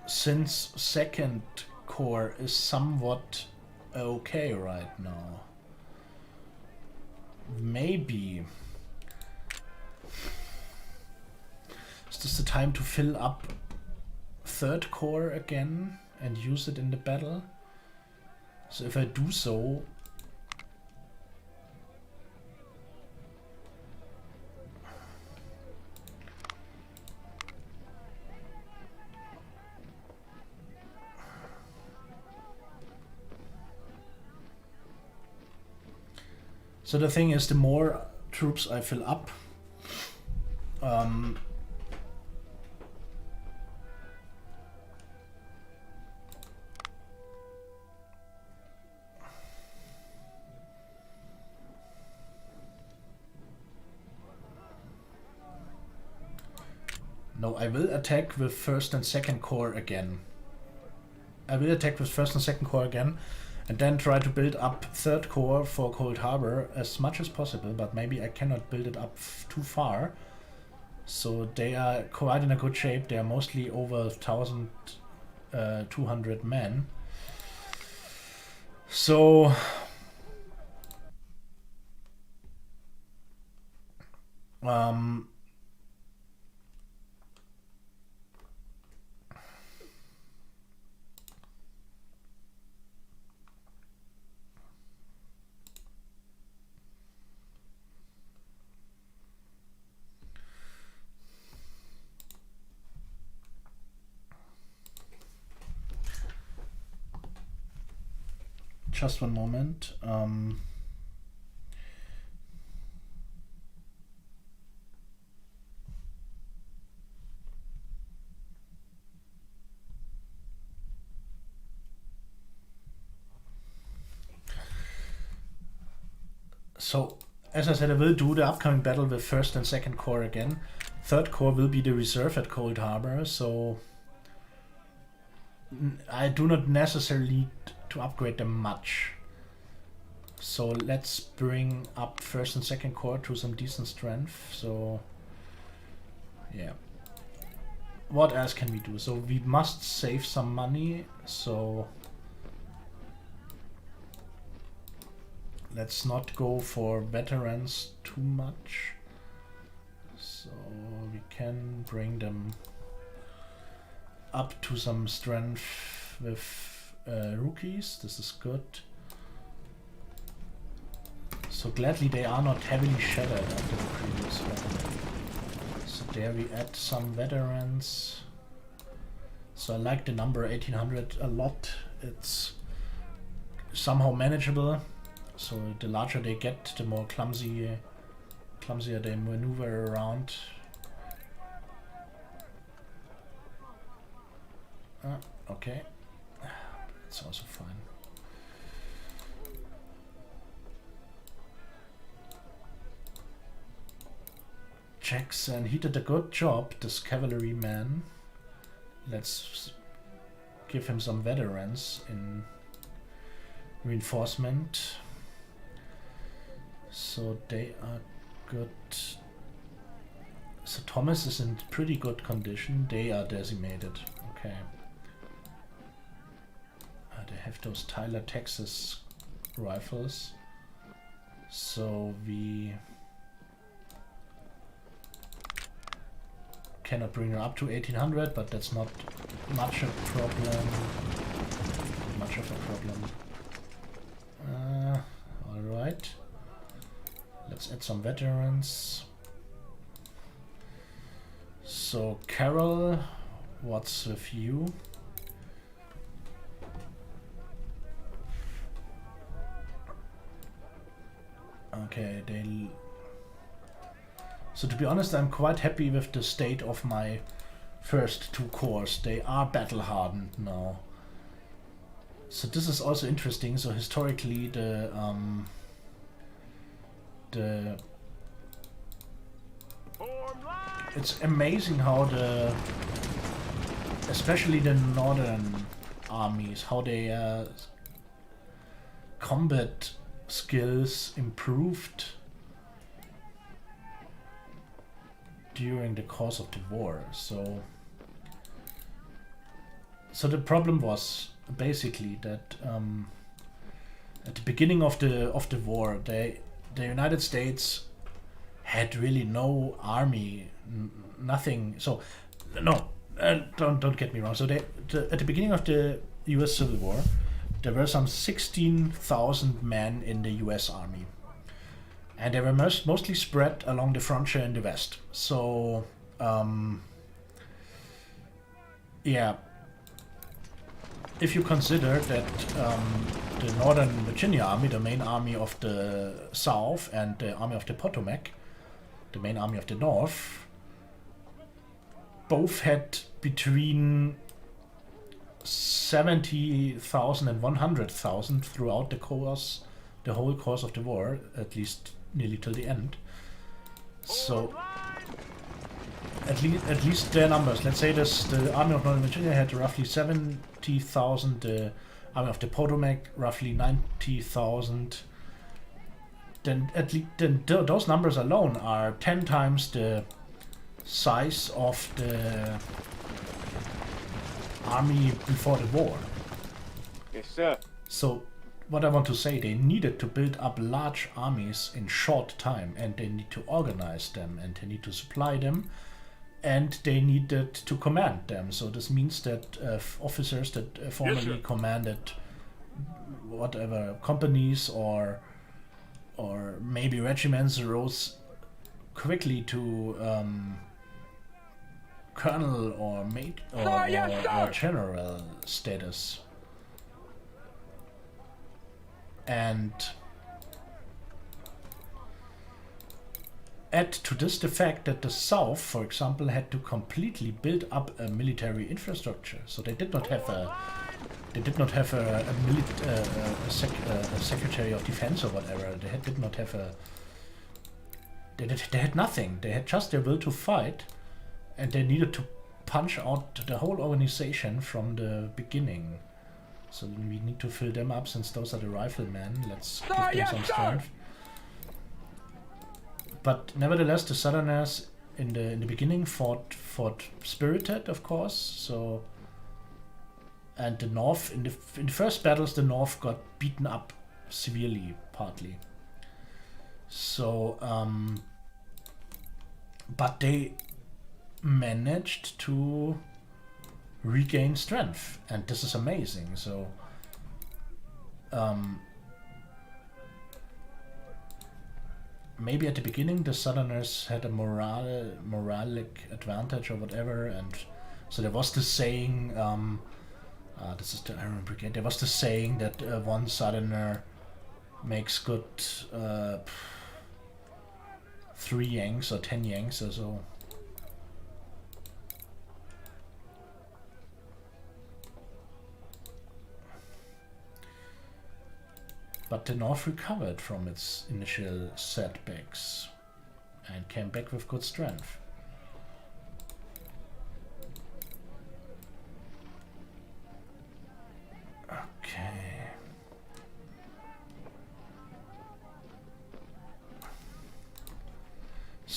Speaker 1: since 2nd Corps is somewhat okay right now, maybe is this the time to fill up 3rd Corps again and use it in the battle? So if I do so, so the thing is, the more troops I fill up, no, I will attack with 1st and 2nd Corps again. I will attack with 1st and 2nd Corps again, and then try to build up 3rd Corps for Cold Harbor as much as possible, but maybe I cannot build it up too far. So they are quite in a good shape. They are mostly over 1,200 men. So just one moment. So, as I said, I will do the upcoming battle with 1st and 2nd Corps again. 3rd Corps will be the reserve at Cold Harbor, so I do not necessarily need to upgrade them much. So let's bring up 1st and 2nd Corps to some decent strength. So yeah, what else can we do? So we must save some money, so let's not go for veterans too much. So we can bring them up to some strength with rookies. This is good. So gladly they are not heavily shattered after the previous one. So there we add some veterans. So I like the number 1800 a lot. It's somehow manageable. So the larger they get, the more clumsier they maneuver around. Okay. It's also fine. Jackson, he did a good job, this cavalry man. Let's give him some veterans in reinforcement. So they are good. So Thomas is in pretty good condition. They are decimated. Okay. They have those Tyler, Texas rifles. So we cannot bring her up to 1800, but that's not much a problem. Much of a problem. Alright. Let's add some veterans. So Carol, what's with you? Okay, so to be honest, I'm quite happy with the state of my first two corps. They are battle hardened now. So this is also interesting. So historically, it's amazing how especially the northern armies, how they combat skills improved during the course of the war. So the problem was basically that at the beginning of the war, the United States had really no army, nothing. So no, don't get me wrong. So at the beginning of the U.S. Civil War, there were some 16,000 men in the US Army. And they were mostly spread along the frontier in the west. So, yeah. If you consider that the Northern Virginia Army, the main army of the South, and the Army of the Potomac, the main army of the North, both had between 70,000 and 100,000 throughout the whole course of the war, at least nearly till the end. So at least their numbers. Let's say the Army of Northern Virginia had roughly 70,000. The Army of the Potomac roughly 90,000. Then those numbers alone are 10 times the size of the army before the war.
Speaker 2: Yes, sir.
Speaker 1: So what I want to say, they needed to build up large armies in short time, and they need to organize them, and they need to supply them, and they needed to command them. So this means that officers that formerly commanded whatever companies or maybe regiments rose quickly to colonel or mate or general status. And add to this the fact that the South, for example, had to completely build up a military infrastructure. So they did not have a Secretary of Defense or whatever. They had nothing. They had just their will to fight, and they needed to punch out the whole organization from the beginning. So we need to fill them up, since those are the riflemen. Let's give them some strength. But nevertheless, the Southerners in the beginning fought spirited, of course. So, and the North in the first battles, the North got beaten up severely, partly. So, but they managed to regain strength, and this is amazing. So maybe at the beginning the Southerners had a moralic advantage or whatever, and so there was this saying, this is the Iron Brigade, there was this saying that one Southerner makes good 3 Yanks or 10 Yanks or so. But the North recovered from its initial setbacks and came back with good strength. Okay.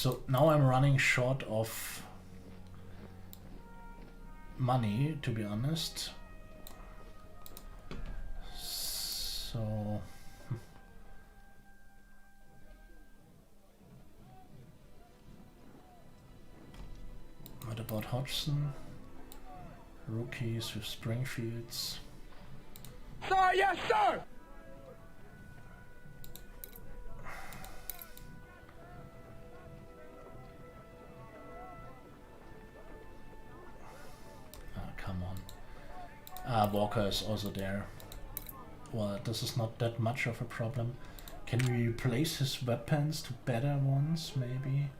Speaker 1: So now I'm running short of money, to be honest. So what about Hodgson? Rookies with Springfields.
Speaker 2: Sir, yes, sir!
Speaker 1: Come on. Walker is also there. Well, this is not that much of a problem. Can we replace his weapons to better ones, maybe?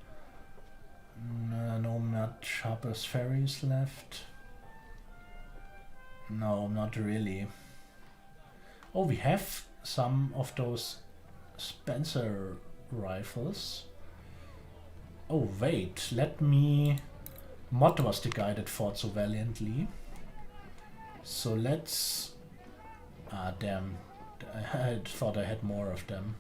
Speaker 1: No much Harper's Ferries left. No, not really. Oh, we have some of those Spencer rifles. Oh, wait, let me... Mod was the guy that fought so valiantly. So let's... Ah, damn. I thought I had more of them.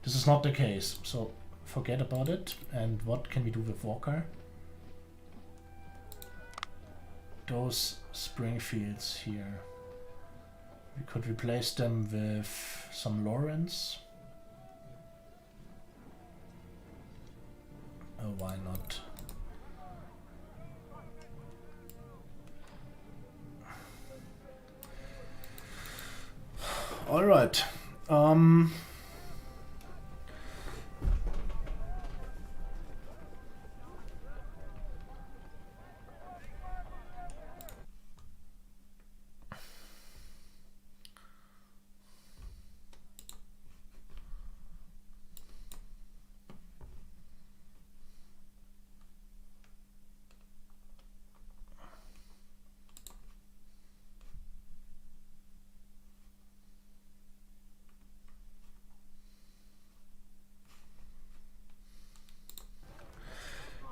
Speaker 1: This is not the case, so forget about it. And what can we do with Walker? Those Springfields here. We could replace them with some Lawrence. Oh, why not? All right.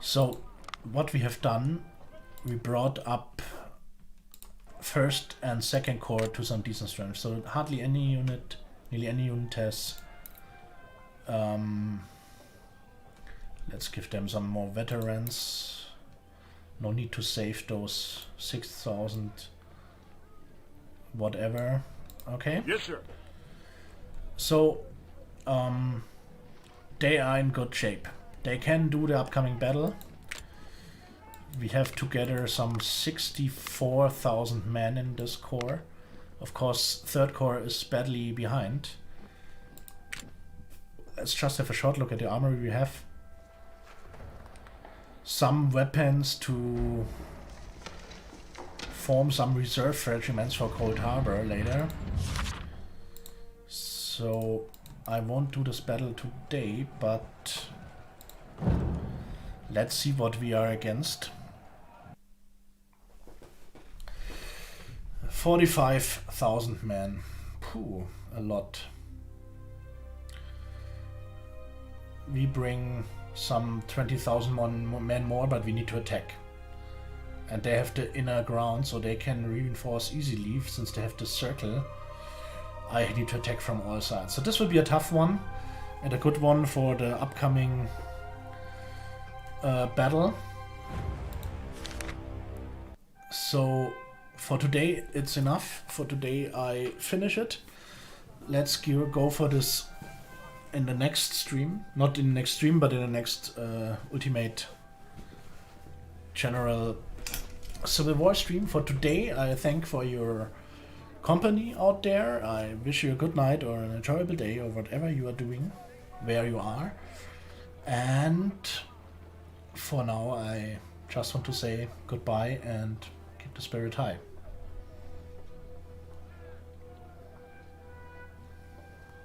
Speaker 1: So, what we have done, we brought up first and second corps to some decent strength. So hardly any unit, nearly any unit has. Let's give them some more veterans. No need to save those 6,000 whatever. Okay.
Speaker 2: Yes, sir.
Speaker 1: So, they are in good shape. They can do the upcoming battle. We have together some 64,000 men in this corps. Of course, third corps is badly behind. Let's just have a short look at the armory we have. Some weapons to form some reserve regiments for Cold Harbor later. So I won't do this battle today, but let's see what we are against. 45,000 men. Phew, a lot. We bring some 20,000 men more, but we need to attack. And they have the inner ground, so they can reinforce easily, since they have the circle. I need to attack from all sides. So this will be a tough one, and a good one for the upcoming battle. So for today it's enough. For today I finish it. Let's go for this in the next stream. Not in the next stream, but in the next Ultimate General Civil War stream. For today I thank for your company out there. I wish you a good night or an enjoyable day or whatever you are doing, where you are. And for now I just want to say goodbye and keep the spirit high.